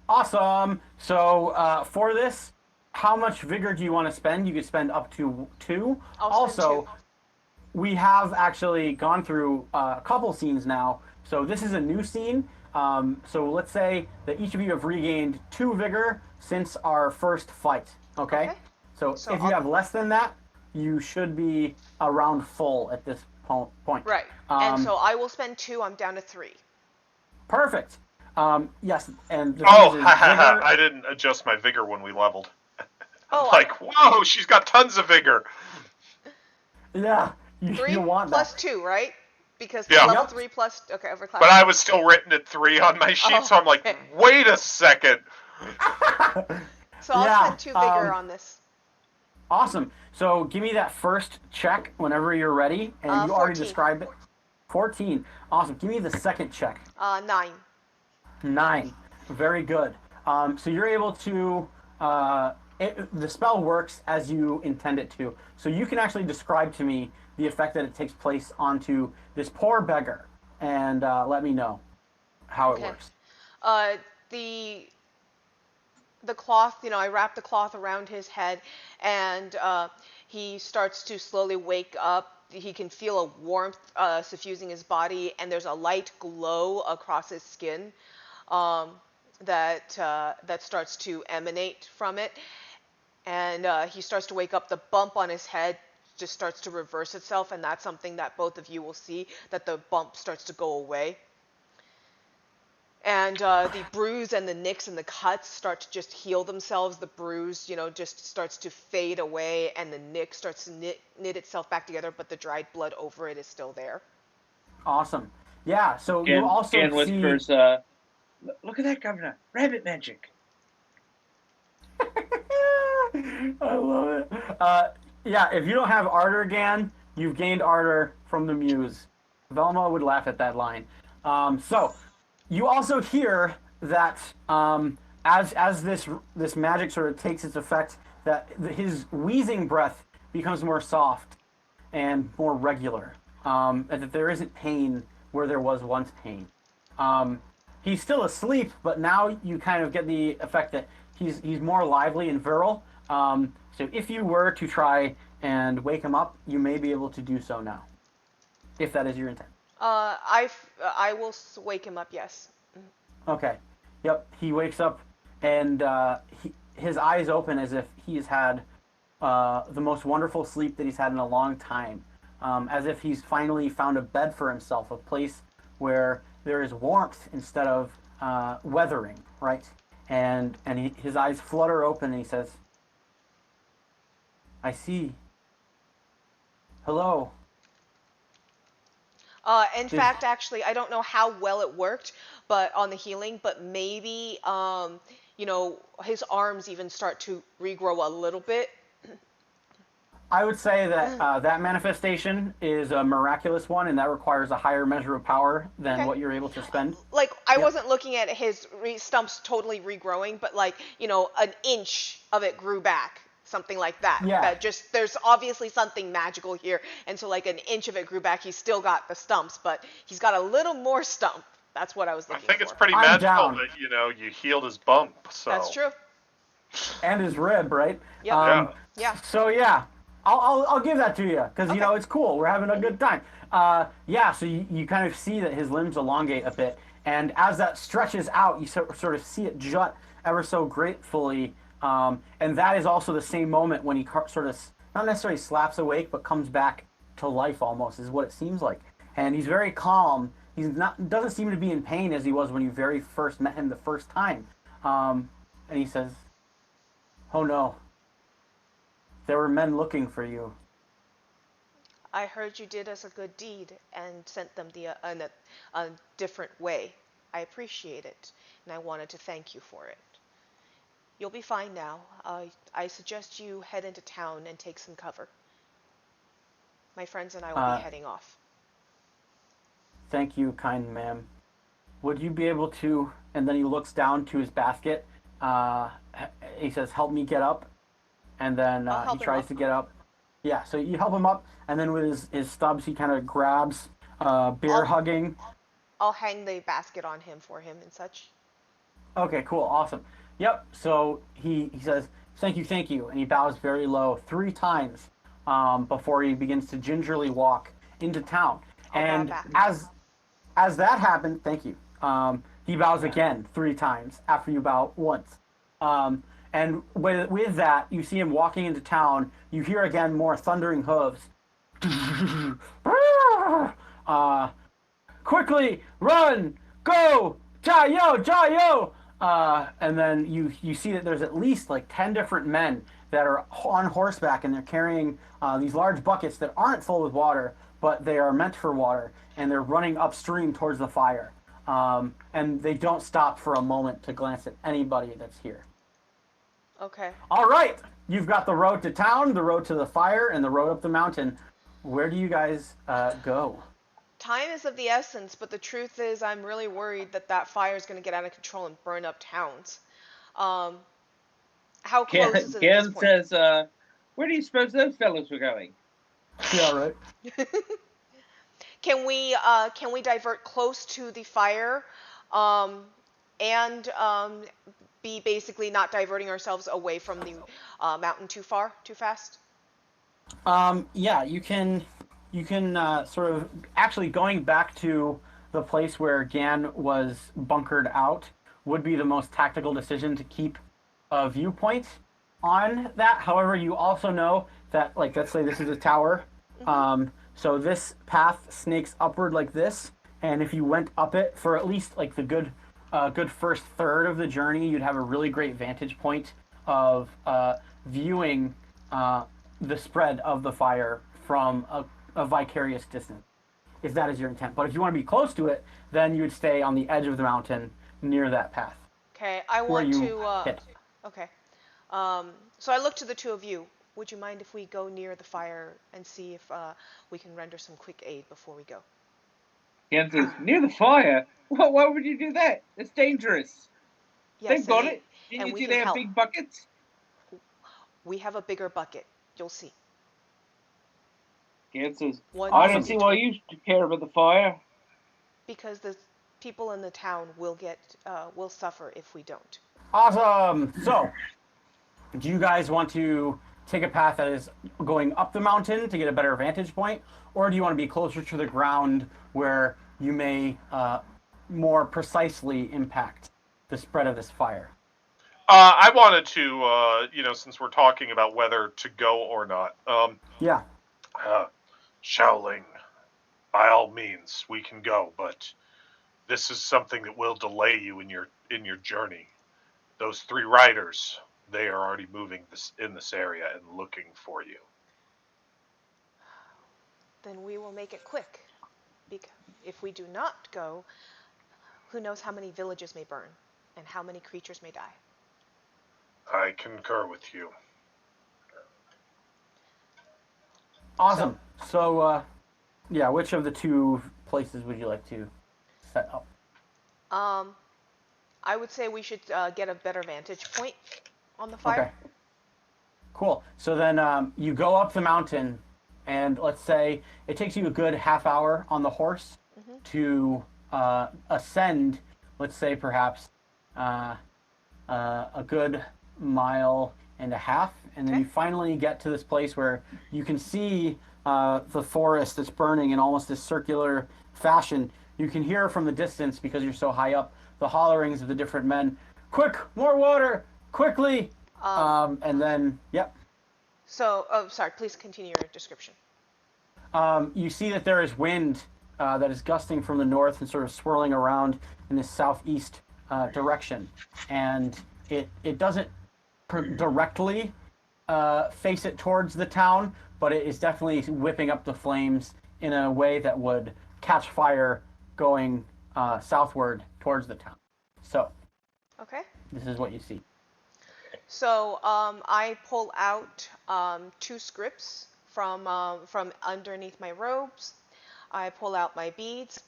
Awesome. So for this, how much vigor do you want to spend? You could spend up to 2. I'll spend Also, 2. we have actually gone through a couple scenes now. So this is a new scene. So let's say that each of you have regained 2 vigor since our first fight. Okay? Okay. So So if you have less than that, you should be around full at this point. Right. And so I will spend 2. I'm down to 3. Perfect. Yes, and the Oh, thing is ha ha ha. vigor- I didn't adjust my vigor when we leveled. Oh, Whoa, she's got tons of vigor. yeah, 3 you want plus that. 2, right? Because Yeah. level Yep. 3 plus overclass. But I was still written at 3 on my sheet, so I'm like, okay. wait a second. So I'll Yeah, spend 2 vigor on this. Awesome. So give me that first check whenever you're ready, and you already 14. described it. 14. Awesome. Give me the second check. 9. 9. Very good. So you're able to. The spell works as you intend it to. So you can actually describe to me the effect that it takes place onto this poor beggar, and let me know how it Okay. works. The cloth, I wrap the cloth around his head, and he starts to slowly wake up. He can feel a warmth suffusing his body, and there's a light glow across his skin that starts to emanate from it. And he starts to wake up. The bump on his head just starts to reverse itself, and that's something that both of you will see, that the bump starts to go away. And the bruise and the nicks and the cuts start to just heal themselves. The bruise, just starts to fade away, and the nick starts to knit itself back together, but the dried blood over it is still there. Awesome. Yeah. So you also Gan see. whispers, look at that, Governor. Rabbit magic. I love it. Yeah, if you don't have ardor, Gan, you've gained ardor from the muse. Velma would laugh at that line. So you also hear that as this magic sort of takes its effect, that his wheezing breath becomes more soft and more regular, and that there isn't pain where there was once pain. He's still asleep, but now you kind of get the effect that he's more lively and virile. So if you were to try and wake him up, you may be able to do so now, if that is your intent. I will wake him up, yes. Okay. Yep. He wakes up, and his eyes open as if he's had the most wonderful sleep that he's had in a long time. As if he's finally found a bed for himself, a place where there is warmth instead of weathering, right? And his eyes flutter open, and he says, "I see. Hello." In fact, actually, I don't know how well it worked, but on the healing, but maybe, his arms even start to regrow a little bit. I would say that that manifestation is a miraculous one, and that requires a higher measure of power than Okay. what you're able to spend. Like, I Yeah. wasn't looking at his stumps totally regrowing, but an inch of it grew back. something like that. Yeah. That just there's obviously something magical here, and so like an inch of it grew back. He's still got the stumps, but he's got a little more stump. That's what I was I looking think for. it's pretty I'm magical down. that you healed his bump. So That's true. And his rib, right? Yep. Yeah. So yeah, I'll give that to you because Okay. it's cool. We're having a good time. So you kind of see that his limbs elongate a bit, and as that stretches out, you sort of see it jut ever so gratefully. And that is also the same moment when he sort of not necessarily slaps awake, but comes back to life almost, is what it seems like. And he's very calm. Doesn't seem to be in pain as he was when you very first met him the first time. And he says, "Oh no, there were men looking for you." I heard you did us a good deed and sent them in a different way. I appreciate it, and I wanted to thank you for it. You'll be fine now. I suggest you head into town and take some cover. My friends and I will be heading off. "Thank you, kind ma'am. Would you be able to?" And then he looks down to his basket. He says, "Help me get up." And then he tries to get up. Yeah, so you help him up, and then with his stubs, he kind of grabs bear hugging. I'll hang the basket on him for him and such. Okay, cool, awesome. Yep. So he says, thank you," and he bows very low 3 times before he begins to gingerly walk into town. And as that happened, thank you. He bows again 3 times after you bow once. And with that, you see him walking into town. You hear again more thundering hooves. Quickly, run, go, Jayo! And then you see that there's at least like 10 different men that are on horseback, and they're carrying these large buckets that aren't full with water, but they are meant for water, and they're running upstream towards the fire. And they don't stop for a moment to glance at anybody that's here. Okay. All right, you've got the road to town, the road to the fire, and the road up the mountain. Where do you guys go? Time is of the essence, but the truth is I'm really worried that fire is going to get out of control and burn up towns. How close is it at this Gan point? says, where do you suppose those fellows were going? Yeah, right. Can we divert close to the fire, and be basically not diverting ourselves away from the mountain too fast? Yeah, you can sort of actually going back to the place where Gan was bunkered out would be the most tactical decision to keep a viewpoint on that. However, you also know that, like, let's say this is a tower. So this path snakes upward like this, and if you went up it for at least like the good first third of the journey, you'd have a really great vantage point of viewing the spread of the fire from a vicarious distance, if that is your intent. But if you want to be close to it, then you would stay on the edge of the mountain near that path. Okay, I where want you to. hit. Okay. So I look to the two of you. Would you mind if we go near the fire and see if we can render some quick aid before we go? Gan says, near the fire? Why would you do that? It's dangerous. Yes, They've got and it. Didn't and you we see can they have help. big buckets? We have a bigger bucket. You'll see. Gan says, One I don't in see why between. you should care about the fire. Because the people in the town will suffer if we don't. Awesome. So, do you guys want to take a path that is going up the mountain to get a better vantage point, or do you want to be closer to the ground where you may more precisely impact the spread of this fire? I wanted to, since we're talking about whether to go or not. Yeah. Shaoling, by all means, we can go, but this is something that will delay you in your journey. Those 3 riders, they are already moving in this area and looking for you. Then we will make it quick. Because if we do not go, who knows how many villages may burn and how many creatures may die. I concur with you. Awesome. So, yeah, which of the 2 places would you like to set up? I would say we should get a better vantage point on the fire. Okay. Cool. So then you go up the mountain, and let's say it takes you a good half hour on the horse to ascend, let's say perhaps a good mile and a half, and then you finally get to this place where you can see the forest that's burning in almost this circular fashion. You can hear from the distance, because you're so high up, the hollerings of the different men. Quick, more water, quickly! And then, yep. So, sorry, please continue your description. You see that there is wind that is gusting from the north and sort of swirling around in this southeast direction. And it doesn't directly face it towards the town, but it is definitely whipping up the flames in a way that would catch fire going southward towards the town. So, Okay. this is what you see. So I pull out 2 scripts from underneath my robes. I pull out my beads,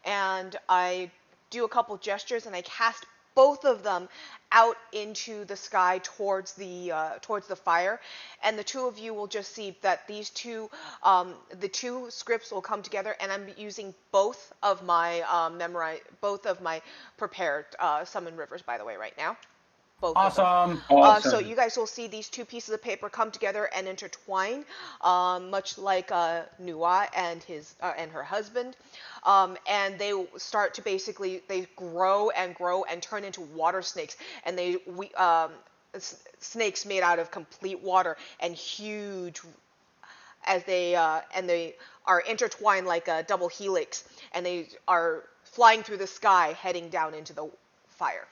and I do a couple gestures, and I cast both of them out into the sky towards the fire, and the two of you will just see that these two the 2 scripts will come together, and I'm using both of my prepared summon rivers, by the way, right now. Both of them. Awesome. So you guys will see these 2 pieces of paper come together and intertwine, much like Nua and her husband, and they start to they grow and turn into water snakes, and snakes made out of complete water and huge, as they are intertwined like a double helix, and they are flying through the sky, heading down into the fire.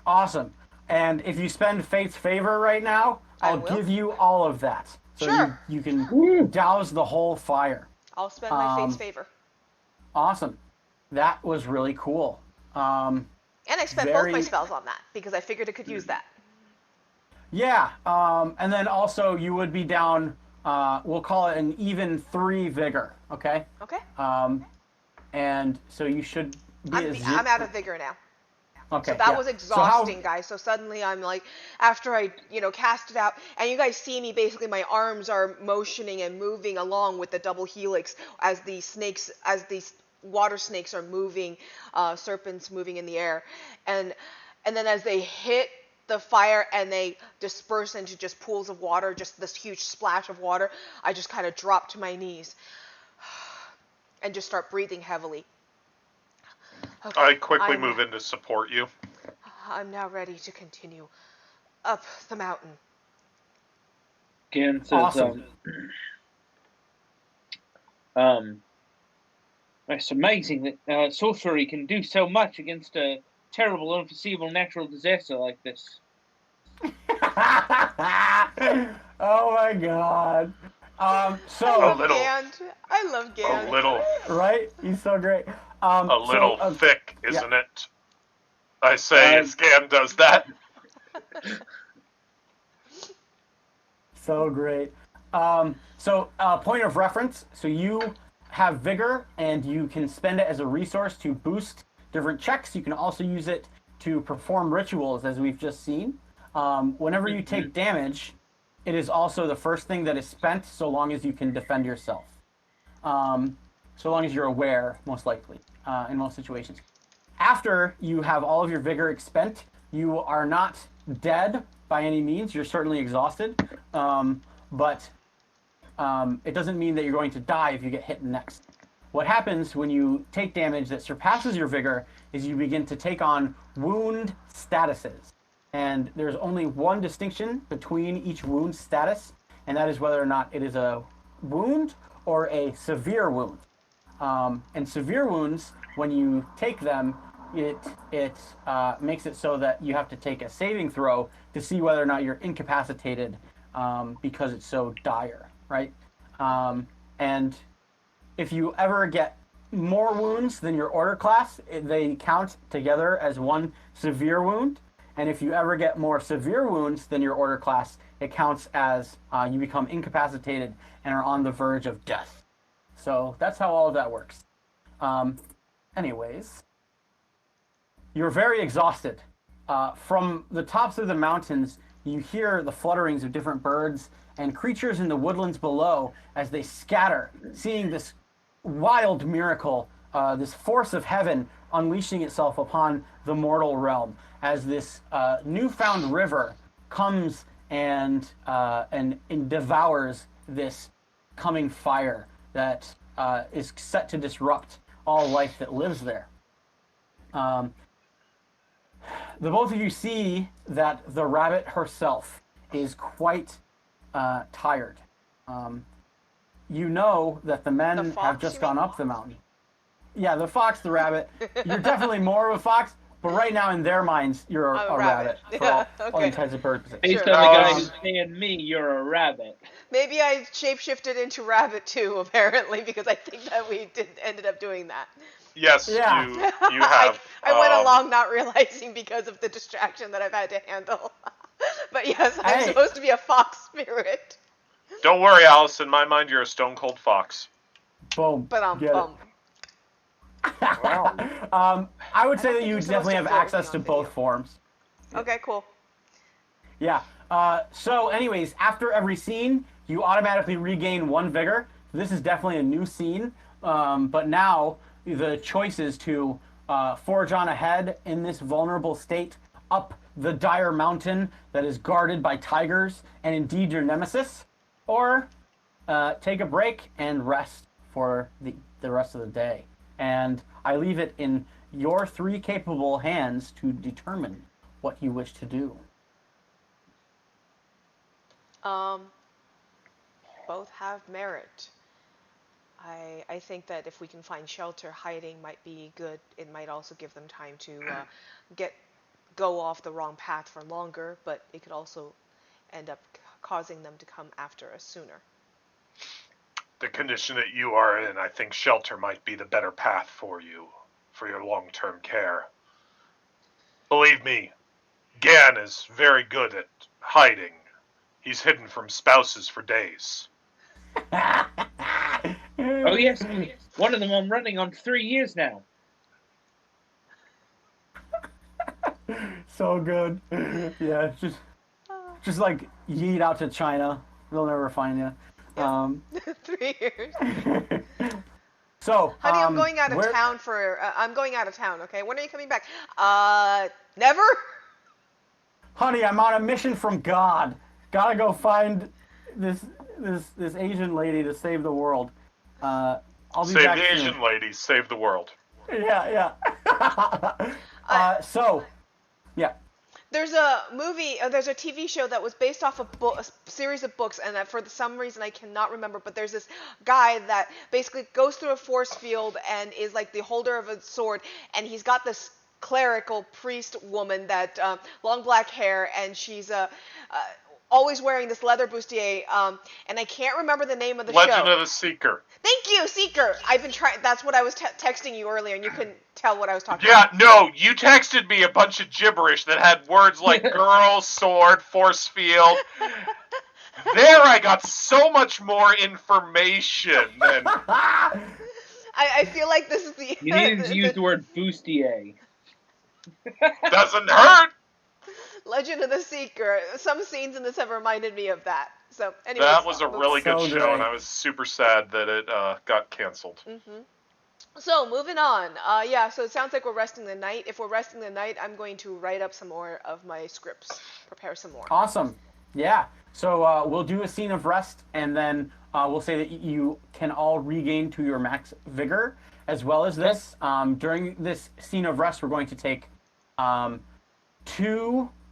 Awesome. And if you spend Fate's favor right now, I'll give you all of that. So Sure. you can douse the whole fire. I'll spend my Fate's favor. Awesome. That was really cool. And I spent both my spells on that, because I figured I could use that. Yeah. And then also you would be down, we'll call it an even 3 vigor, okay? Okay. And so you should be I'm out of vigor now. Okay. So that was exhausting, guys. So suddenly I'm like, after I, cast it out, and you guys see me, basically my arms are motioning and moving along with the double helix as these water snakes are moving, serpents moving in the air. And then as they hit the fire and they disperse into just pools of water, just this huge splash of water, I just kind of drop to my knees and just start breathing heavily. Okay, I quickly move in to support you. I'm now ready to continue up the mountain. Gan says, Awesome. It's amazing that sorcery can do so much against a terrible, unforeseeable natural disaster like this. Oh my god. I love Gand. A little. Right? He's so great. Thick, isn't it? I say as Gan does that. So great. Point of reference. So you have vigor, and you can spend it as a resource to boost different checks. You can also use it to perform rituals, as we've just seen. Whenever you take damage, it is also the first thing that is spent, so long as you can defend yourself. So long as you're aware, most likely, in most situations. After you have all of your vigor expent, you are not dead by any means. You're certainly exhausted, but it doesn't mean that you're going to die if you get hit next. What happens when you take damage that surpasses your vigor is you begin to take on wound statuses. And there's only one distinction between each wound status, and that is whether or not it is a wound or a severe wound. And severe wounds, when you take them, it makes it so that you have to take a saving throw to see whether or not you're incapacitated because it's so dire, right? And if you ever get more wounds than your order class, they count together as one severe wound. And if you ever get more severe wounds than your order class, it counts as you become incapacitated and are on the verge of death. So that's how all of that works. Anyways, you're very exhausted. From the tops of the mountains, you hear the flutterings of different birds and creatures in the woodlands below as they scatter, seeing this wild miracle, this force of heaven unleashing itself upon the mortal realm as this newfound river comes and devours this coming fire that is set to disrupt all life that lives there. The both of you see that the rabbit herself is quite tired. You know that the men fox, have just you gone mean? up the mountain. Yeah, the fox, the rabbit. You're definitely more of a fox, but right now in their minds, you're a rabbit for Yeah, all okay. intents and purposes. Based Sure. on the guy who's saying me, you're a rabbit. Maybe I shapeshifted into rabbit too, apparently, because I think that we ended up doing that. Yes, Yeah. you have. I went along not realizing because of the distraction that I've had to handle. But yes, I'm Hey. supposed to be a fox spirit. Don't worry, Alice. In my mind, you're a stone cold fox. Boom. But Get it. I would say that think you you're definitely have supposed to vote access me to on both video. forms. Okay, cool. Yeah. So, anyways, after every scene, you automatically regain 1 vigor. This is definitely a new scene, but now the choice is to forge on ahead in this vulnerable state up the dire mountain that is guarded by tigers and indeed your nemesis, or take a break and rest for the rest of the day. And I leave it in your 3 capable hands to determine what you wish to do. Both have merit. I think that if we can find shelter, hiding might be good. It might also give them time to go off the wrong path for longer, but it could also end up causing them to come after us sooner. The condition that you are in, I think shelter might be the better path for you, for your long-term care. Believe me, Gan is very good at hiding. He's hidden from spouses for days. Oh yes, one of them I'm running on 3 years now. So good. Yeah, just like yeet out to China. They'll never find you. 3 years. So, Honey, I'm going out of town for. I'm going out of town. Okay, when are you coming back? Never. Honey, I'm on a mission from God. Gotta go find this Asian lady to save the world. I'll be Save back the soon. Asian ladies, save the world. Yeah. Yeah. There's a movie, there's a TV show that was based off a series of books, and for some reason I cannot remember, but there's this guy that basically goes through a force field and is like the holder of a sword, and he's got this clerical priest woman that long black hair, and she's always wearing this leather bustier, and I can't remember the name of the Legend show. of the Seeker. Thank you, Seeker. I've been trying. That's what I was texting you earlier, and you couldn't tell what I was talking about. Yeah, no, you texted me a bunch of gibberish that had words like girl, sword, force field. There I got so much more information than... I feel like this is the... You needed to use the word bustier. Doesn't hurt! Legend of the Seeker. Some scenes in this have reminded me of that. So, anyway. That was a really good So show, great. and I was super sad that it got canceled. So, moving on. So it sounds like we're resting the night. If we're resting the night, I'm going to write up some more of my scripts. Prepare some more. Awesome. Yeah. So we'll do a scene of rest, and then we'll say that you can all regain to your max vigor, as well as this. During this scene of rest, we're going to take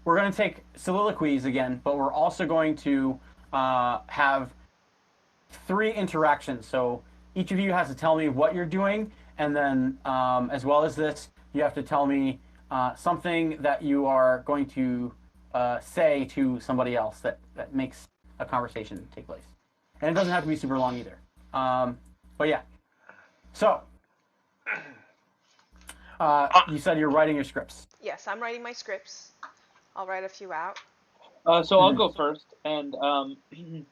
We're going to take soliloquies again, but we're also going to have 3 interactions. So each of you has to tell me what you're doing, and then as well as this, you have to tell me something that you are going to say to somebody else that makes a conversation take place. And it doesn't have to be super long either. But yeah. So, you said you're writing your scripts. Yes, I'm writing my scripts. I'll write a few out. So I'll go first, and we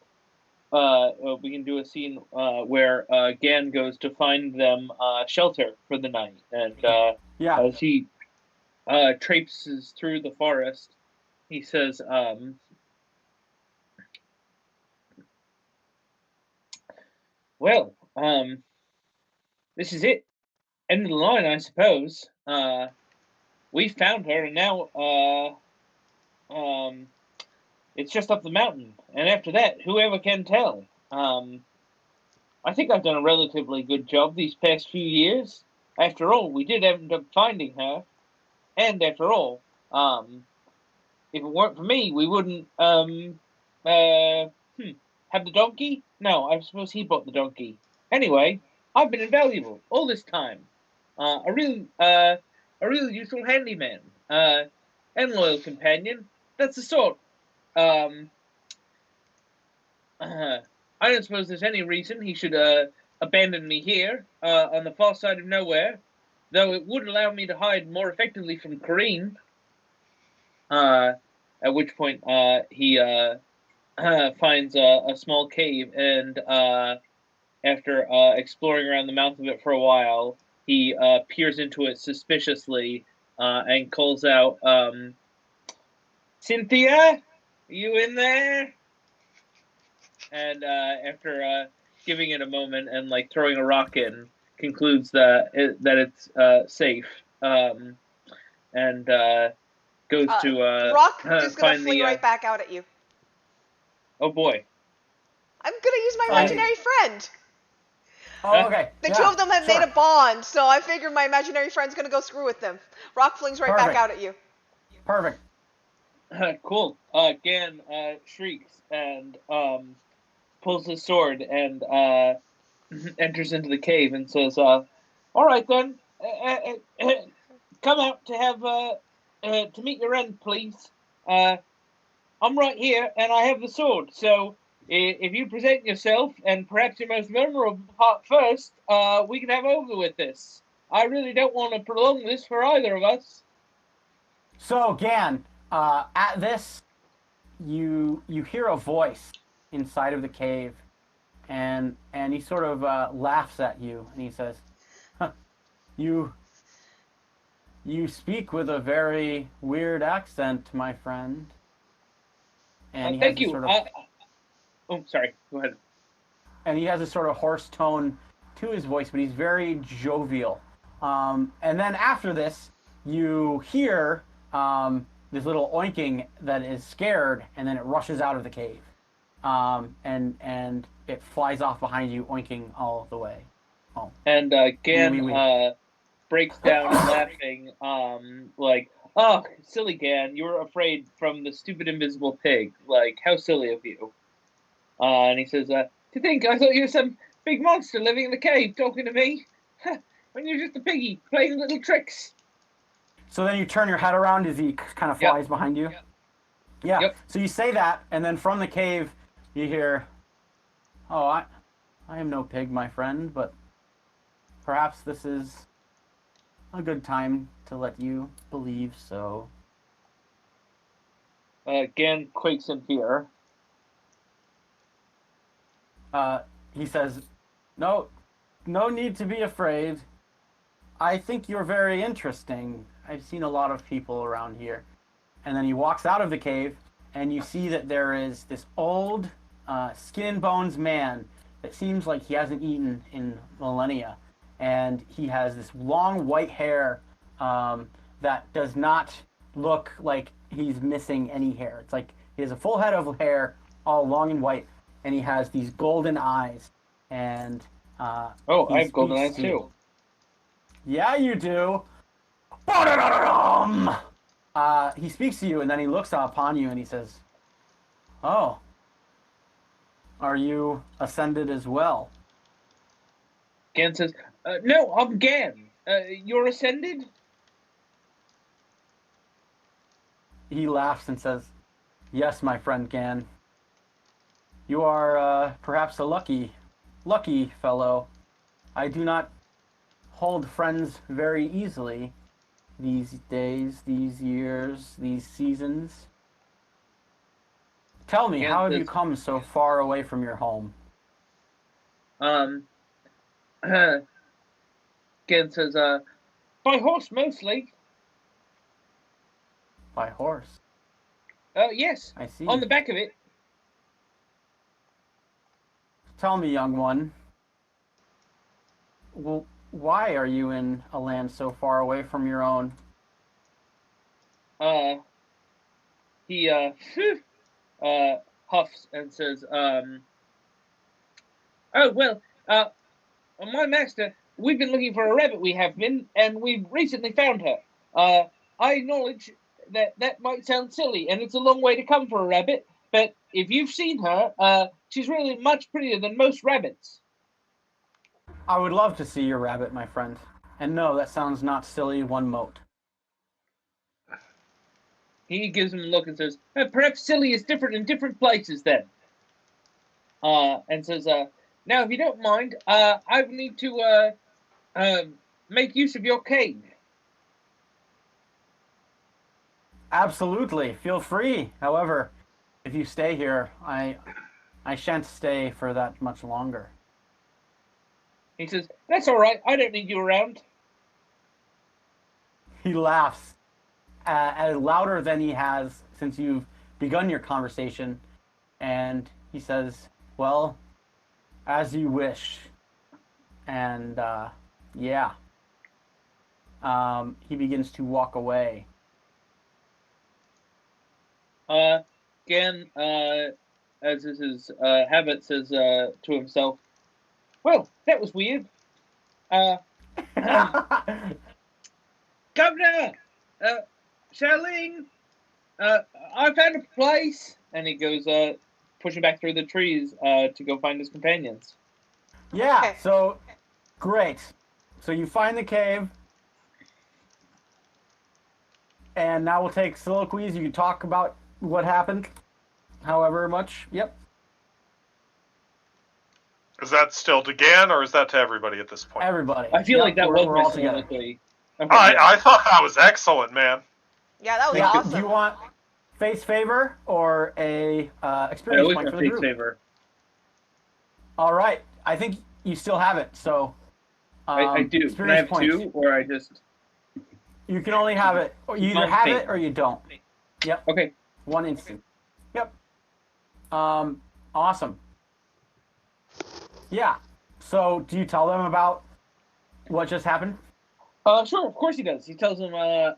can do a scene where Gan goes to find them shelter for the night, and as he traipses through the forest, he says, Well, this is it. End of the line, I suppose. We found her, and now, it's just up the mountain. And after that, whoever can tell. I think I've done a relatively good job these past few years. After all, we did end up finding her. And after all, if it weren't for me, we wouldn't, have the donkey? No, I suppose he bought the donkey. Anyway, I've been invaluable all this time. A real useful handyman, and loyal companion. That's the sort. Um, I don't suppose there's any reason he should abandon me here on the far side of nowhere, though it would allow me to hide more effectively from Cochran. At which point he finds a small cave, and after exploring around the mouth of it for a while, he peers into it suspiciously and calls out, "Cynthia, are you in there?" And after giving it a moment and like throwing a rock in, concludes that it's safe, and goes to Rock is gonna find fling the. right back out at you. Oh boy! I'm gonna use my Right. imaginary friend. Oh, okay. The yeah, two of them have sure. made a bond, so I figured my imaginary friend's gonna go screw with them. Rock flings right back Perfect. out at you. Perfect. Cool. Gan shrieks and pulls his sword and enters into the cave and says, "All right then, come out to have to meet your end, please. I'm right here, and I have the sword. So if you present yourself and perhaps your most vulnerable part first, we can have over with this. I really don't want to prolong this for either of us." So, Gan, at this, you hear a voice inside of the cave, and he sort of laughs at you, and he says, huh, "You speak with a very weird accent, my friend." And he has Thank this you. sort of Oh, sorry. Go ahead. and he has a sort of hoarse tone to his voice, but he's very jovial. And then after this, you hear this little oinking that is scared, and then it rushes out of the cave, and it flies off behind you, oinking all the way home. And Gan breaks down laughing, like, "Oh, silly Gan, you were afraid from the stupid invisible pig. Like, how silly of you." And he says, "To think I thought you were some big monster living in the cave talking to me, when you're just a piggy playing little tricks." So then you turn your head around as he kind of flies behind you. Yeah. Yep. So you say that, and then from the cave, you hear, "Oh, I am no pig, my friend, but perhaps this is a good time to let you believe so." Gan quakes in fear. He says, "No need to be afraid. I think you're very interesting. I've seen a lot of people around here." And then he walks out of the cave, and you see that there is this old, skin and bones man that seems like he hasn't eaten in millennia. And he has this long white hair that does not look like he's missing any hair. It's like he has a full head of hair, all long and white, and he has these golden eyes. And I have golden eyes too. Yeah, you do. He speaks to you, and then he looks upon you, and he says, "Oh, are you ascended as well?" Gan says, "No, I'm Gan. You're ascended?" He laughs and says, "Yes, my friend Gan. You are perhaps a lucky fellow. I do not hold friends very easily these days, these years, these seasons. Tell me, how have you come so far away from your home?" Gan says, "By horse mostly." By horse. Yes. I see. On the back of it. Tell me, young one, well, why are you in a land so far away from your own? He huffs and says, "Oh well, my master, we've been looking for a rabbit. We have been, and we've recently found her. I acknowledge that might sound silly, and it's a long way to come for a rabbit. But if you've seen her, she's really much prettier than most rabbits." I would love to see your rabbit, my friend. And no, that sounds not silly one mote. He gives him a look and says, "Perhaps silly is different in different places then." And says, "Now, if you don't mind, I need to make use of your cave." Absolutely, feel free. However, if you stay here, I shan't stay for that much longer. He says, "That's all right. I don't need you around." He laughs louder than he has since you've begun your conversation, and he says, "Well, as you wish." And yeah, he begins to walk away. Gan, as is his habit, says to himself, "Well, that was weird. Uh, Governor, Charlene, I found a place." And he goes pushing back through the trees to go find his companions. Yeah, Okay. so great. So you find the cave, and now we'll take soliloquies. You can talk about what happened, however much. Yep. Is that still to Gan, or is that to everybody at this point? Everybody. I feel Yep, like that we're was all my together. soliloquy. Okay, yeah. I thought that was excellent, man. Yeah, that was Yeah. awesome. Do you want face favor or a I experience always point want for the face group? favor. All right. I think you still have it. So I do. Can I experience have points. 2, or I just... You can only have it. Or you either One have thing. it or you don't. Yep. Okay. One instant. Yep. Awesome. Yeah. So, do you tell them about what just happened? Sure, of course he does. He tells him, I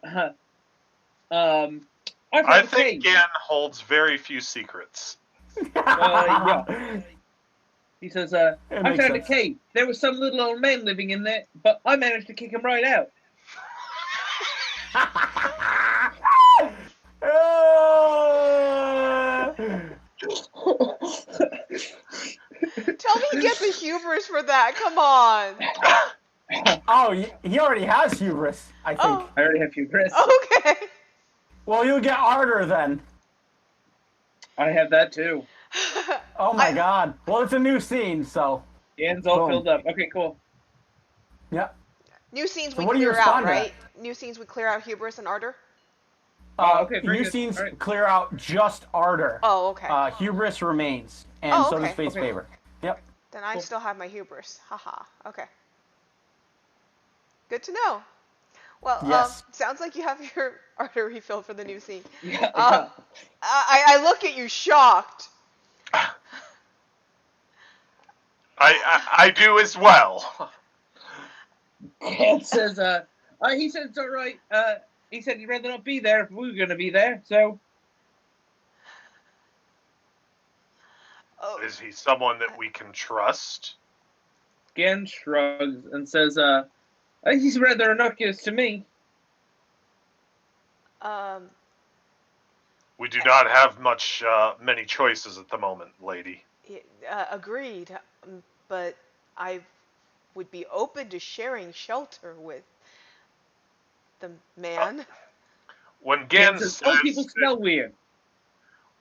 found I a think cave. Gan holds very few secrets. Yeah. He says, I makes found a sense. cave. There was some little old man living in there, but I managed to kick him right out. Tell me to get the hubris for that. Come on. Oh, he already has hubris, I think. Oh. I already have hubris. Okay. Well, you'll get ardor then. I have that too. Oh my god. Well, it's a new scene, so. Dan's all Boom. filled up. Okay, cool. Yep. New scenes So we what do you clear out, respond to right? New scenes we clear out hubris and ardor. Okay, very new good. scenes All right. clear out just ardor. Oh, okay. Hubris remains, and Oh, so okay. does face Okay. favor. Yep. Then I Cool. still have my hubris. Haha. Okay. Good to know. Well, Yes. sounds like you have your ardor refill for the new scene. Yeah, I look at you shocked. I do as well. Dan says, he said it's all right. He said he'd rather not be there if we were going to be there, so... Oh, Is he someone that we can trust? Gan shrugs and says, he's rather innocuous to me. We do not have many choices at the moment, lady. agreed. But I would be open to sharing shelter with the man. When Dan Gan says, says oh, people smell weird.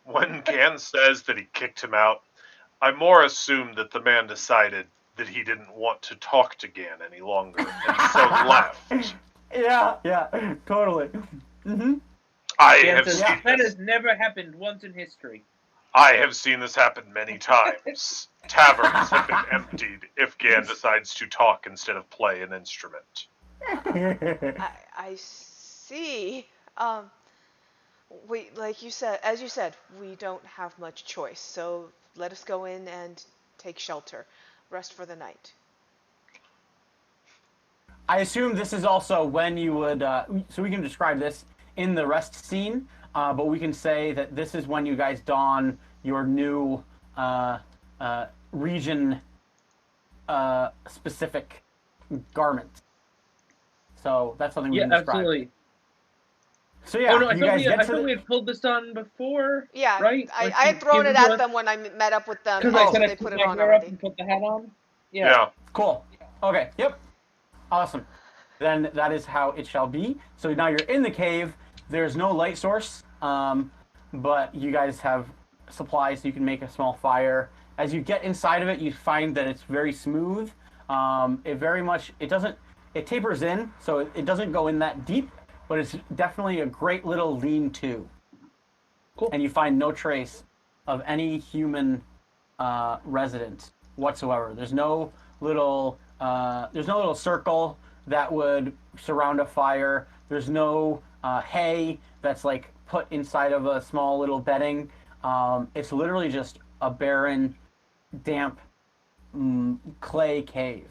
when Gan says that he kicked him out, I more assume that the man decided that he didn't want to talk to Gan any longer, and so left. Yeah, totally. Mm-hmm. I Dan have says, seen that this. has never happened once in history. I have seen this happen many times. Taverns have been emptied if Gan decides to talk instead of play an instrument. I see. Like you said, as you said, we don't have much choice. So let us go in and take shelter, rest for the night. I assume this is also when you would. So we can describe this in the rest scene, but we can say that this is when you guys don your new region specific garment. So that's something we Yeah, can describe. absolutely. So Oh yeah, no, you guys get I to thought we the. had pulled this on before, Yeah, right? I had thrown it at them when I met up with them, Because I and said so I they put put it my on hair up already. and put the hat on. Yeah. Yeah. Cool. Okay. Yep. Awesome. Then that is how it shall be. So now you're in the cave. There's no light source, but you guys have supplies so you can make a small fire. As you get inside of it, you find that it's very smooth. It tapers in, so it doesn't go in that deep, but it's definitely a great little lean-to. Cool. And you find no trace of any human resident whatsoever. There's no little circle that would surround a fire. There's no hay that's like put inside of a small little bedding. It's literally just a barren, damp clay cave.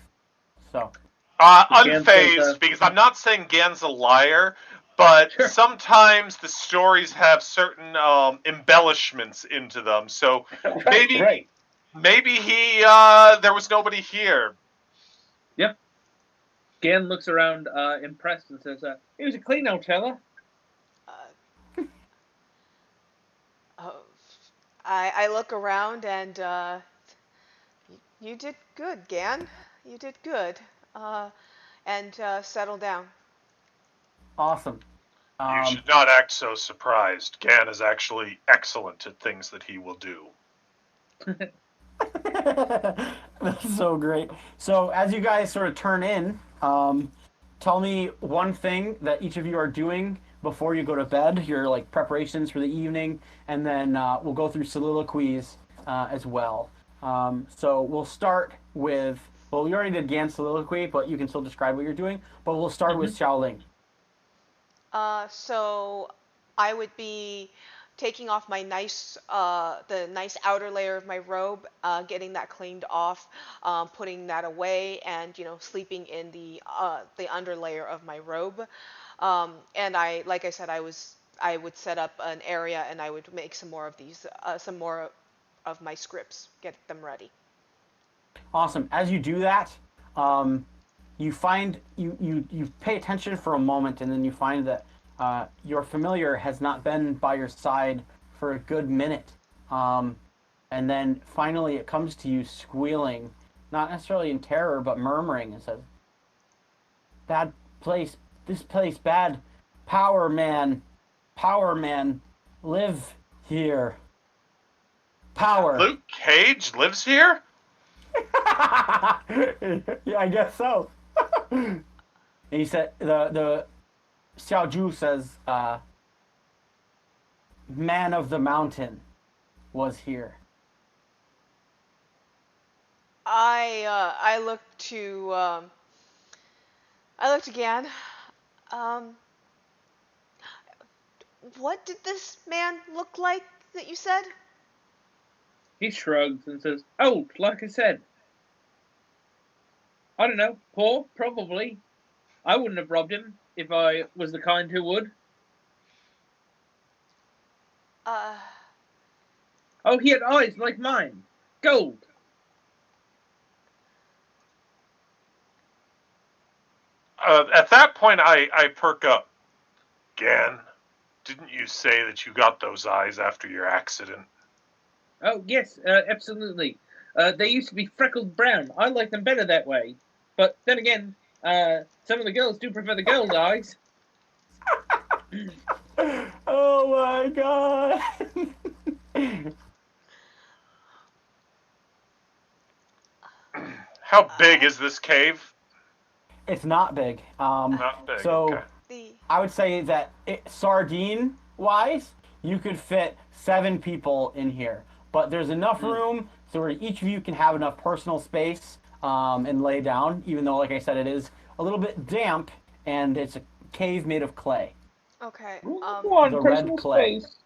So Unfazed, because I'm not saying Gan's a liar, but Sure. sometimes the stories have certain embellishments into them. So Right. maybe there was nobody here. Yep. Gan looks around, impressed, and says, "It was a clean old fella." Uh, oh, I look around and you did good, Gan. You did good. And settle down. awesome. You should not act so surprised. Gan is actually excellent at things that he will do. That's so great. So as you guys sort of turn in, tell me one thing that each of you are doing before you go to bed. Your like preparations for the evening, and then we'll go through soliloquies as well. So we'll start with. Well, we already did Gan's soliloquy, but you can still describe what you're doing. But we'll start with Xiaoling. So I would be taking off my the nice outer layer of my robe, getting that cleaned off, putting that away, and sleeping in the underlayer of my robe. And like I said, I would set up an area, and I would make some more of these, some more of my scripts, get them ready. Awesome. As you do that, you find you pay attention for a moment, and then you find that your familiar has not been by your side for a good minute. And then finally it comes to you squealing, not necessarily in terror, but murmuring, and says, "Bad place, this place bad. Power man, live here. Power." Luke Cage lives here? Yeah, I guess so. And he said, the Xiao Ju says, "Man of the mountain was here." I looked to I looked again. What did this man look like that you said? He shrugs and says, "Oh, like I said, I don't know, poor, probably. I wouldn't have robbed him if I was the kind who would." Uh, Oh, he had eyes like mine, gold." At that point, I perk up. Gan, didn't you say that you got those eyes after your accident? Oh yes, absolutely. They used to be freckled brown. I like them better that way. But then again, some of the girls do prefer the gold eyes. Oh my god. How big is this cave? It's not big. Not big. So Okay. I would say that sardine wise, you could fit 7 people in here, but there's enough room so where each of you can have enough personal space and lay down. Even though, like I said, it is a little bit damp and it's a cave made of clay. okay. Go on, The personal red clay. space.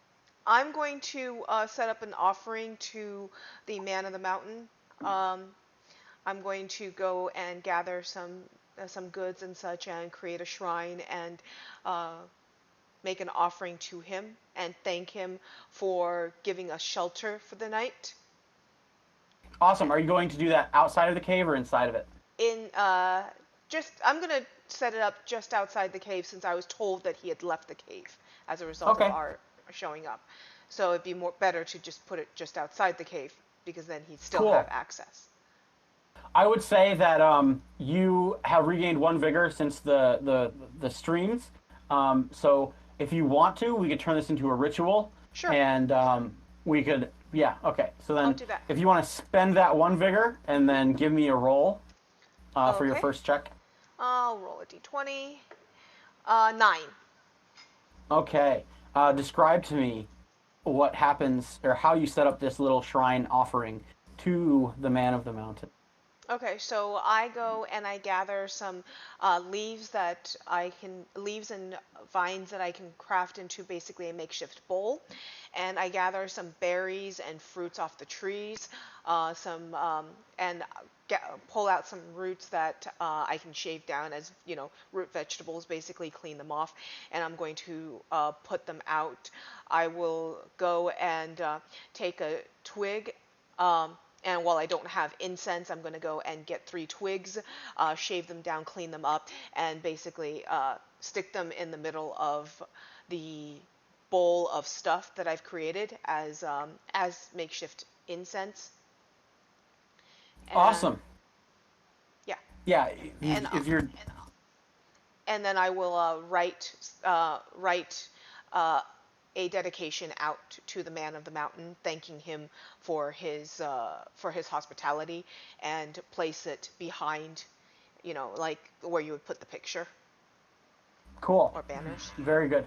I'm going to set up an offering to the man of the mountain. I'm going to go and gather some some goods and such and create a shrine and make an offering to him and thank him for giving us shelter for the night. Awesome. Are you going to do that outside of the cave or inside of it? I'm gonna set it up just outside the cave since I was told that he had left the cave as a result Okay. of our showing up. So it'd be better to just put it just outside the cave because then he'd still Cool. have access. I would say that you have regained 1 vigor since the streams. So if you want to, we could turn this into a ritual. Sure. And we could, yeah, okay. So then I'll do that. if you want to spend that 1 vigor and then give me a roll for your Okay. first check. I'll roll a d20. 9. Okay. Describe to me what happens or how you set up this little shrine offering to the man of the mountain. Okay, so I go and I gather some leaves and vines that I can craft into basically a makeshift bowl, and I gather some berries and fruits off the trees, and pull out some roots that I can shave down as root vegetables, basically clean them off, and I'm going to put them out. I will go and take a twig. And while I don't have incense, I'm going to go and get 3 twigs, shave them down, clean them up, and basically stick them in the middle of the bowl of stuff that I've created as makeshift incense. And, Awesome. Yeah. Yeah, And, if you're... And then I will write a dedication out to the man of the mountain, thanking him for his hospitality, and place it behind, like where you would put the picture. Cool. Or banners. Very good.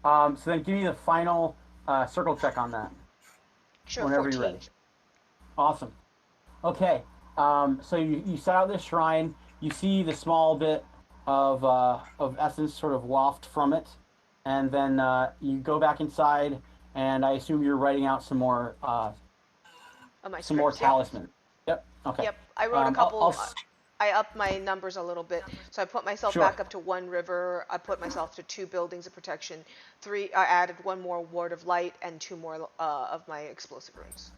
So then give me the final circle check on that. Sure. Whenever 14. you're ready. Awesome. Okay. So you set out this shrine. You see the small bit of essence sort of waft from it. And then you go back inside, and I assume you're writing out some more talisman. Yep. Okay. Yep. I wrote a couple. I'll I upped my numbers a little bit, so I put myself Sure. back up to 1 river. I put myself to 2 buildings of protection. 3. I added 1 more ward of light and 2 more of my explosive runes.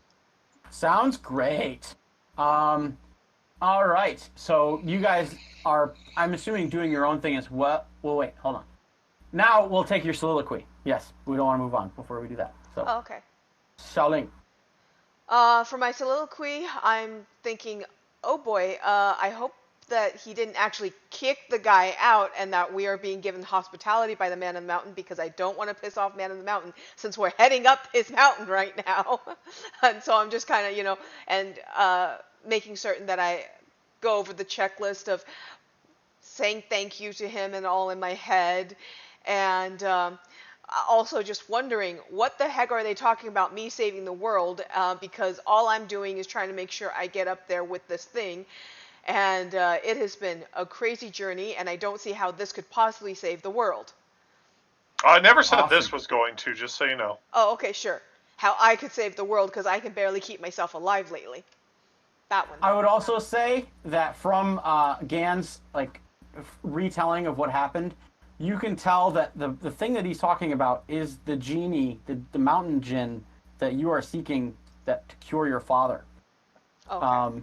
Sounds great. All right. So you guys are, I'm assuming, doing your own thing as well. Well, wait. Hold on. Now we'll take your soliloquy. Yes, we don't want to move on before we do that. So, Oh, okay. Xiaoling. For my soliloquy, I'm thinking, oh boy, I hope that he didn't actually kick the guy out and that we are being given hospitality by the man of the mountain, because I don't want to piss off man of the mountain since we're heading up his mountain right now. And so I'm just kind of, and making certain that I go over the checklist of saying thank you to him and all in my head. And also just wondering, what the heck are they talking about me saving the world? Because all I'm doing is trying to make sure I get up there with this thing. And it has been a crazy journey, and I don't see how this could possibly save the world. I never said Awesome. this was going to, just so you know. Oh, okay, sure. How I could save the world, because I can barely keep myself alive lately. That one. I would also say that from Gan's retelling of what happened, you can tell that the thing that he's talking about is the genie, the mountain djinn that you are seeking to cure your father. Okay.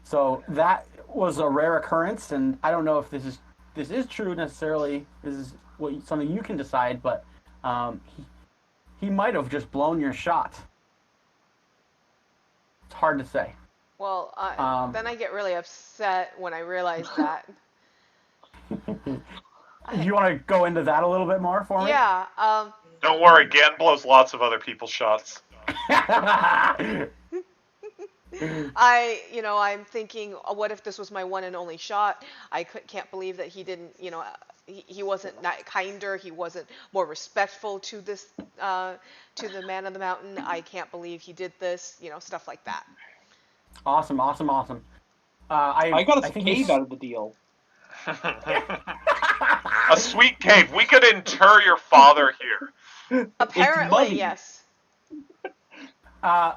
So that was a rare occurrence, and I don't know if this is true necessarily. This is something you can decide, but he might have just blown your shot. It's hard to say. Well, then I get really upset when I realize that. You want to go into that a little bit more for me? Yeah. Don't worry, Gan blows lots of other people's shots. I'm thinking, what if this was my one and only shot? I can't believe that he didn't, he wasn't kinder, he wasn't more respectful to this, to the man of the mountain. I can't believe he did this, stuff like that. Awesome. I got a think cave out of the deal. A sweet cave. We could inter your father here. Apparently, yes.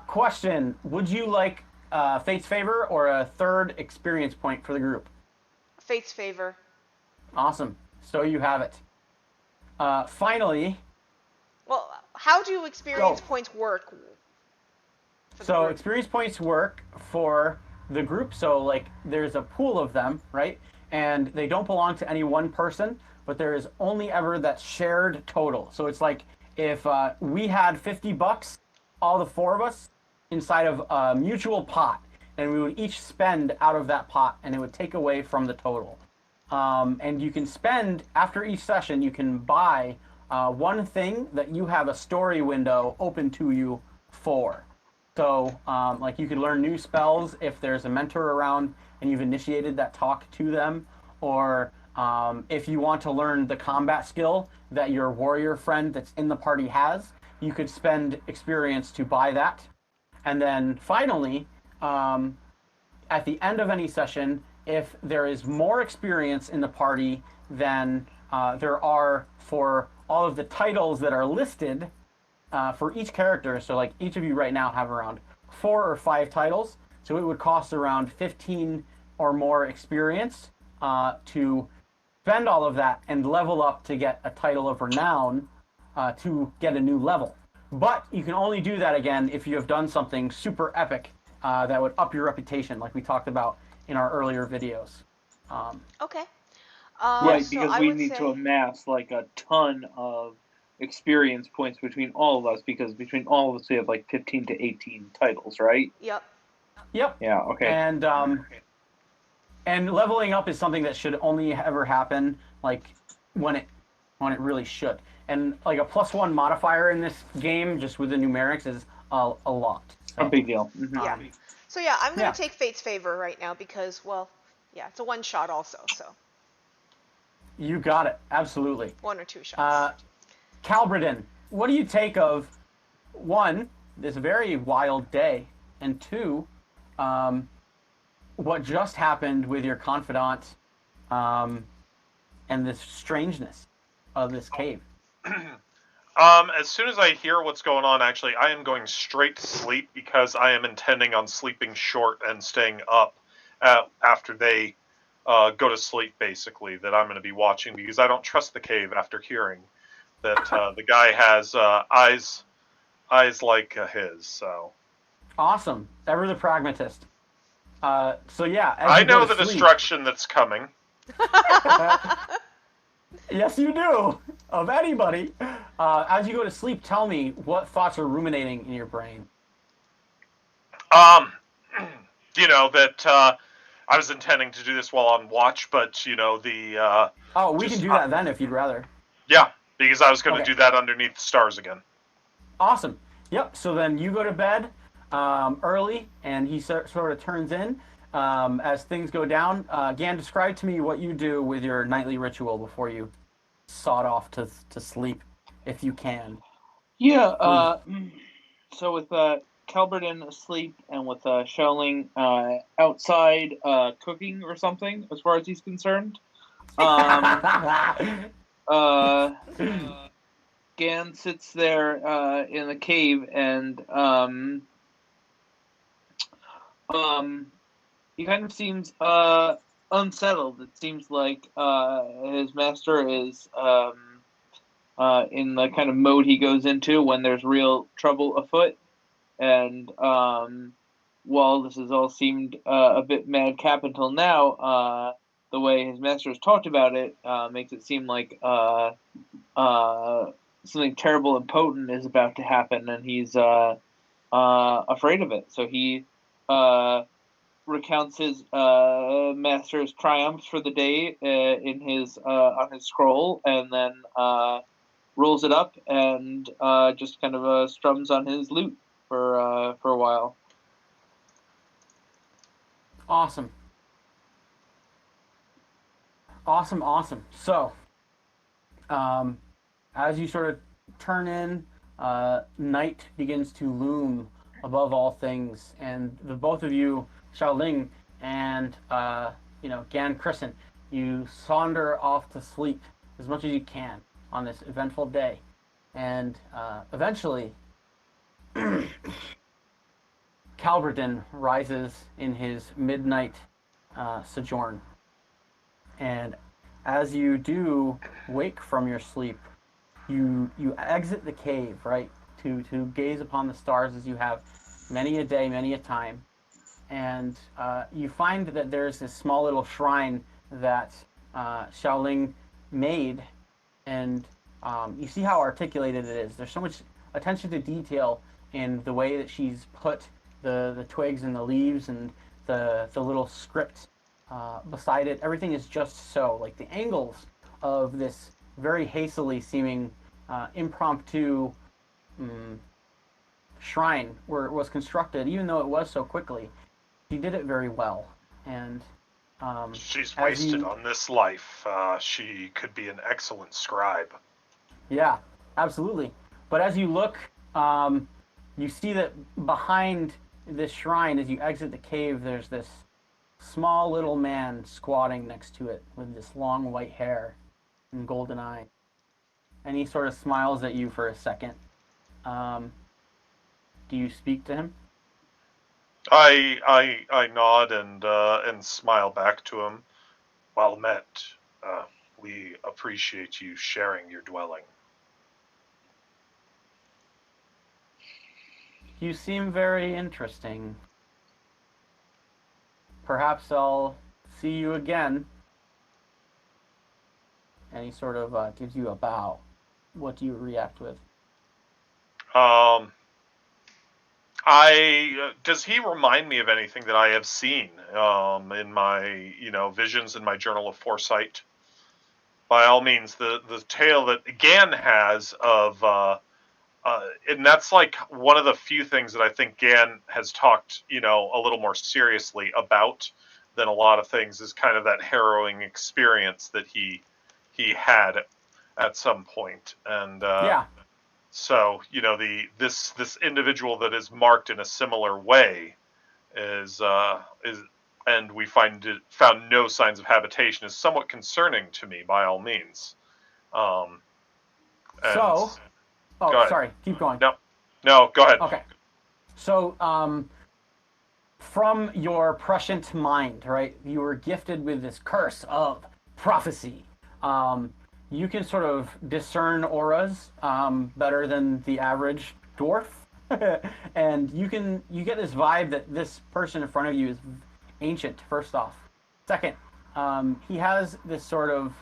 Question: would you like Fate's favor or a 3rd experience point for the group? Fate's favor. Awesome. So you have it. Finally, Well, how do experience points work? For the so group? experience points work for the group. So like there's a pool of them, right? And they don't belong to any one person, but there is only ever that shared total. So it's like if we had $50, all the four of us, inside of a mutual pot, and we would each spend out of that pot, and it would take away from the total. And you can spend, after each session, you can buy one thing that you have a story window open to you for. So, like you could learn new spells if there's a mentor around and you've initiated that talk to them, or if you want to learn the combat skill that your warrior friend that's in the party has, you could spend experience to buy that. And then finally, at the end of any session, if there is more experience in the party than there are for all of the titles that are listed for each character, so like each of you right now have around 4 or 5 titles, so it would cost around 15 or more experience to spend all of that and level up to get a title of renown to get a new level. But you can only do that again if you have done something super epic that would up your reputation, like we talked about in our earlier videos. Okay. Right, so because I we would need say, to amass like a ton of experience points between all of us, because between all of us we have like 15 to 18 titles, right? Yep. Yep. Yeah, okay. And leveling up is something that should only ever happen like when it really should. And like a +1 modifier in this game, just with the numerics, is a lot. So, A big deal. Mhm. Yeah. So yeah, I'm gonna yeah. take Fate's favor right now because, well, yeah, it's a one shot also, so You got it. Absolutely. 1 or 2 shots. Calbredon, what do you take of, 1, this very wild day, and 2, what just happened with your confidant and this strangeness of this cave? As soon as I hear what's going on, actually, I am going straight to sleep because I am intending on sleeping short and staying up after they go to sleep, basically, that I'm going to be watching, because I don't trust the cave after hearing that the guy has eyes like his, so... Awesome. Ever the pragmatist. So yeah, as I you go know to the sleep- destruction that's coming. Yes, you do. Of anybody. As you go to sleep, tell me what thoughts are ruminating in your brain. You know, that I was intending to do this while on watch, but, you know, the... Oh, we can do that then if you'd rather. Yeah, because I was going to Okay. do that underneath the stars again. Awesome. Yep. So then you go to bed early, and he sort of turns in as things go down. Gan, describe to me what you do with your nightly ritual before you sod off to sleep, if you can. Yeah, so with Calberdin asleep and with Shelling outside cooking or something, as far as he's concerned, Gan sits there in the cave, and he kind of seems unsettled. It seems like his master is in the kind of mode he goes into when there's real trouble afoot. And while this has all seemed a bit madcap until now, the way his master has talked about it makes it seem like something terrible and potent is about to happen, and he's afraid of it. So he recounts his master's triumphs for the day in his on his scroll, and then rolls it up and just kind of strums on his lute for a while. Awesome. So, as you sort of turn in, night begins to loom above all things, and the both of you, Xiaoling and Gan Christen, you saunter off to sleep as much as you can on this eventful day, and eventually, Calberdin rises in his midnight sojourn. And as you do wake from your sleep, you exit the cave, right, to gaze upon the stars as you have many a day, many a time, and you find that there's this small little shrine that Xiaoling made, and you see how articulated it is. There's so much attention to detail in the way that she's put the twigs and the leaves and the little script beside it. Everything is just so. Like the angles of this very hastily seeming impromptu shrine was constructed, even though it was so quickly. She did it very well. And she's wasted on this life. She could be an excellent scribe. Yeah, absolutely. But as you look, you see that behind this shrine, as you exit the cave, there's this small little man squatting next to it with this long white hair and golden eye. And he sort of smiles at you for a second. Do you speak to him? I nod and smile back to him. Well met. We appreciate you sharing your dwelling. You seem very interesting. Perhaps I'll see you again. And he sort of gives you a bow. What do you react with? Does he remind me of anything that I have seen in my visions in my journal of foresight? By all means, the tale that Gan has of and that's like one of the few things that I think Gan has talked a little more seriously about than a lot of things is kind of that harrowing experience that he had at some point. And yeah. So this individual that is marked in a similar way is and we found no signs of habitation is somewhat concerning to me by all means. Sorry, keep going. No, go ahead. Okay. So from your prescient mind, right, you were gifted with this curse of prophecy. You can sort of discern auras better than the average dwarf. And you get this vibe that this person in front of you is ancient, first off. Second, he has this sort of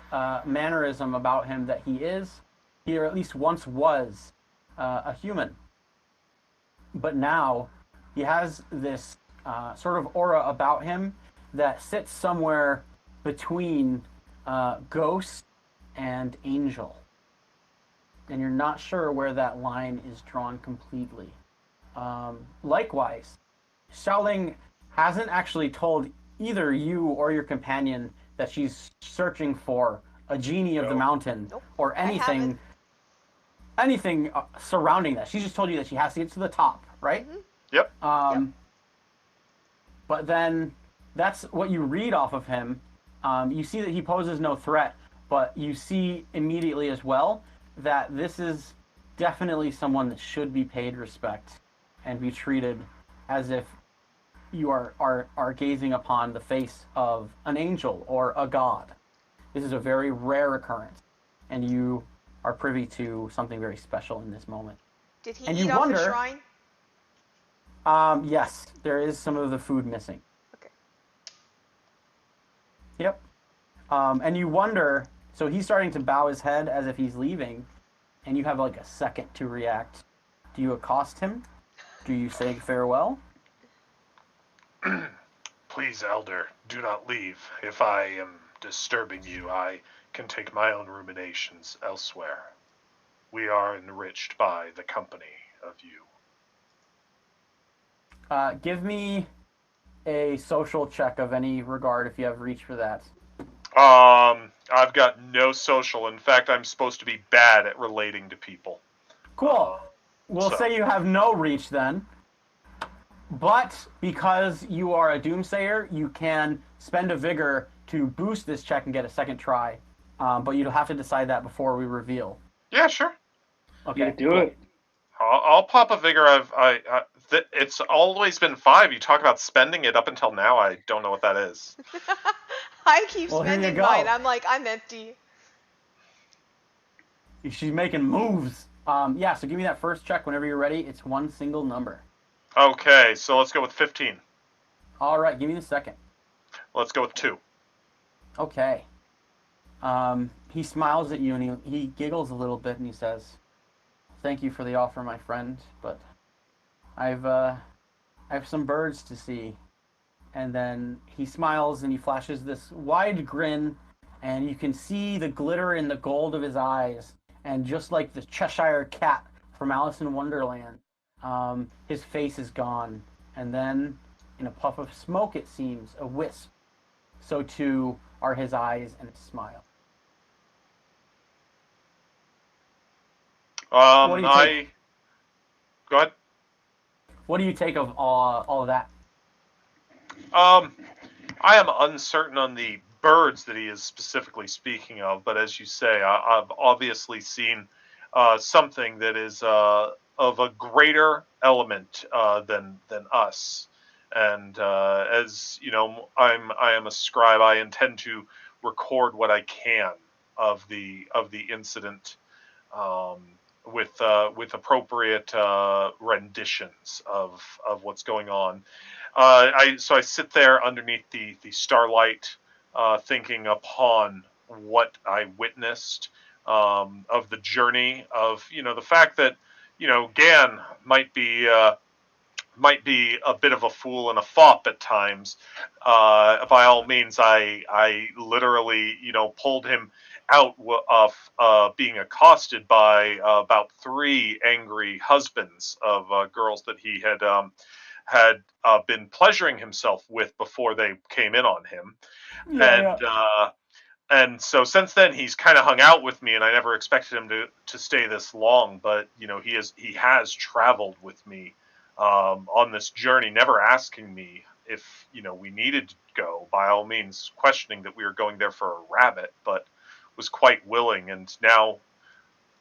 mannerism about him that he or at least once was, a human. But now he has this sort of aura about him that sits somewhere between ghost and angel. And you're not sure where that line is drawn completely. Likewise, Xiaoling hasn't actually told either you or your companion that she's searching for a genie of the mountain or anything surrounding that. She's just told you that she has to get to the top, right? Mm-hmm. Yep. Yep. But then that's what you read off of him. You see that he poses no threat, but you see immediately as well that this is definitely someone that should be paid respect and be treated as if you are gazing upon the face of an angel or a god. This is a very rare occurrence, and you are privy to something very special in this moment. Did he and eat off the shrine? Yes, there is some of the food missing. Okay. Yep. And you wonder, so he's starting to bow his head as if he's leaving, and you have like a second to react. Do you accost him? Do you say farewell? Please, Elder, do not leave. If I am disturbing you, I can take my own ruminations elsewhere. We are enriched by the company of you. Give me a social check of any regard if you have reach for that. I've got no social. In fact, I'm supposed to be bad at relating to people. Cool. We'll say you have no reach then. But because you are a doomsayer, you can spend a vigor to boost this check and get a second try. But you'll have to decide that before we reveal. Yeah, sure. Okay, Yeah, do it. I'll pop a vigor. It's always been 5. You talk about spending it up until now. I don't know what that is. I keep Well, here you spending go. mine. I'm like, I'm empty. She's making moves. Yeah, so give me that first check whenever you're ready. It's one single number. Okay, so let's go with 15. All right, give me the second. Let's go with 2. Okay. He smiles at you and he giggles a little bit and he says, "Thank you for the offer, my friend, but I have some birds to see." And then he smiles and he flashes this wide grin, and you can see the glitter in the gold of his eyes. And just like the Cheshire Cat from Alice in Wonderland, his face is gone. And then, in a puff of smoke, it seems, a wisp, so too are his eyes and his smile. What do you take? Go ahead. What do you take of all of that? I am uncertain on the birds that he is specifically speaking of, but as you say, I've obviously seen something that is of a greater element than us. And as you know, I am a scribe. I intend to record what I can of the incident, with appropriate renditions of what's going on. I sit there underneath the starlight, thinking upon what I witnessed, of the journey, of the fact that Gan might be a bit of a fool and a fop at times. By all means, I literally pulled him out of being accosted by about 3 angry husbands of girls that he had been pleasuring himself with before they came in on him. Yeah, yeah. And so since then he's kind of hung out with me, and I never expected him to stay this long. But he has traveled with me on this journey, never asking me if we needed to go. By all means, questioning that we were going there for a rabbit, but was quite willing. And now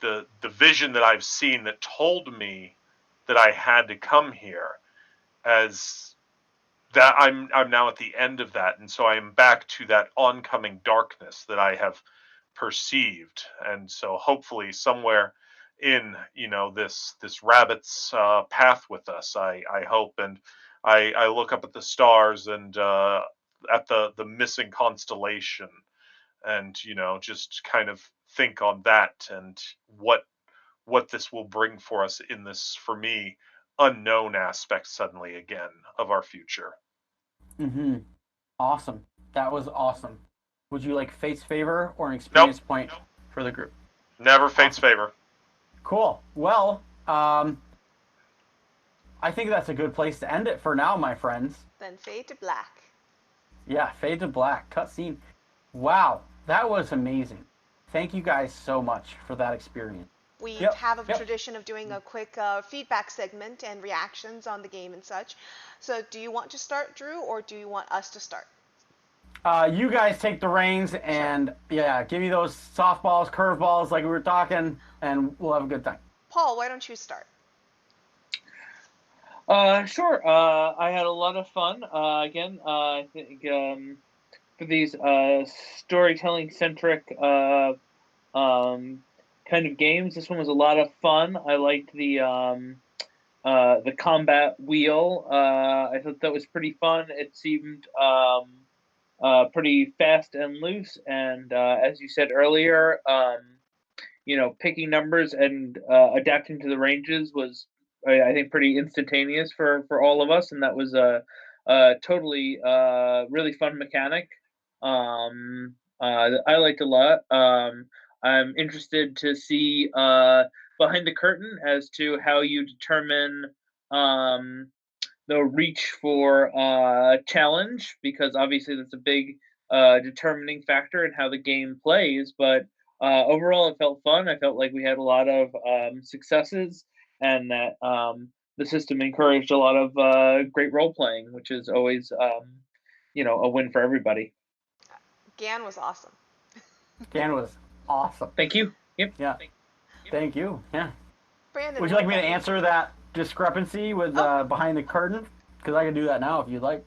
the vision that I've seen that told me that I had to come here, as that I'm now at the end of that, and so I am back to that oncoming darkness that I have perceived. And so hopefully somewhere in this rabbit's path with us, I hope. And I look up at the stars, and at the missing constellation, and just kind of think on that, and what this will bring for us in this, for me, unknown aspect suddenly again of our future. Mm-hmm. Awesome. That was awesome. Would you like Fate's Favor or an Nope, experience point for the group? never Fate's Awesome. favor. Cool. Well, I think that's a good place to end it for now, my friends. Then fade to black. Yeah, fade to black. Cutscene. Wow, that was amazing. Thank you guys so much for that experience. We Yep, have a yep. tradition of doing a quick feedback segment and reactions on the game and such. So do you want to start, Drew, or do you want us to start? You guys take the reins and yeah, give me those softballs, curveballs like we were talking, and we'll have a good time. Paul, why don't you start? Sure. I had a lot of fun. Again, I think for these storytelling centric kind of games, this one was a lot of fun. I liked the combat wheel. I thought that was pretty fun. It seemed pretty fast and loose, and as you said earlier, picking numbers and adapting to the ranges was, I think, pretty instantaneous for all of us, and that was a totally really fun mechanic. I liked a lot. I'm interested to see behind the curtain as to how you determine the reach for challenge, because obviously that's a big determining factor in how the game plays. But overall, it felt fun. I felt like we had a lot of successes, and that the system encouraged a lot of great role playing, which is always a win for everybody. Gan was awesome. Dan was awesome. Thank you. Yep. Yeah. Thank you. Yeah. Brandon, Would you what like me to about you? answer that discrepancy with behind the curtain? Because I can do that now if you'd like.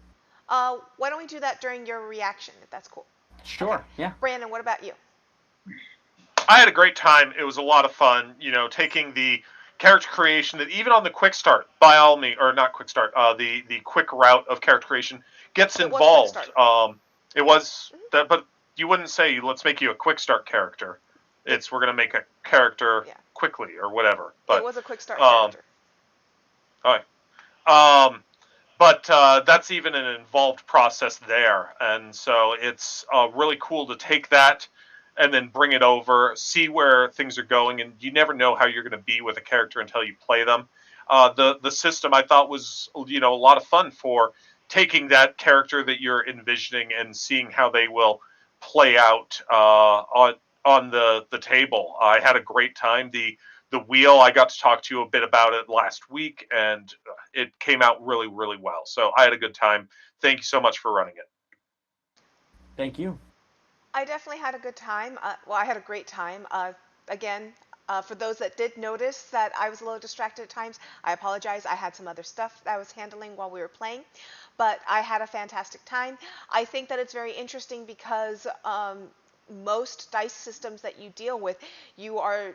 Why don't we do that during your reaction, if that's cool? Sure. Okay. Yeah. Brandon, what about you? I had a great time. It was a lot of fun. Taking the character creation that even on the quick start, by all means, or not quick start, the quick route of character creation gets It was quick involved. start. It was that, but you wouldn't say let's make you a quick start character. It, It's we're gonna make a character yeah, quickly or whatever. it But was a quick start um, character. all right. But that's even an involved process there, and so it's really cool to take that and then bring it over, see where things are going, and you never know how you're going to be with a character until you play them. The system I thought was a lot of fun for taking that character that you're envisioning and seeing how they will play out on the table. I had a great time. The wheel, I got to talk to you a bit about it last week, and it came out really, really well. So I had a good time. Thank you so much for running it. Thank you. I definitely had a good time. Well, I had a great time. Again, for those that did notice that I was a little distracted at times, I apologize. I had some other stuff that I was handling while we were playing, but I had a fantastic time. I think that it's very interesting because most dice systems that you deal with, you are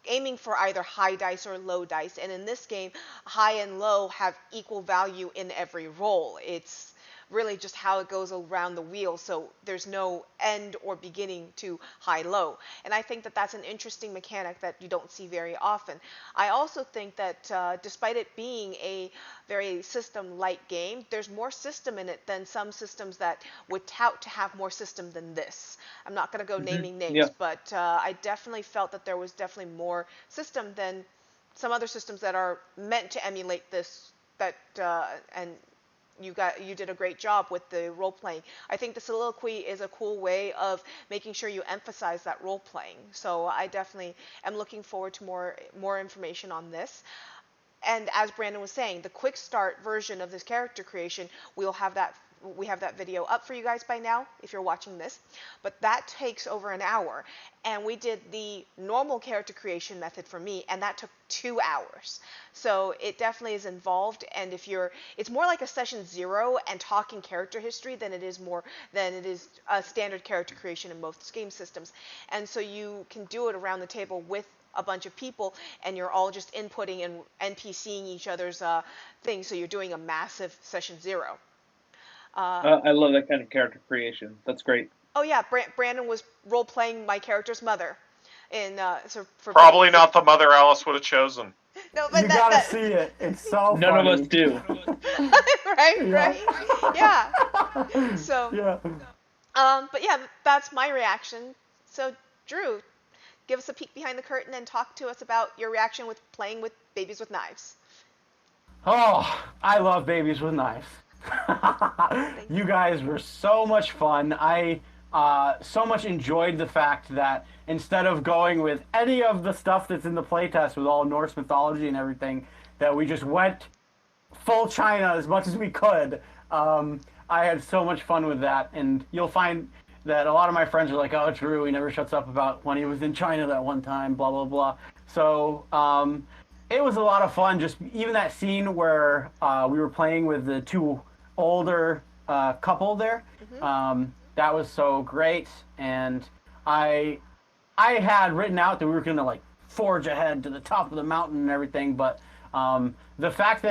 aiming for either high dice or low dice, and in this game, high and low have equal value in every roll. It's really just how it goes around the wheel, so there's no end or beginning to high low, and I think that that's an interesting mechanic that you don't see very often. I also think that despite it being a very system light game, there's more system in it than some systems that would tout to have more system than this. I'm not going to go naming Yeah. names, but I definitely felt that there was definitely more system than some other systems that are meant to emulate this. And you did a great job with the role playing. I think the soliloquy is a cool way of making sure you emphasize that role playing. So I definitely am looking forward to more information on this. And as Brandon was saying, the quick start version of this character creation, we have that video up for you guys by now if you're watching this, but that takes over an hour, and we did the normal character creation method for me, and that took 2 hours. So it definitely is involved, and it's more like a session 0 and talking character history than it is a standard character creation in most game systems. And so you can do it around the table with a bunch of people, and you're all just inputting and NPCing each other's things, so you're doing a massive session 0. I love that kind of character creation. That's great. Oh yeah, Brandon was role playing my character's mother, so for Probably people, not the mother Alice would have chosen. no, but You gotta see it. It's so None funny. of us do. right, yeah. So, Yeah. but yeah, that's my reaction. So, Drew, give us a peek behind the curtain and talk to us about your reaction with playing with babies with knives. Oh, I love babies with knives. You guys were so much fun. I so much enjoyed the fact that instead of going with any of the stuff that's in the playtest with all Norse mythology and everything, that we just went full China as much as we could. I had so much fun with that, and you'll find that a lot of my friends are like, "Oh, Drew, he never shuts up about when he was in China that one time, blah blah blah." So it was a lot of fun. Just even that scene where we were playing with the two older couple there. That was so great, and I had written out that we were gonna like forge ahead to the top of the mountain and everything, but the fact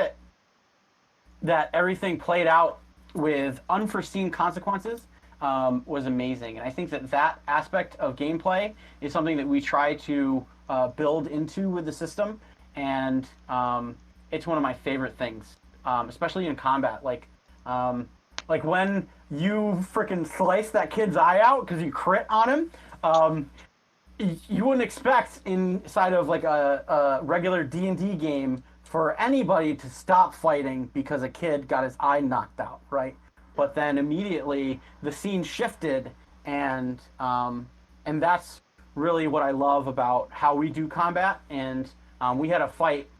that everything played out with unforeseen consequences was amazing, and I think that aspect of gameplay is something that we try to build into with the system, and it's one of my favorite things, especially in combat. Like when you freaking slice that kid's eye out because you crit on him, you wouldn't expect inside of like a regular D&D game for anybody to stop fighting because a kid got his eye knocked out, right? But then immediately the scene shifted, and that's really what I love about how we do combat. And we had a fight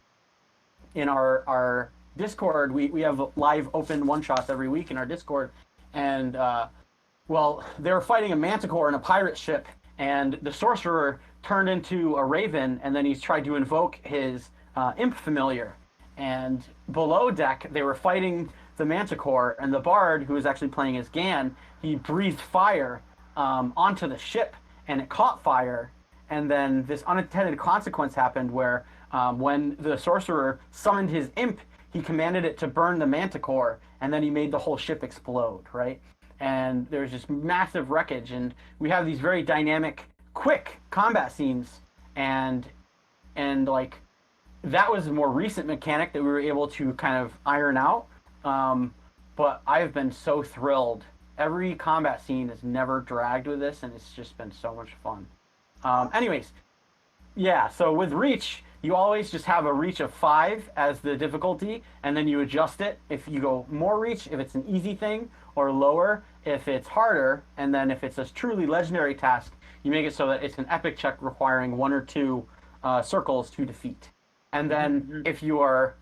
in our Discord. We have live open one-shots every week in our Discord, and they were fighting a manticore in a pirate ship, and the sorcerer turned into a raven, and then he tried to invoke his imp familiar. And below deck, they were fighting the manticore, and the bard, who was actually playing as Gan, he breathed fire, onto the ship, and it caught fire. And then this unintended consequence happened where when the sorcerer summoned his imp, he commanded it to burn the manticore, and then he made the whole ship explode, right? And there's just massive wreckage, and we have these very dynamic, quick combat scenes, and like that was a more recent mechanic that we were able to kind of iron out. But I've been so thrilled. Every combat scene is never dragged with this, and it's just been so much fun. Anyways, yeah, so with Reach, you always just have a Reach of 5 as the difficulty, and then you adjust it if you go more Reach, if it's an easy thing, or lower if it's harder, and then if it's a truly legendary task, you make it so that it's an epic check requiring 1 or 2 circles to defeat. And then if you are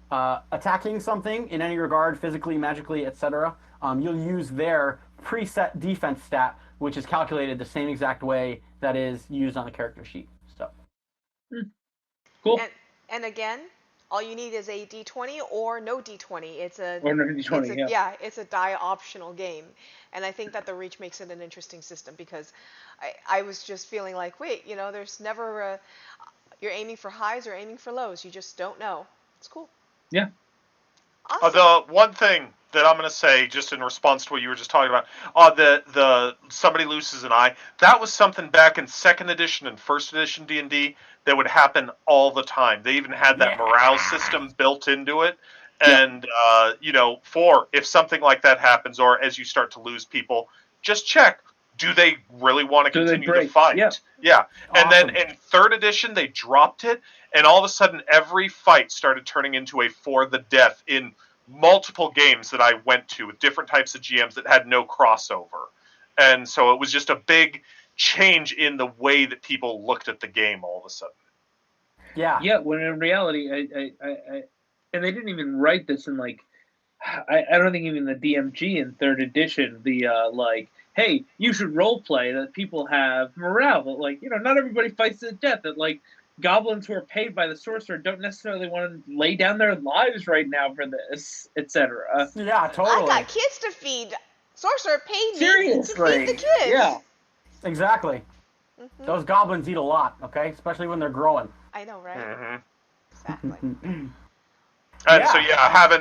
attacking something in any regard, physically, magically, etc., you'll use their preset defense stat, which is calculated the same exact way that is used on the character sheet. So, Cool. And again, all you need is a D20 or no D20. It's a Or no D20, yeah. it's a die optional game, and I think that the Reach makes it an interesting system because I was just feeling like, wait, there's never you're aiming for highs or aiming for lows. You just don't know. It's cool. Yeah. Awesome. The one thing that I'm going to say, just in response to what you were just talking about, the somebody loses an eye, that was something back in 2nd edition and 1st edition D&D that would happen all the time. They even had that morale system built into it. And, for if something like that happens, or as you start to lose people, just check. Do they really want to continue to fight? Yeah. And Awesome. then in 3rd edition, they dropped it, and all of a sudden, every fight started turning into a for the death in multiple games that I went to with different types of GMs that had no crossover. And so it was just a big change in the way that people looked at the game all of a sudden. Yeah. Yeah, when in reality, I and they didn't even write this in I don't think even the DMG in 3rd edition, hey, you should role play that people have morale. That, not everybody fights to the death. That, goblins who are paid by the sorcerer don't necessarily want to lay down their lives right now for this, etc. Yeah, totally. I got kids to feed. Sorcerer paid me Seriously. to feed the kids. Yeah. Exactly. Those goblins eat a lot, okay? Especially when they're growing. I know, right? Mm-hmm. Exactly. And so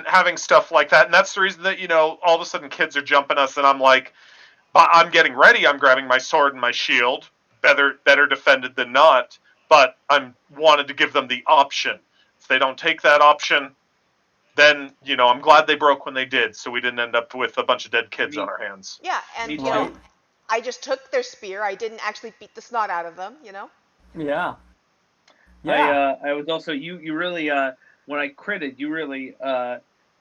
having stuff like that, and that's the reason that all of a sudden kids are jumping us, and I'm like, but I'm getting ready. I'm grabbing my sword and my shield, better defended than not. But I'm wanted to give them the option. If they don't take that option, then I'm glad they broke when they did, so we didn't end up with a bunch of dead kids on our hands. Yeah, and I just took their spear. I didn't actually beat the snot out of them. Yeah. I was also you really when I critted, you really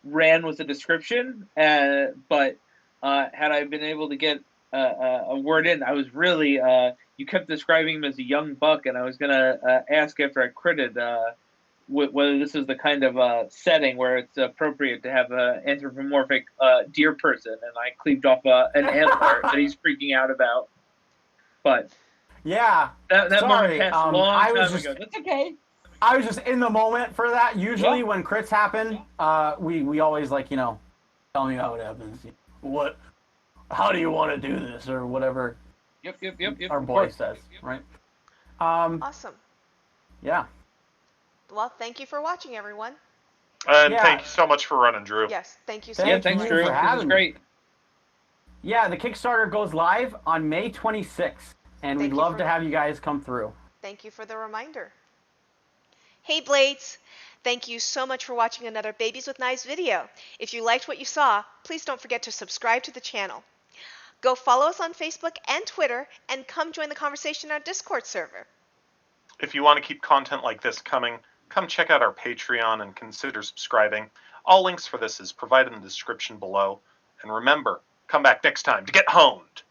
ran with the description, but had I been able to get a word in, I was really you kept describing him as a young buck, and I was gonna ask after I critted whether this is the kind of setting where it's appropriate to have an anthropomorphic deer person, and I cleaved off an antler that he's freaking out about. But yeah, that sorry, moment passed a long I time was just ago. That's okay. I was just in the moment for that. Usually when crits happen, we always tell me how it happens. What? How do you want to do this or whatever? Yep. Our boy says, right? Awesome. Yeah. Well, thank you for watching, everyone. And thank you so much for running, Drew. Yes, thank you so Thank much. Thanks, you Drew. for This having is me. great. Yeah, the Kickstarter goes live on May 26th, and we'd love to have you guys come through. Thank you for the reminder. Hey Blades! Thank you so much for watching another Babies with Knives video. If you liked what you saw, please don't forget to subscribe to the channel. Go follow us on Facebook and Twitter, and come join the conversation in our Discord server. If you want to keep content like this coming, come check out our Patreon and consider subscribing. All links for this is provided in the description below. And remember, come back next time to get honed!